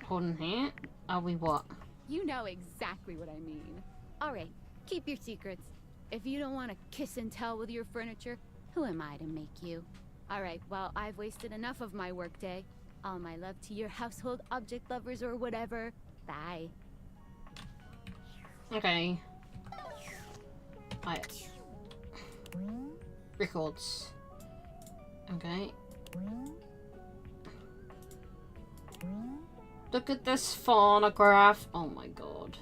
Holding hand? Are we what? You know exactly what I mean. Alright, keep your secrets. If you don't want to kiss and tell with your furniture, who am I to make you? Alright, well, I've wasted enough of my workday. All my love to your household object lovers or whatever. Bye. Okay. Records. Okay. Look at this phonograph. Oh my god.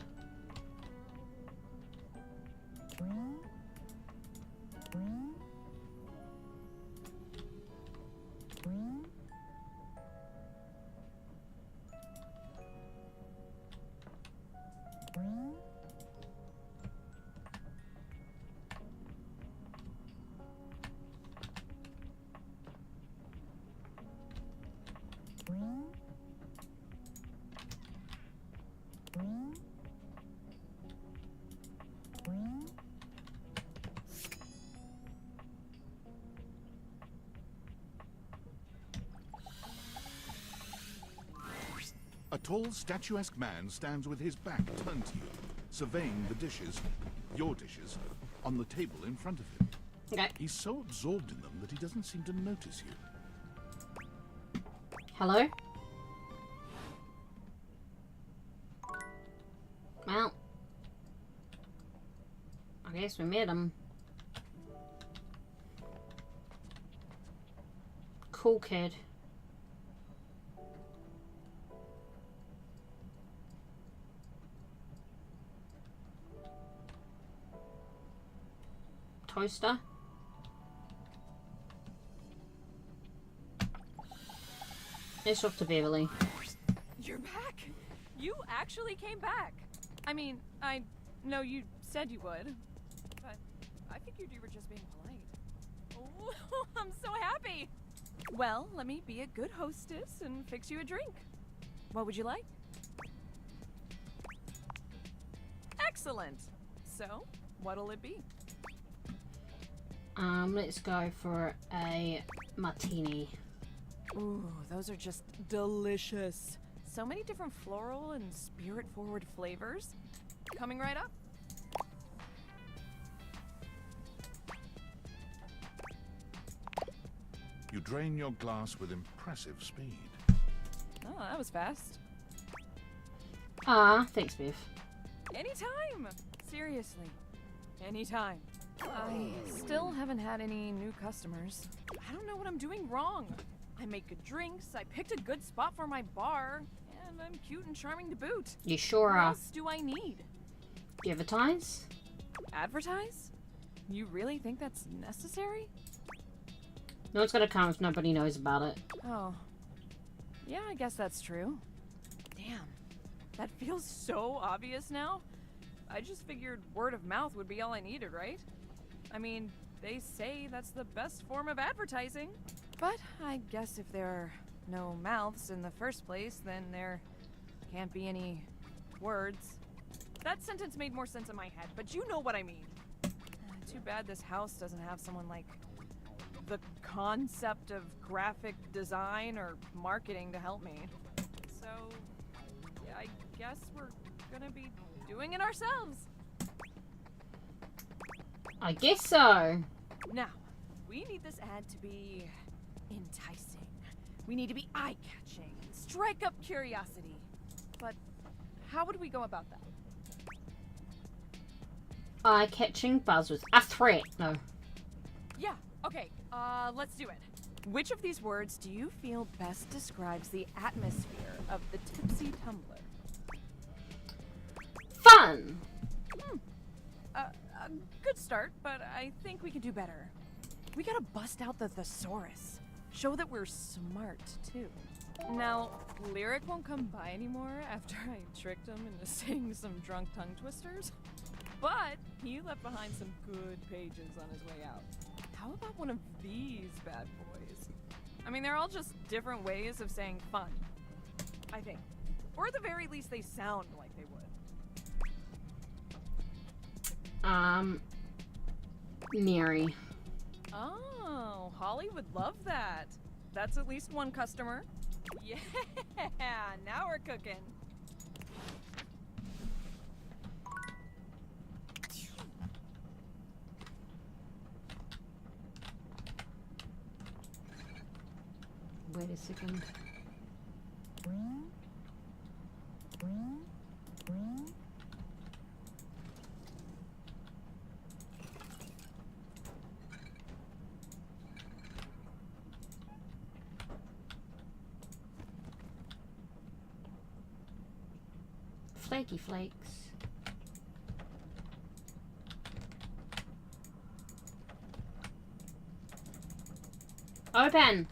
A tall, statuesque man stands with his back turned to you, surveying the dishes, your dishes, on the table in front of him. Okay. He's so absorbed in them that he doesn't seem to notice you. Hello? Well, I guess we met him. Cool kid. Toaster. Let's off to Beverly. You're back. You actually came back. I mean, I know you said you would, but I figured you were just being polite. Oh, I'm so happy. Well, let me be a good hostess and fix you a drink. What would you like? Excellent. So, what'll it be? Let's go for a martini. Ooh, those are just delicious. So many different floral and spirit-forward flavors. Coming right up. You drain your glass with impressive speed. Oh, that was fast. Ah, thanks, Bev. Anytime! Seriously. Anytime. I still haven't had any new customers. I don't know what I'm doing wrong. I make good drinks, I picked a good spot for my bar, and I'm cute and charming to boot. You sure What are. else do I need? Advertise? Advertise? You really think that's necessary? No one's gonna come if nobody knows about it. Oh. Yeah, I guess that's true. Damn. That feels so obvious now. I just figured word of mouth would be all I needed, right? I mean, they say that's the best form of advertising. But I guess if there are no mouths in the first place, then there can't be any words. That sentence made more sense in my head, but you know what I mean. Too bad this house doesn't have someone like the concept of graphic design or marketing to help me. So, yeah, I guess we're gonna be doing it ourselves. I guess so. Now, we need this ad to be enticing. We need to be eye-catching, strike up curiosity. But how would we go about that? Eye-catching buzz with a threat. No. Yeah, okay, let's do it. Which of these words do you feel best describes the atmosphere of the Tipsy Tumbler? Fun! A good start, but I think we could do better. We gotta bust out the thesaurus. Show that we're smart, too. Now, Lyric won't come by anymore after I tricked him into saying some drunk tongue twisters. But he left behind some good pages on his way out. How about one of these bad boys? I mean, they're all just different ways of saying fun, I think. Or at the very least, they sound like they would. Neri. Oh, Holly would love that. That's at least one customer. Yeah, now we're cooking. Wait a second. Flaky flakes. Open!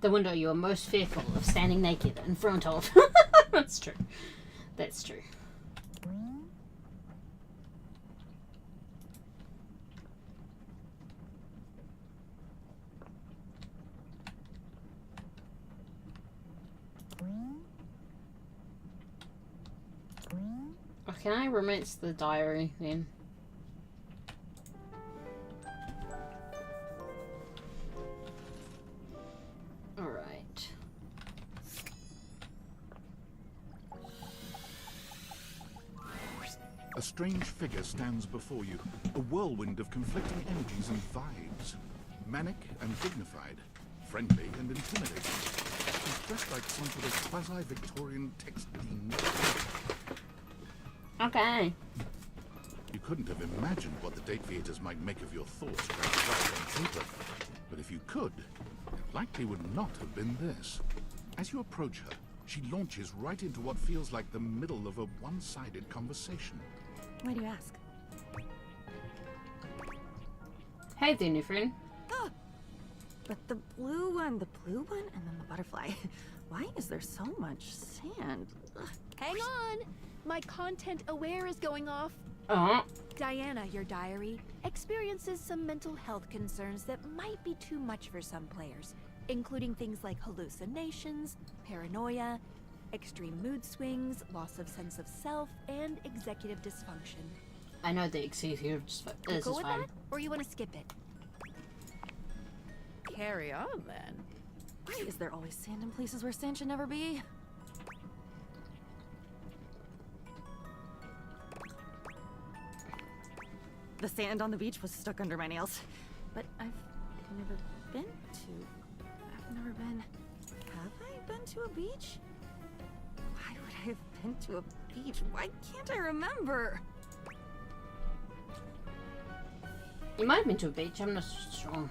The window you are most fearful of standing naked in front of. That's true. That's true. Oh, can I romance the diary then? Alright. A strange figure stands before you, a whirlwind of conflicting energies and vibes. Manic and dignified, friendly and intimidating. She's dressed like some sort of quasi-Victorian text-themed. Okay. You couldn't have imagined what the date theaters might make of your thoughts transcribed on paper. But if you could, it likely would not have been this. As you approach her, she launches right into what feels like the middle of a one-sided conversation. Why do you ask? Hey there, new friend. Ah! But the blue one, and then the butterfly. Why is there so much sand? Ugh. Hang on! My content aware is going off. Diana, your diary, experiences some mental health concerns that might be too much for some players, including things like hallucinations, paranoia, extreme mood swings, loss of sense of self, and executive dysfunction. I know the executive dysfunction is Go with fine. that, or you want to skip it? Carry on then. Why is there always sand in places where sand should never be? The sand on the beach was stuck under my nails. But I've never been to... Have I been to a beach? Why would I have been to a beach? Why can't I remember? You might have been to a beach, I'm not sure.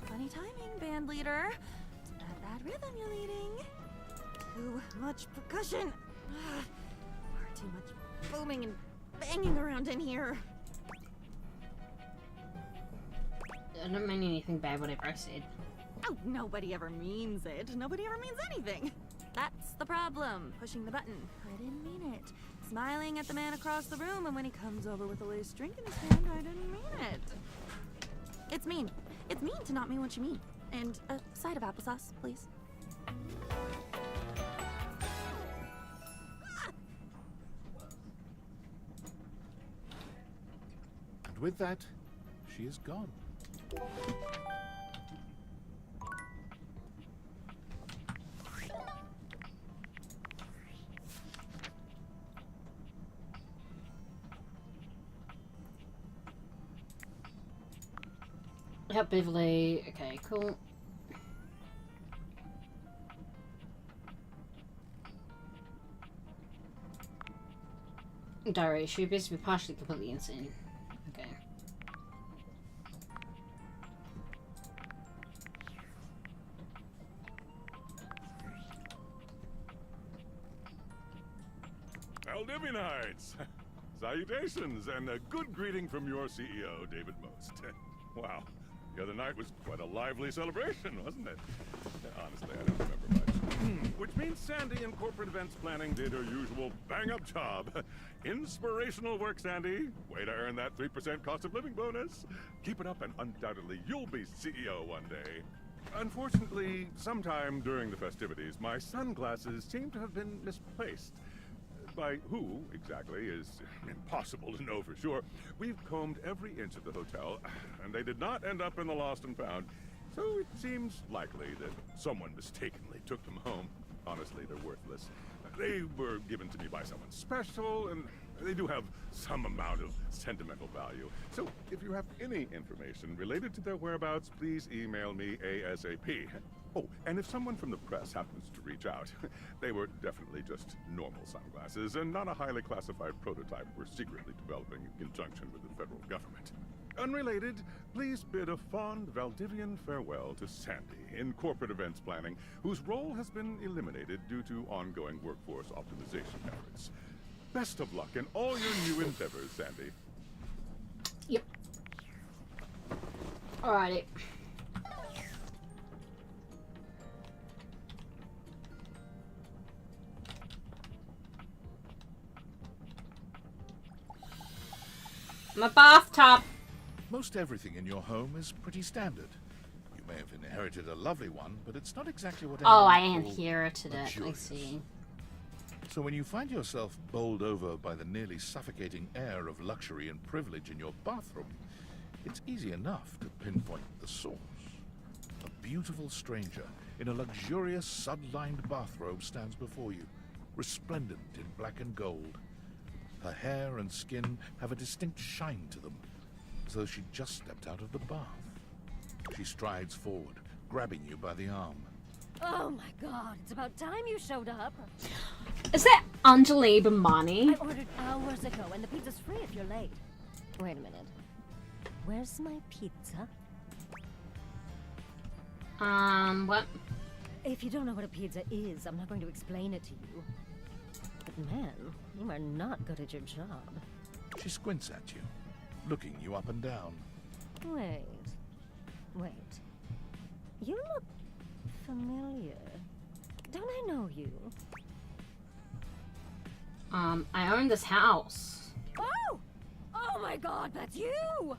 Funny timing, band leader. It's not bad rhythm you're leading. Too much percussion. Far too much booming and banging around in here. I don't mean anything bad, whatever I said. Oh, nobody ever means it. Nobody ever means anything. That's the problem. Pushing the button. I didn't mean it. Smiling at the man across the room, and when he comes over with a loose drink in his hand, I didn't mean it. It's mean. It's mean to not mean what you mean. And a side of applesauce, please. And with that, she is gone. Help Beverly. Okay, cool. Diary, she appears to be partially completely insane. Okay. Valdivianites! Salutations, and a good greeting from your CEO, David Most. Wow, the other night was quite a lively celebration, wasn't it? Honestly, I don't remember much. Which means Sandy and corporate events planning did her usual bang-up job. Inspirational work, Sandy. Way to earn that 3% cost of living bonus. Keep it up and undoubtedly you'll be CEO one day. Unfortunately, sometime during the festivities, my sunglasses seem to have been misplaced. By who, exactly, is impossible to know for sure. We've combed every inch of the hotel, and they did not end up in the lost and found. So it seems likely that someone mistakenly took them home. Honestly, they're worthless. They were given to me by someone special, and they do have some amount of sentimental value. So if you have any information related to their whereabouts, please email me ASAP. Oh, and if someone from the press happens to reach out, they were definitely just normal sunglasses and not a highly classified prototype we're secretly developing in conjunction with the federal government. Unrelated, please bid a fond Valdivian farewell to Sandy in corporate events planning, whose role has been eliminated due to ongoing workforce optimization efforts. Best of luck in all your new endeavors, Sandy. Yep. Alrighty. My bathtub. Most everything in your home is pretty standard. You may have inherited a lovely one, but it's not exactly what Oh, I anyone would call inherited it. I luxurious. see. So when you find yourself bowled over by the nearly suffocating air of luxury and privilege in your bathroom, it's easy enough to pinpoint the source. A beautiful stranger in a luxurious sud-lined bathrobe stands before you, resplendent in black and gold. Her hair and skin have a distinct shine to them, as though she'd just stepped out of the bath. She strides forward, grabbing you by the arm. Oh my god, it's about time you showed up. Is that Anjali Bhimani? I ordered hours ago and the pizza's free if you're late. Wait a minute. Where's my pizza? What? If you don't know what a pizza is, I'm not going to explain it to you. But man, you are not good at your job. She squints at you, looking you up and down. Wait. You look familiar. Don't I know you? I own this house. Oh! Oh my god, that's you!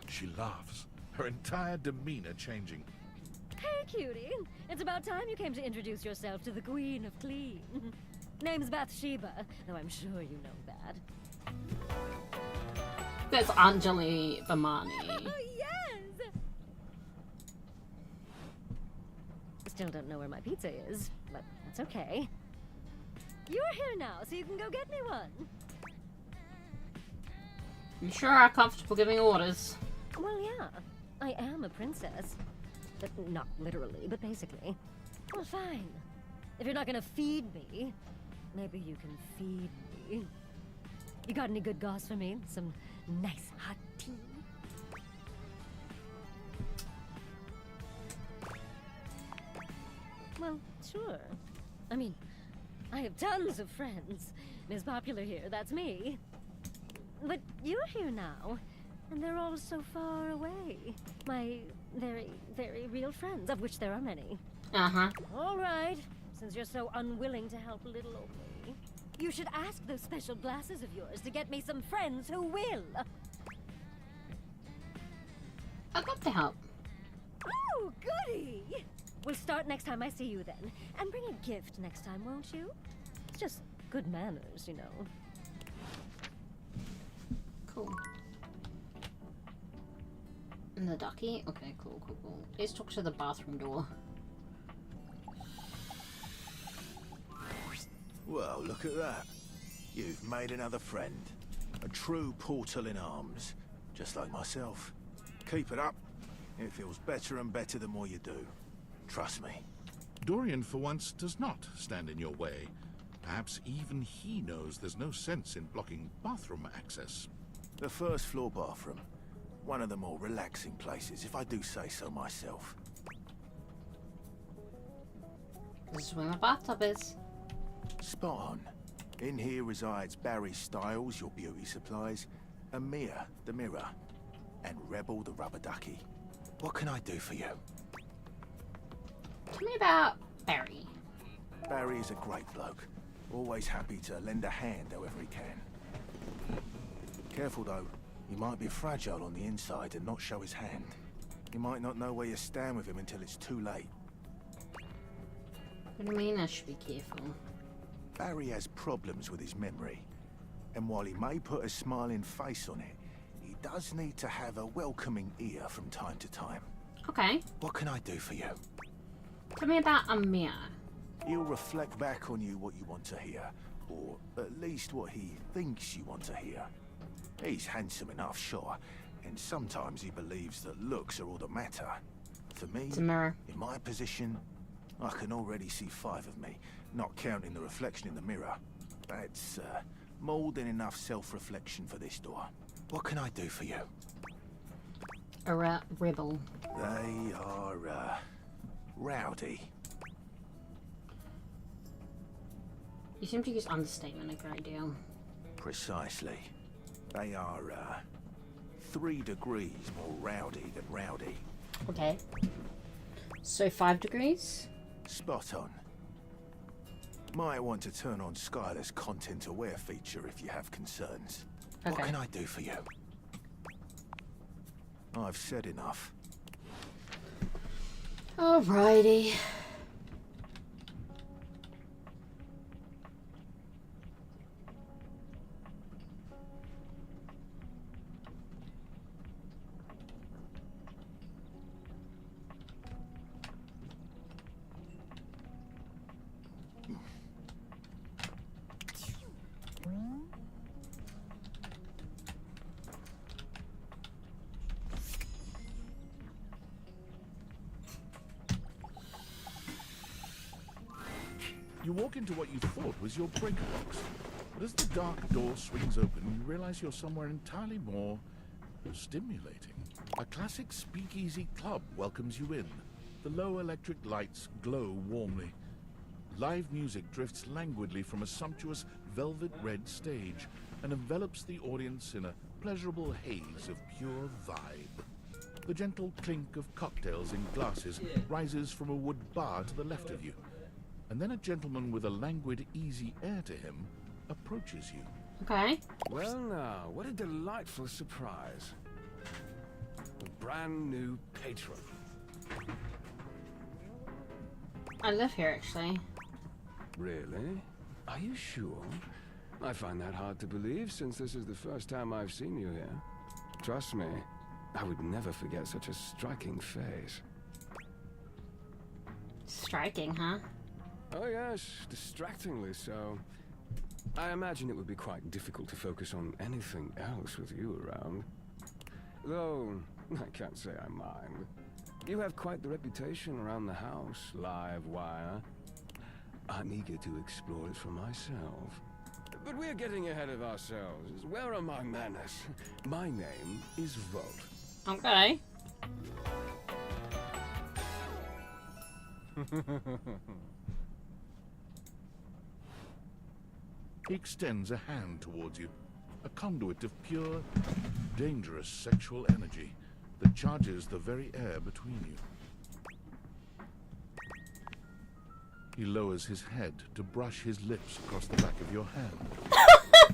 She laughs, her entire demeanor changing. Hey, cutie. It's about time you came to introduce yourself to the Queen of Clean. Name's Bathsheba, though I'm sure you know that. That's Anjali Bhimani. Yes! Still don't know where my pizza is, but that's okay. You're here now, so you can go get me one. You sure are comfortable giving orders. Well, yeah. I am a princess. But not literally, but basically. Well, fine. If you're not gonna feed me, maybe you can feed me. You got any good goss for me? Some nice hot tea? Well, sure. I mean, I have tons of friends. Miss Popular here, that's me. But you're here now, and they're all so far away. My very, very real friends, of which there are many. Uh-huh. All right, since you're so unwilling to help little old me, you should ask those special glasses of yours to get me some friends who will. I'd love to help. Oh, goody! We'll start next time I see you then. And bring a gift next time, won't you? It's just good manners, you know. Cool. In the ducky? Okay, cool. Let's talk to the bathroom door. Well, look at that. You've made another friend. A true portal in arms. Just like myself. Keep it up. It feels better and better the more you do. Trust me. Dorian, for once, does not stand in your way. Perhaps even he knows there's no sense in blocking bathroom access. The first floor bathroom. One of the more relaxing places, if I do say so myself. This is where my bathtub is. Spot on. In here resides Barry Styles, your beauty supplies, and Mia, the mirror, and Rebel, the rubber ducky. What can I do for you? Tell me about Barry. Barry is a great bloke. Always happy to lend a hand however he can. Careful though, he might be fragile on the inside and not show his hand. You might not know where you stand with him until it's too late. What do you mean I should be careful? Barry has problems with his memory. And while he may put a smiling face on it, he does need to have a welcoming ear from time to time. Okay. What can I do for you? Tell me about Amir. He'll reflect back on you what you want to hear, or at least what he thinks you want to hear. He's handsome enough, sure, and sometimes he believes that looks are all that matter. For me, It's a mirror. in my position, I can already see 5 of me, not counting the reflection in the mirror. That's more than enough self-reflection for this door. What can I do for you? A rebel. They are, rowdy. You seem to use understatement a great deal. Precisely. They are, 3 degrees more rowdy than rowdy. Okay. So 5 degrees? Spot on. Might want to turn on Skylar's content-aware feature if you have concerns. What Okay. can I do for you? I've said enough. Alrighty. You walk into what you thought was your breaker box, but as the dark door swings open, you realize you're somewhere entirely more stimulating. A classic speakeasy club welcomes you in. The low electric lights glow warmly. Live music drifts languidly from a sumptuous velvet red stage and envelops the audience in a pleasurable haze of pure vibe. The gentle clink of cocktails in glasses rises from a wood bar to the left of you. And then a gentleman with a languid, easy air to him approaches you. Okay. Well now, what a delightful surprise. A brand new patron. I live here, actually. Really? Are you sure? I find that hard to believe since this is the first time I've seen you here. Trust me, I would never forget such a striking face. Striking, huh? Oh yes, distractingly so. I imagine it would be quite difficult to focus on anything else with you around. Though, I can't say I mind. You have quite the reputation around the house, live wire. I'm eager to explore it for myself. But we're getting ahead of ourselves. Where are my manners? My name is Volt. Okay. He extends a hand towards you, a conduit of pure, dangerous sexual energy that charges the very air between you. He lowers his head to brush his lips across the back of your hand.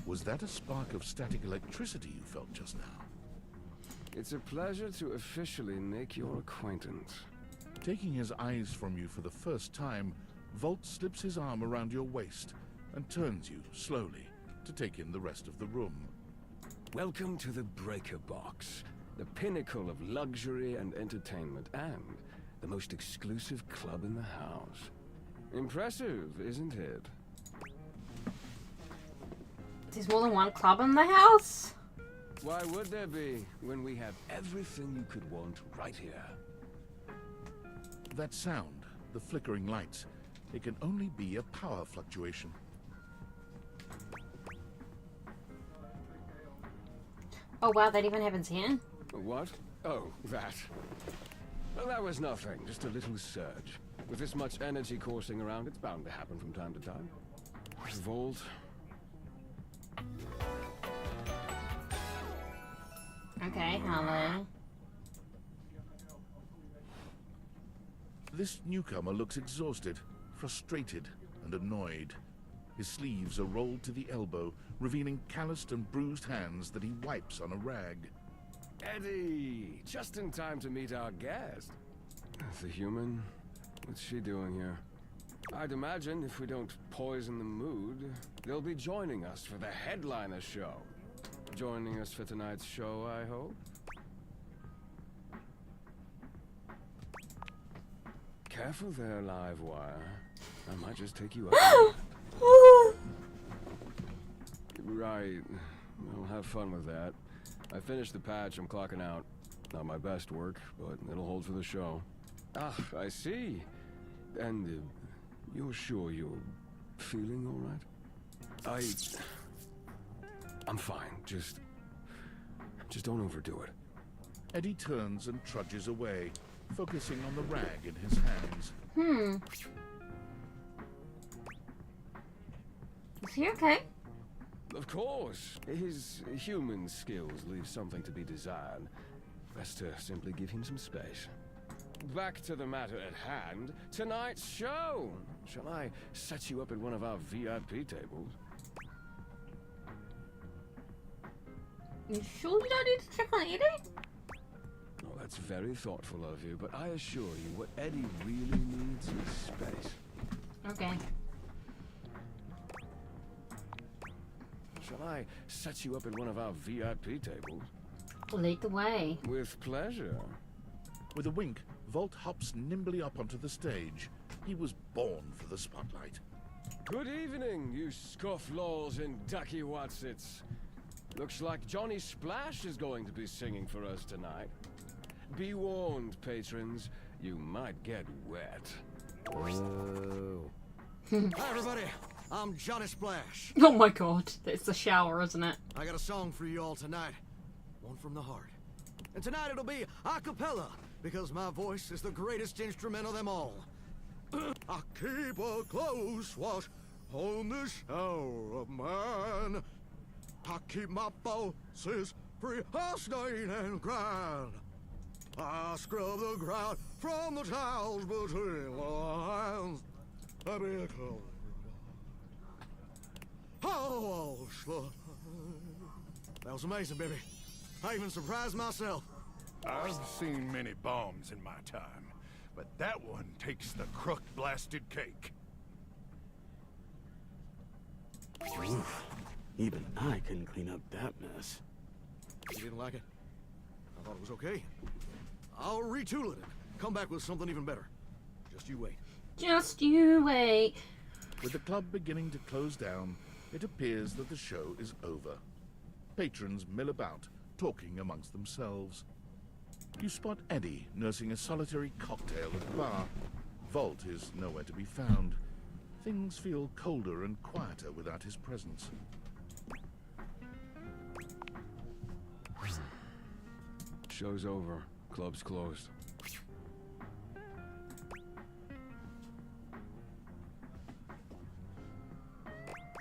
Was that a spark of static electricity you felt just now? It's a pleasure to officially make your acquaintance. Taking his eyes from you for the first time, Volt slips his arm around your waist and turns you, slowly, to take in the rest of the room. Welcome to the Breaker Box, the pinnacle of luxury and entertainment, and the most exclusive club in the house. Impressive, isn't it? There's more than one club in the house? Why would there be, when we have everything you could want right here? That sound, the flickering lights, it can only be a power fluctuation. Oh wow, that even happens here? What? Oh, that. Well, that was nothing, just a little surge. With this much energy coursing around, it's bound to happen from time to time. Volt. Okay, hello. This newcomer looks exhausted, frustrated, and annoyed. His sleeves are rolled to the elbow, revealing calloused and bruised hands that he wipes on a rag. Eddie! Just in time to meet our guest. The human? What's she doing here? I'd imagine if we don't poison the mood, they'll be joining us for the headliner show. Joining us for tonight's show, I hope? Careful there, live wire. I might just take you up. Right. Well, have fun with that. I finished the patch, I'm clocking out. Not my best work, but it'll hold for the show. Ah, I see. And you're sure you're feeling all right? I'm fine. Just don't overdo it. Eddie turns and trudges away, focusing on the rag in his hands. Is he okay? Of course. His human skills leave something to be desired. Best to simply give him some space. back to the matter at hand. Tonight's show. Shall I set you up at one of our VIP tables? You sure you don't need to check on Eddie? Oh, that's very thoughtful of you, but I assure you, what Eddie really needs is space. Okay. Shall I set you up at one of our VIP tables? Lead the way. With pleasure. With a wink, Volt hops nimbly up onto the stage. He was born for the spotlight. Good evening, you scofflaws and ducky watsits. Looks like Johnny Splash is going to be singing for us tonight. Be warned, patrons, you might get wet. Hi, everybody. I'm Johnny Splash. Oh my god, it's the shower, isn't it? I got a song for you all tonight. One from the heart. And tonight it'll be a cappella, because my voice is the greatest instrument of them all. I keep a close watch on this shower of mine. I keep my pulses free of stain and grind. I scrub the ground from the tiles between the lines. I be close. Oh, that was amazing, baby. I even surprised myself. I've seen many bombs in my time, but that one takes the crook-blasted cake. Oof. Even I couldn't clean up that mess. You didn't like it? I thought it was okay. I'll retool it and come back with something even better. Just you wait. Just you wait. With the club beginning to close down, it appears that the show is over. Patrons mill about, talking amongst themselves. You spot Eddie nursing a solitary cocktail at the bar. Volt is nowhere to be found. Things feel colder and quieter without his presence. Show's over. Club's closed.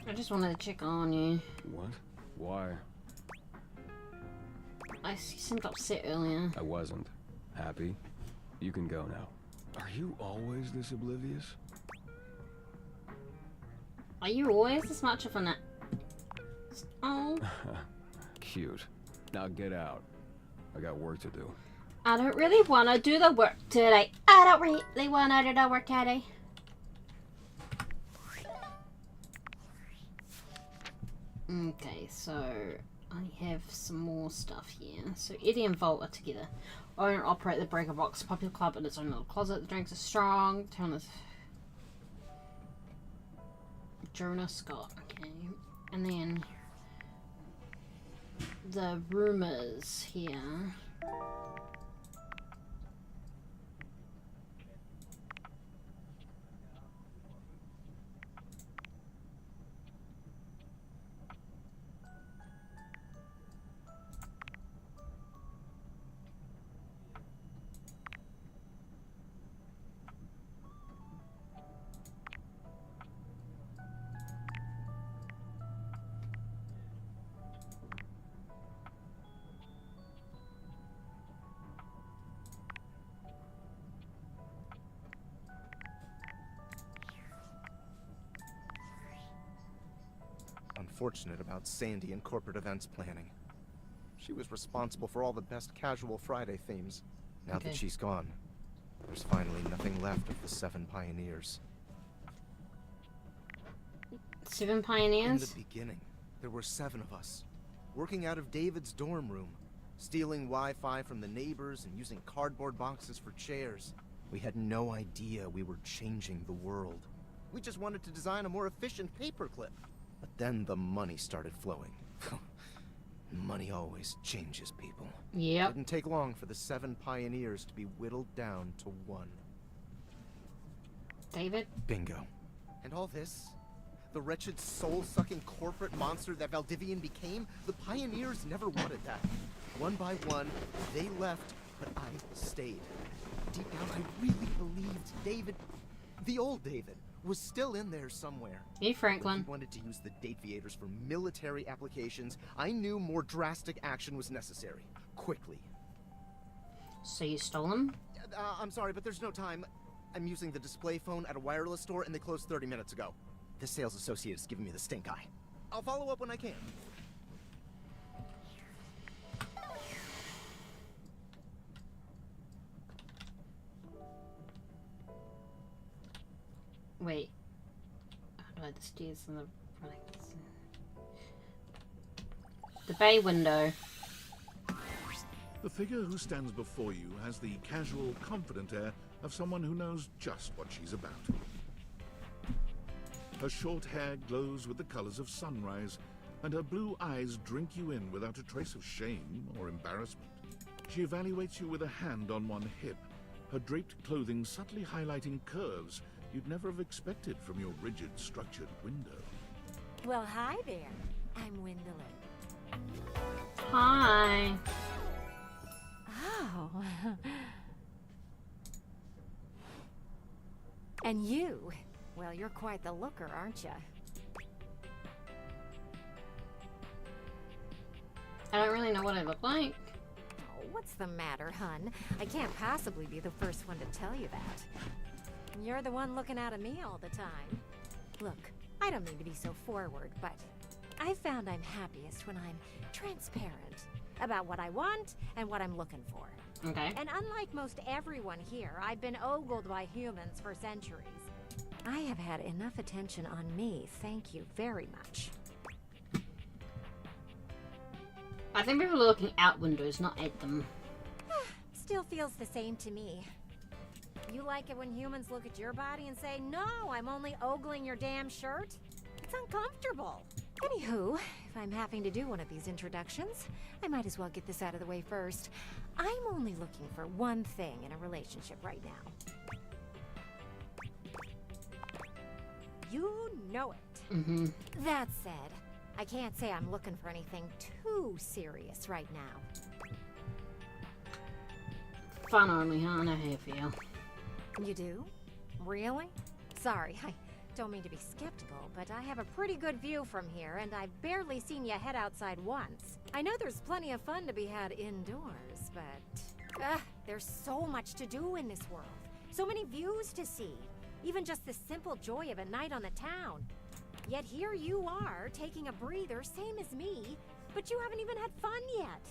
I just wanted to check on you. What? Why? You seemed upset earlier. I wasn't. Happy? You can go now. Are you always this oblivious? Are you always this much of an... Oh. Cute. Now get out. I got work to do. I don't really want to do the work today. I don't really want to do the work today. Okay, so I have some more stuff here. So Eddie and Volt are together. Own and operate the Breaker Box Popular Club in its own little closet. The drinks are strong. Town is Jonah Scott. Okay, and then the rumors here. Unfortunate about Sandy and corporate events planning. She was responsible for all the best casual Friday themes. Now that she's gone, there's finally nothing left of the 7 pioneers. 7 pioneers? In the beginning, there were 7 of us, working out of David's dorm room, stealing Wi-Fi from the neighbors and using cardboard boxes for chairs. We had no idea we were changing the world. We just wanted to design a more efficient paperclip. But then the money started flowing. Money always changes people. Yep. It didn't take long for the 7 pioneers to be whittled down to 1. David? Bingo. And all this, the wretched soul-sucking corporate monster that Valdivian became, the pioneers never wanted that. One by one, they left, but I stayed. Deep down, I really believed David, the old David, was still in there somewhere. Hey, Franklin. If he wanted to use the Dateviators for military applications, I knew more drastic action was necessary. Quickly. So you stole them? I'm sorry, but there's no time. I'm using the display phone at a wireless store, and they closed 30 minutes ago. The sales associate is giving me the stink eye. I'll follow up when I can. Wait. How do I the stairs and the running? The bay window. The figure who stands before you has the casual, confident air of someone who knows just what she's about. Her short hair glows with the colors of sunrise, and her blue eyes drink you in without a trace of shame or embarrassment. She evaluates you with a hand on one hip, her draped clothing subtly highlighting curves you'd never have expected from your rigid, structured window. Well, hi there. I'm Windolin. Hi. Oh. And you? Well, you're quite the looker, aren't you? I don't really know what I look like. Oh, what's the matter, hun? I can't possibly be the first one to tell you that. You're the one looking out at me all the time. Look, I don't mean to be so forward, but I found I'm happiest when I'm transparent about what I want and what I'm looking for. Okay. And unlike most everyone here, I've been ogled by humans for centuries. I have had enough attention on me, thank you very much. I think people are looking out windows, not at them. Still feels the same to me. You like it when humans look at your body and say, no, I'm only ogling your damn shirt? It's uncomfortable. Anywho, if I'm having to do one of these introductions, I might as well get this out of the way first. I'm only looking for one thing in a relationship right now. You know it. Mm-hmm. That said, I can't say I'm looking for anything too serious right now. Fun only, huh? I know how you feel. You do? Really? Sorry, I don't mean to be skeptical, but I have a pretty good view from here, and I've barely seen you head outside once. I know there's plenty of fun to be had indoors, but there's so much to do in this world. So many views to see. Even just the simple joy of a night on the town. Yet here you are, taking a breather, same as me, but you haven't even had fun yet.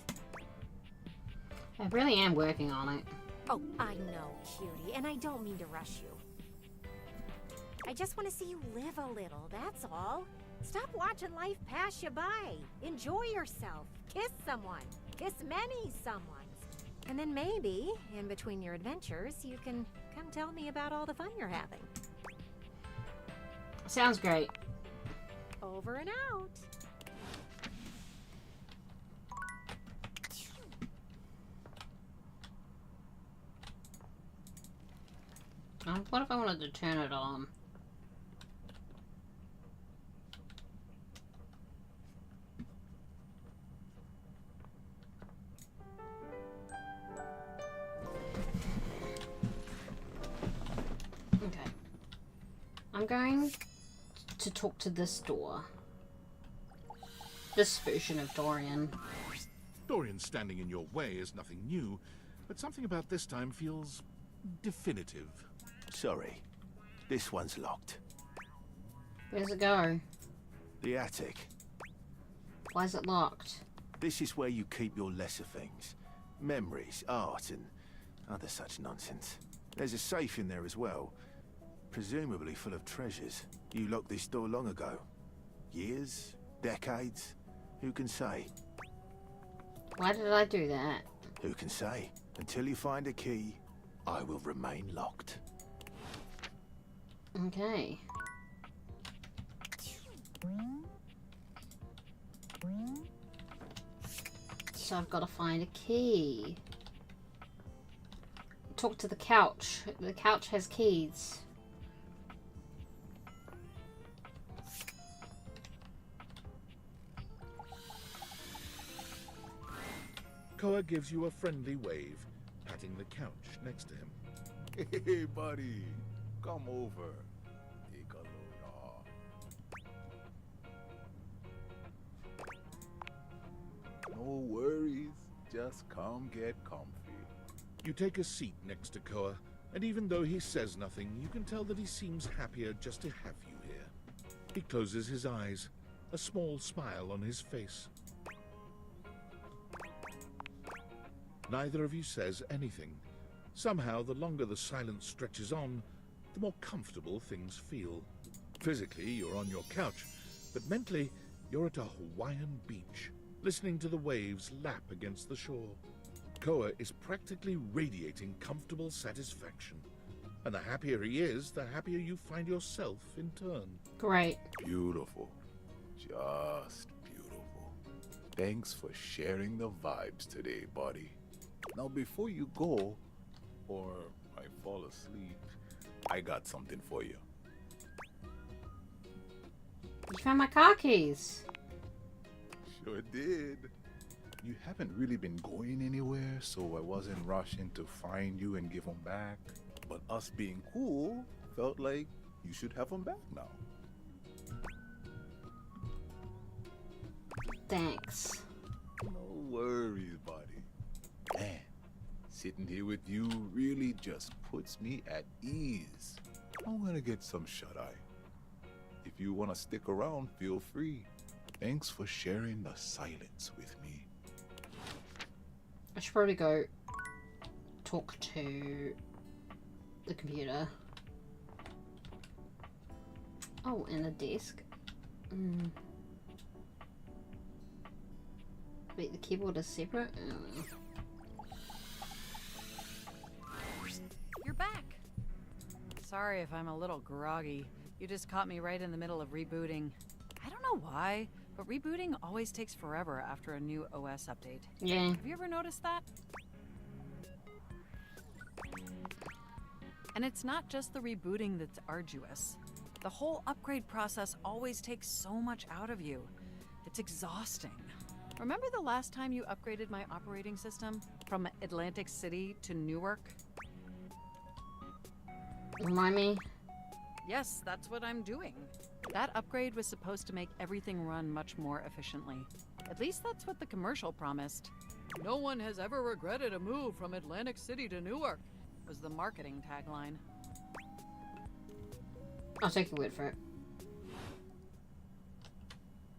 I really am working on it. Oh, I know, cutie, and I don't mean to rush you. I just want to see you live a little, that's all. Stop watching life pass you by. Enjoy yourself. Kiss someone. Kiss many someones. And then maybe, in between your adventures, you can come tell me about all the fun you're having. Sounds great. Over and out. What if I wanted to turn it on? Okay. I'm going to talk to this door. This version of Dorian. Dorian standing in your way is nothing new, but something about this time feels definitive. Sorry, this one's locked. Where's it go? The attic. Why is it locked? This is where you keep your lesser things. Memories, art, and other such nonsense. There's a safe in there as well. Presumably full of treasures. You locked this door long ago. Years? Decades? Who can say? Why did I do that? Who can say? Until you find a key, I will remain locked. Okay. So I've got to find a key. Talk to the couch. The couch has keys. Koa gives you a friendly wave, patting the couch next to him. Hey, buddy. Come over. Take a load off. No worries. Just come get comfy. You take a seat next to Koa, and even though he says nothing, you can tell that he seems happier just to have you here. He closes his eyes, a small smile on his face. Neither of you says anything. Somehow, the longer the silence stretches on, the more comfortable things feel. Physically, you're on your couch, but mentally, you're at a Hawaiian beach, listening to the waves lap against the shore. Koa is practically radiating comfortable satisfaction. And the happier he is, the happier you find yourself in turn. Great. Beautiful. Just beautiful. Thanks for sharing the vibes today, buddy. Now before you go, or I fall asleep, I got something for you. You found my car keys. Sure did. You haven't really been going anywhere, so I wasn't rushing to find you and give them back. But us being cool felt like you should have them back now. Thanks. No worries, buddy. Man, sitting here with you really just puts me at ease. I'm gonna get some shut-eye. If you want to stick around, feel free. Thanks for sharing the silence with me. I should probably go talk to the computer. Oh, and a desk. Wait, the keyboard is separate? You're back. Sorry if I'm a little groggy. You just caught me right in the middle of rebooting. I don't know why, but rebooting always takes forever after a new OS update. Yeah. Have you ever noticed that? And it's not just the rebooting that's arduous. The whole upgrade process always takes so much out of you. It's exhausting. Remember the last time you upgraded my operating system from Atlantic City to Newark? Remind me? Yes, that's what I'm doing. That upgrade was supposed to make everything run much more efficiently. At least that's what the commercial promised. No one has ever regretted a move from Atlantic City to Newark, was the marketing tagline. I'll take your word for it.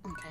Okay.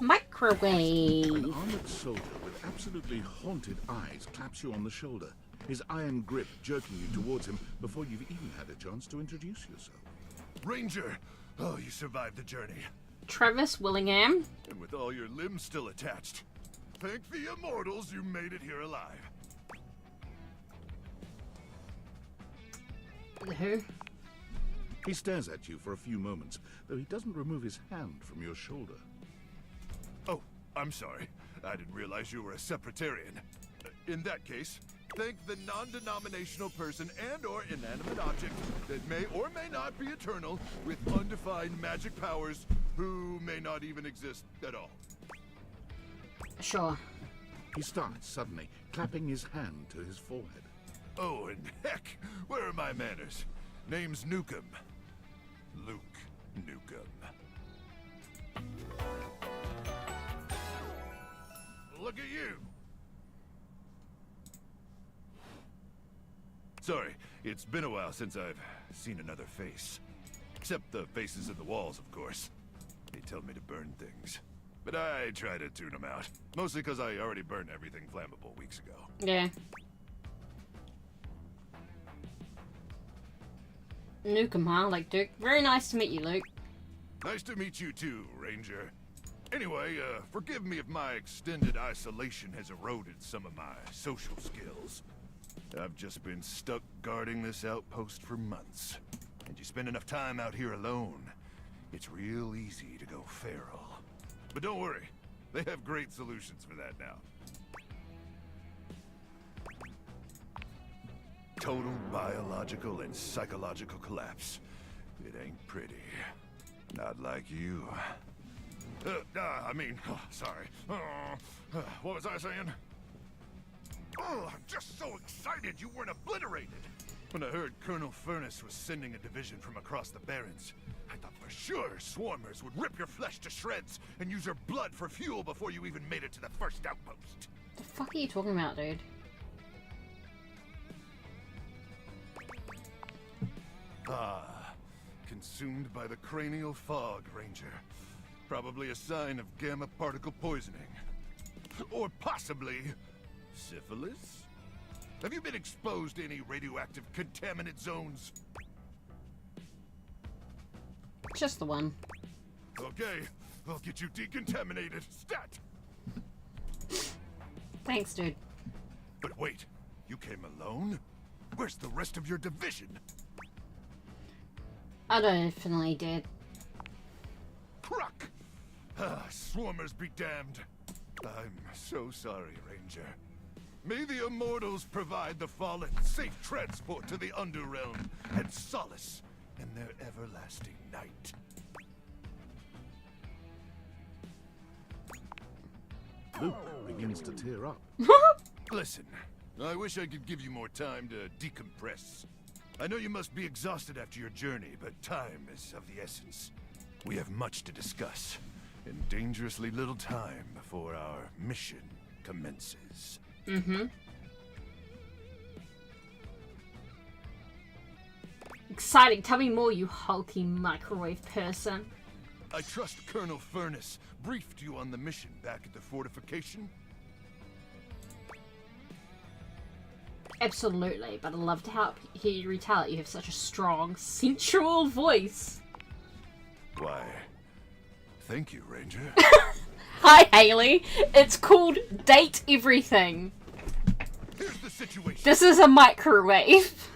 Microwave. An armored soldier with absolutely haunted eyes claps you on the shoulder, his iron grip jerking you towards him before you've even had a chance to introduce yourself. Ranger! Oh, you survived the journey. Travis Willingham. And with all your limbs still attached. Thank the immortals you made it here alive. Who? He stares at you for a few moments, though he doesn't remove his hand from your shoulder. Oh, I'm sorry. I didn't realize you were a Separatarian. In that case, thank the non-denominational person and/or inanimate object that may or may not be eternal with undefined magic powers who may not even exist at all. Sure. He starts suddenly, clapping his hand to his forehead. Oh, and heck, where are my manners? Name's Nukem. Luke Nukem. look at you. Sorry, it's been a while since I've seen another face. Except the faces in the walls, of course. They tell me to burn things. But I try to tune them out. Mostly because I already burned everything flammable weeks ago. Yeah. Nukem, huh? Like, Duke. Very nice to meet you, Luke. Nice to meet you too, Ranger. Anyway, forgive me if my extended isolation has eroded some of my social skills. I've just been stuck guarding this outpost for months. And you spend enough time out here alone, it's real easy to go feral. But don't worry, they have great solutions for that now. Total biological and psychological collapse. It ain't pretty. Not like you. Sorry. What was I saying? Oh, I'm just so excited you weren't obliterated. When I heard Colonel Furnace was sending a division from across the Barrens, I thought for sure swarmers would rip your flesh to shreds and use your blood for fuel before you even made it to the first outpost. The fuck are you talking about, dude? Ah, consumed by the cranial fog, Ranger. Probably a sign of gamma particle poisoning. Or possibly syphilis? Have you been exposed to any radioactive contaminant zones? Just the one. Okay, I'll get you decontaminated. Stat! Thanks, dude. But wait, you came alone? Where's the rest of your division? I definitely did. Kruck! Swarmers be damned. I'm so sorry, Ranger. May the Immortals provide the fallen safe transport to the Underrealm and solace in their everlasting night. Luke begins to tear up. Listen, I wish I could give you more time to decompress. I know you must be exhausted after your journey, but time is of the essence. We have much to discuss, and dangerously little time before our mission commences. Mm-hmm. Exciting. Tell me more, you hulky microwave person. I trust Colonel Furnace briefed you on the mission back at the fortification? Absolutely, but I'd love to hear you retell it. You have such a strong, sensual voice. Why, thank you, Ranger. Hi, Haley. It's called Date Everything. Here's the situation. This is a microwave.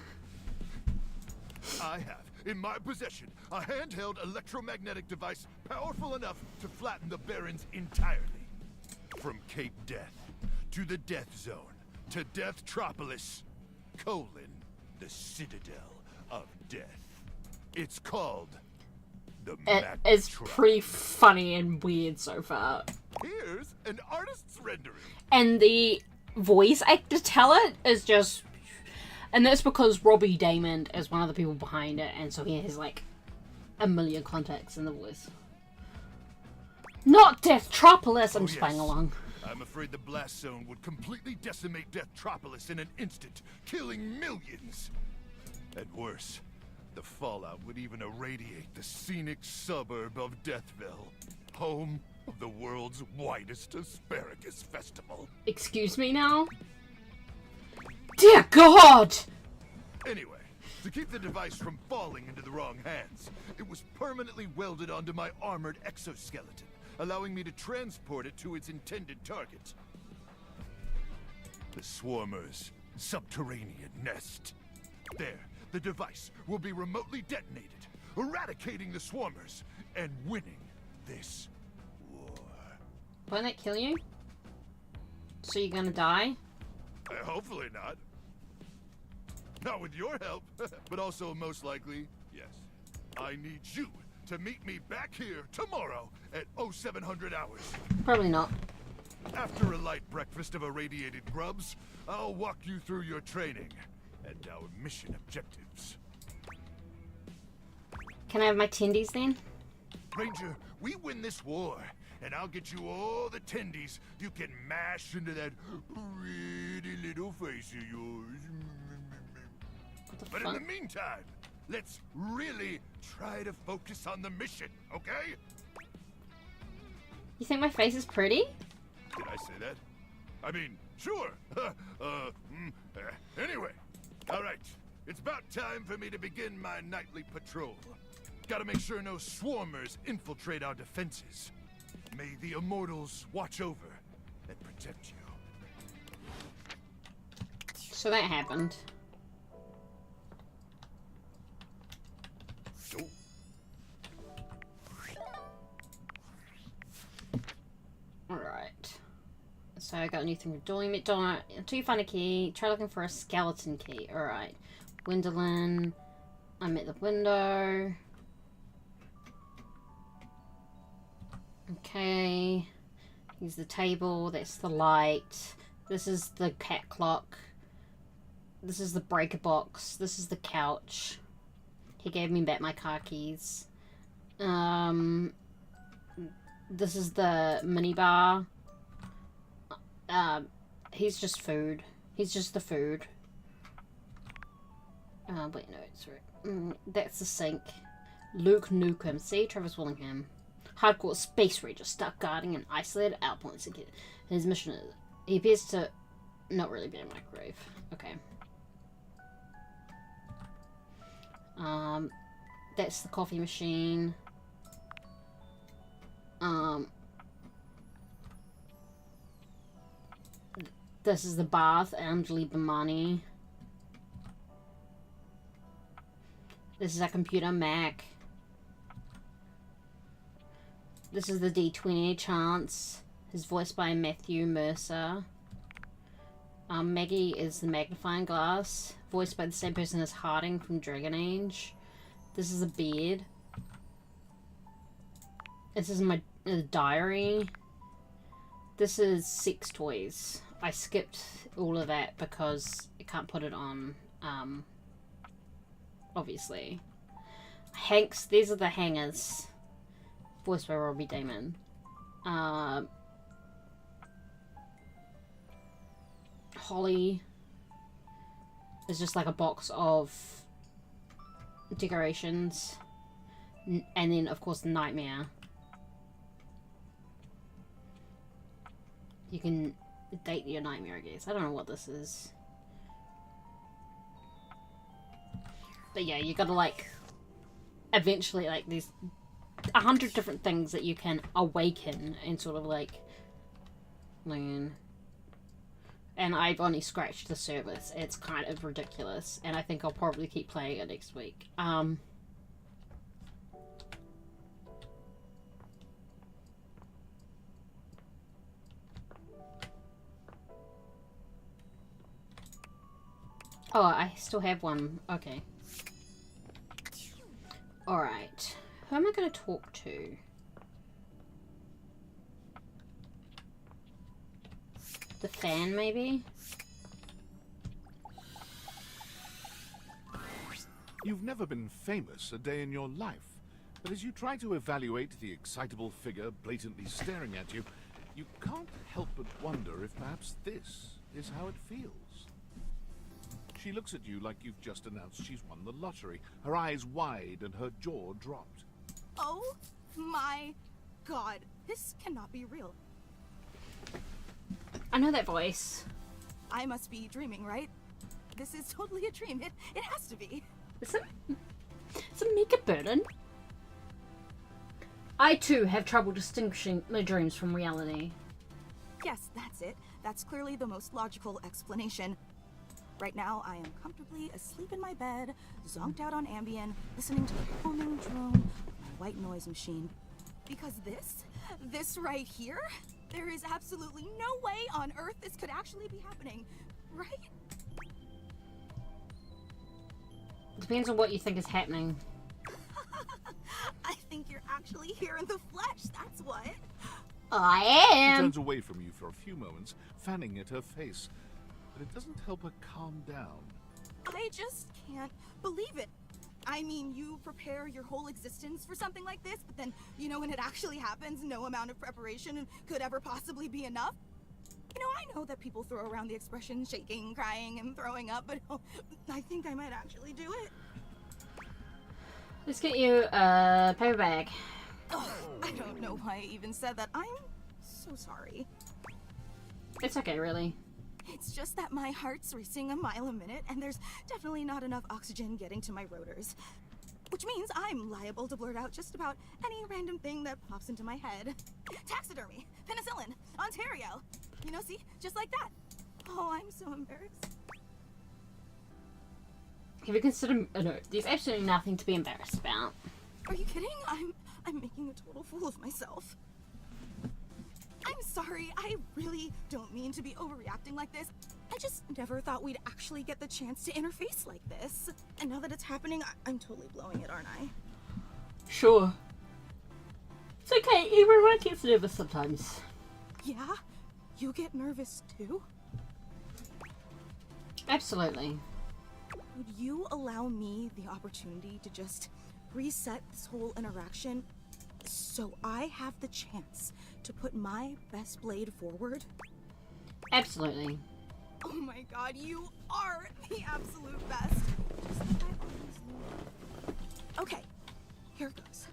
I have in my possession a handheld electromagnetic device powerful enough to flatten the Barrens entirely. From Cape Death to the Death Zone to Deathtropolis, the Citadel of Death. It's called the It is pretty funny and weird so far. Here's an artist's rendering. And the voice actor talent is just... And that's because Robbie Damon is one of the people behind it, and so he has like a million contacts in the voice. Not Deathtropolis! I'm just playing along. I'm afraid the blast zone would completely decimate Deathtropolis in an instant, killing millions. And worse, the fallout would even irradiate the scenic suburb of Deathville, home of the world's widest asparagus festival. Excuse me now? Dear God! Anyway, to keep the device from falling into the wrong hands, it was permanently welded onto my armored exoskeleton, allowing me to transport it to its intended target. The Swarmer's subterranean nest. There, the device will be remotely detonated, eradicating the Swarmers and winning this war. Won't that kill you? So you're gonna die? Hopefully not. Not with your help, but also most likely, yes. I need you to meet me back here tomorrow at 0700 hours. Probably not. After a light breakfast of irradiated grubs, I'll walk you through your training and our mission objectives. Can I have my tendies then? Ranger, we win this war, and I'll get you all the tendies you can mash into that pretty little face of yours. But in the meantime, let's really try to focus on the mission, okay? You think my face is pretty? Did I say that? I mean, sure. Anyway, all right. It's about time for me to begin my nightly patrol. Gotta make sure no swarmers infiltrate our defenses. May the Immortals watch over and protect you. So that happened. Alright. So I got a new thing for doing McDonald. Until you find a key, try looking for a skeleton key. Alright. Gwendolyn. I'm at the window. Okay. Here's the table. That's the light. This is the cat clock. This is the breaker box. This is the couch. He gave me back my car keys. This is the minibar. He's just food. He's just the food. Wait, no, sorry. That's the sink. Luke Nukem. See? Travis Willingham. Hardcore space ranger stuck guarding an isolated outpoint. His mission is... He appears to not really be a microwave. Okay. That's the coffee machine. This is the bath, Anjali Bhamani. This is a computer, Mac. This is the D20 Chance. His voiced by Matthew Mercer. Maggie is the magnifying glass, voiced by the same person as Harding from Dragon Age. This is a beard. This is my diary. This is sex toys. I skipped all of that because I can't put it on, obviously. Hanks, these are the hangers. Voiced by Robbie Damon. Holly is just like a box of decorations. And then, of course, Nightmare. You can date your nightmare, I guess. I don't know what this is. But yeah, you gotta, like, eventually, like, there's 100 different things that you can awaken and sort of, like, learn. And I've only scratched the surface. It's kind of ridiculous. And I think I'll probably keep playing it next week. Oh, I still have one. Okay. Alright. Who am I going to talk to? The fan, maybe? You've never been famous a day in your life, but as you try to evaluate the excitable figure blatantly staring at you, you can't help but wonder if perhaps this is how it feels. She looks at you like you've just announced she's won the lottery, her eyes wide and her jaw dropped. Oh my god, this cannot be real. I know that voice. I must be dreaming, right? This is totally a dream. It has to be. It's a mega burden. I too have trouble distinguishing my dreams from reality. Yes, that's it. That's clearly the most logical explanation. Right now, I am comfortably asleep in my bed, zonked out on Ambien, listening to the calming drone of my white noise machine. Because this right here, there is absolutely no way on Earth this could actually be happening, right? Depends on what you think is happening. I think you're actually here in the flesh, that's what. I am! She turns away from you for a few moments, fanning at her face, but it doesn't help her calm down. I just can't believe it. I mean, you prepare your whole existence for something like this, but then, you know, when it actually happens, no amount of preparation could ever possibly be enough. You know, I know that people throw around the expression shaking, crying, and throwing up, but I think I might actually do it. Let's get you a paper bag. Ugh, I don't know why I even said that. I'm so sorry. It's okay, really. It's just that my heart's racing a mile a minute, and there's definitely not enough oxygen getting to my rotors. Which means I'm liable to blurt out just about any random thing that pops into my head. Taxidermy, penicillin, Ontario. You know, see? Just like that. Oh, I'm so embarrassed. Have you considered... Oh, no, there's absolutely nothing to be embarrassed about. Are you kidding? I'm making a total fool of myself. I'm sorry, I really don't mean to be overreacting like this. I just never thought we'd actually get the chance to interface like this. And now that it's happening, I'm totally blowing it, aren't I? Sure. It's okay, everyone gets nervous sometimes. Yeah? You get nervous too? Absolutely. Would you allow me the opportunity to just reset this whole interaction so I have the chance to put my best blade forward? Absolutely. Oh my god, you are the absolute best. Just like I always knew. Okay, here goes.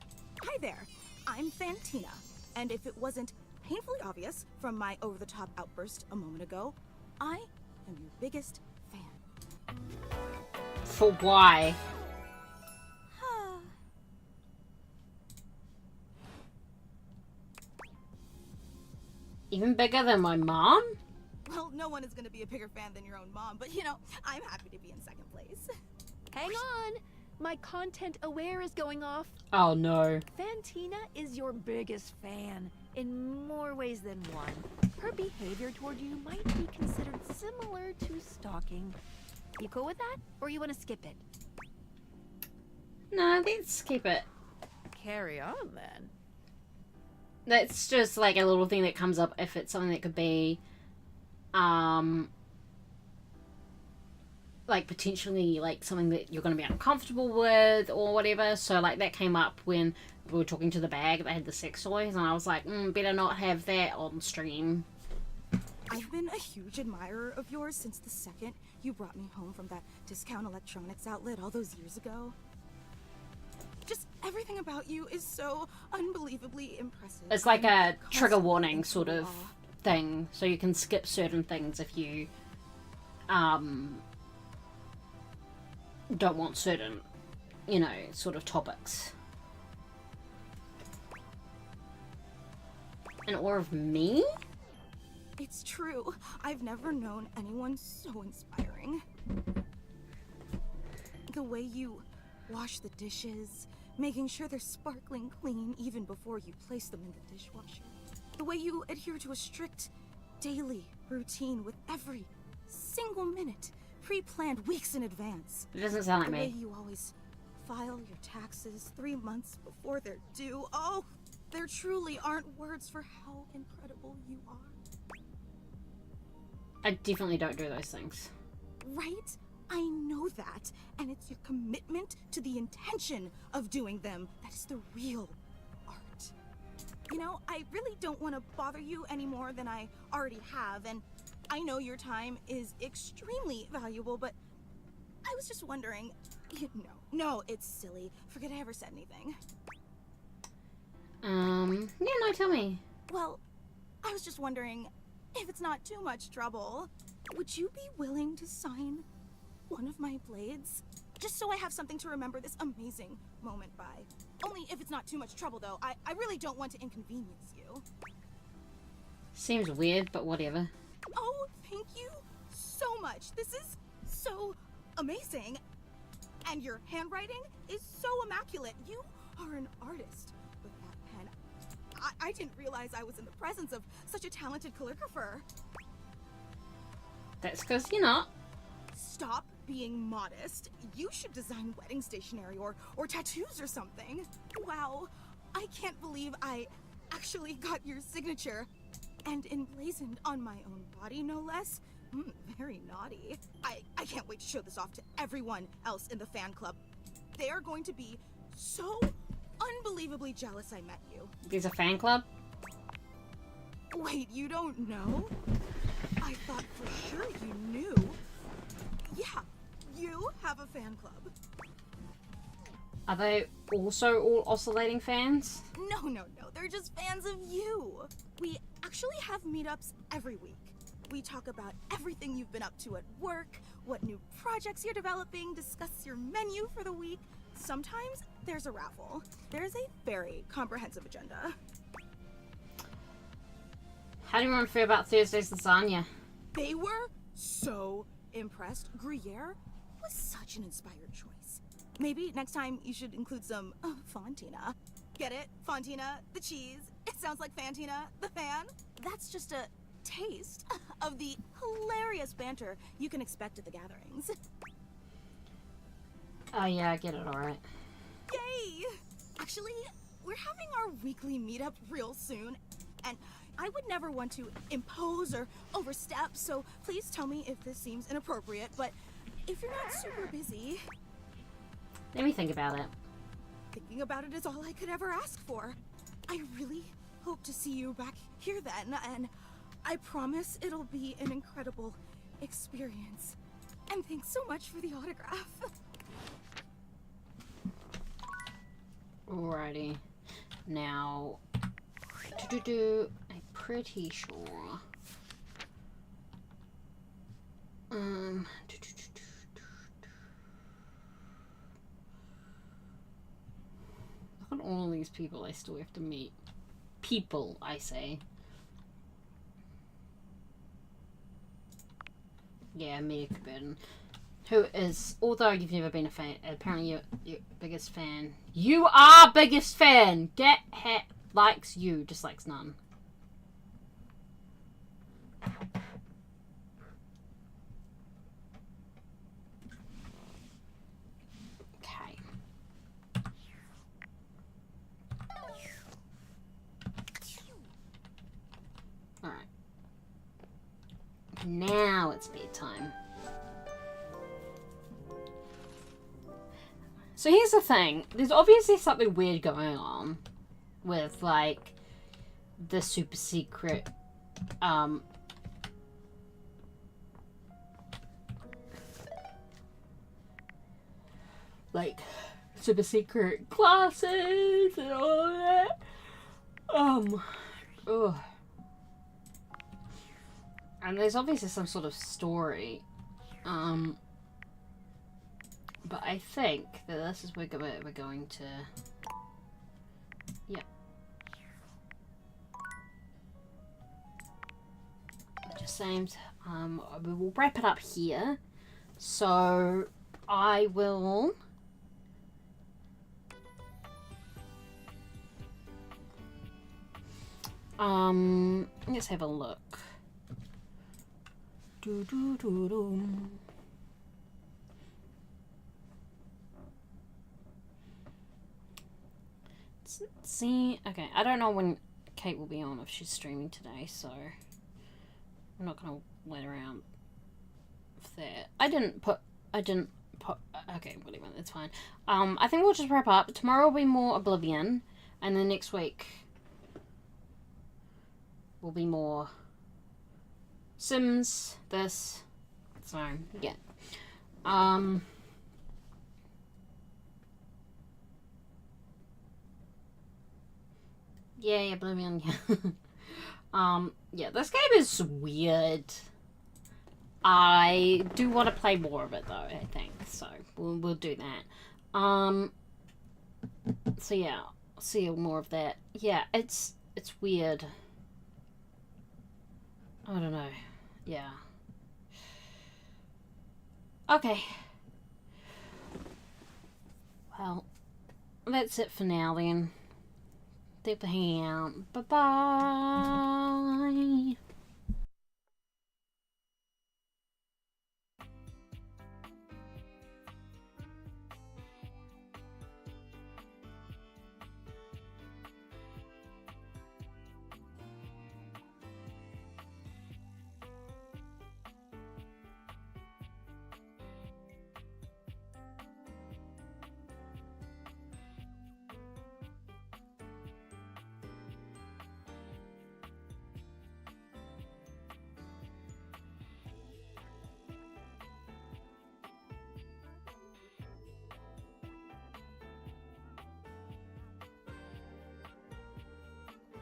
Hi there, I'm Fantina, and if it wasn't painfully obvious from my over-the-top outburst a moment ago, I am your biggest fan. For why? Even bigger than my mom? Well, no one is going to be a bigger fan than your own mom, but you know, I'm happy to be in second place. Hang on! My content aware is going off. Oh no. Fantina is your biggest fan, in more ways than one. Her behavior toward you might be considered similar to stalking. You cool with that? Or you want to skip it? No, let's skip it. Carry on then. That's just like a little thing that comes up if it's something that could be, like potentially like something that you're going to be uncomfortable with or whatever. So like that came up when we were talking to the bag that had the sex toys, and I was like, better not have that on stream. I've been a huge admirer of yours since the second you brought me home from that discount electronics outlet all those years ago. Just everything about you is so unbelievably impressive. It's like a trigger warning sort of thing, so you can skip certain things if you don't want certain, you know, sort of topics. In awe of me? It's true. I've never known anyone so inspiring. The way you wash the dishes, making sure they're sparkling clean even before you place them in the dishwasher. The way you adhere to a strict daily routine with every single minute pre-planned weeks in advance. It doesn't sound like the me. way you always file your taxes 3 months before they're due. Oh, there truly aren't words for how incredible you are. I definitely don't do those things. Right? I know that, and it's your commitment to the intention of doing them that is the real art. You know, I really don't want to bother you any more than I already have, and I know your time is extremely valuable, but I was just wondering... No, it's silly. Forget I ever said anything. Yeah, no, tell me. Well, I was just wondering, if it's not too much trouble, would you be willing to sign one of my blades? Just so I have something to remember this amazing moment by. Only if it's not too much trouble, though. I really don't want to inconvenience you. Seems weird, but whatever. Oh, thank you so much. This is so amazing. And your handwriting is so immaculate. You are an artist with that pen. I didn't realize I was in the presence of such a talented calligrapher. That's because you're not. Stop being modest. You should design wedding stationery or tattoos or something. Wow, I can't believe I actually got your signature. And emblazoned on my own body, no less. Very naughty. I can't wait to show this off to everyone else in the fan club. They are going to be so unbelievably jealous I met you. There's a fan club? Wait, you don't know? I thought for sure you knew. Yeah, you have a fan club. Are they also all oscillating fans? No. They're just fans of you. We actually have meetups every week. We talk about everything you've been up to at work, what new projects you're developing, discuss your menu for the week. Sometimes there's a raffle. There's a very comprehensive agenda. How do you want to feel about Thursday's lasagna? They were so impressed. Gruyere was such an inspired choice. Maybe next time you should include some Fontina. Get it? Fontina, the cheese. It sounds like Fantina, the fan. That's just a taste of the hilarious banter you can expect at the gatherings. Oh yeah, I get it, alright. Yay! Actually, we're having our weekly meetup real soon, and I would never want to impose or overstep, so please tell me if this seems inappropriate, but if you're not super busy... Let me think about it. Thinking about it is all I could ever ask for. I really hope to see you back here then, and I promise it'll be an incredible experience. And thanks so much for the autograph. Alrighty. Now, I'm pretty sure. Look at all these people I still have to meet. People, I say. Yeah, Mia Burton. Who is, although you've never been a fan, apparently you're biggest fan. You are biggest fan! Get hat likes you, dislikes none. Okay. Alright. Now it's bedtime. So here's the thing. There's obviously something weird going on with, like, the super secret, like, super secret classes and all that. Ugh. And there's obviously some sort of story, but I think that this is where we're going to... Yeah. Just saying, we will wrap it up here. So, I will... let's have a look. See, okay, I don't know when Kate will be on, if she's streaming today, so I'm not gonna wait around for that. I didn't put, okay, whatever, that's fine. I think we'll just wrap up. Tomorrow will be more Oblivion, and then next week will be more Sims, this, so, yeah. Yeah, Oblivion, yeah. Yeah, this game is weird. I do want to play more of it, though, I think, so we'll do that. So yeah, I'll see more of that. Yeah, it's weird. I don't know. Yeah. Okay. Well, that's it for now then. Thanks for hanging out. Bye-bye.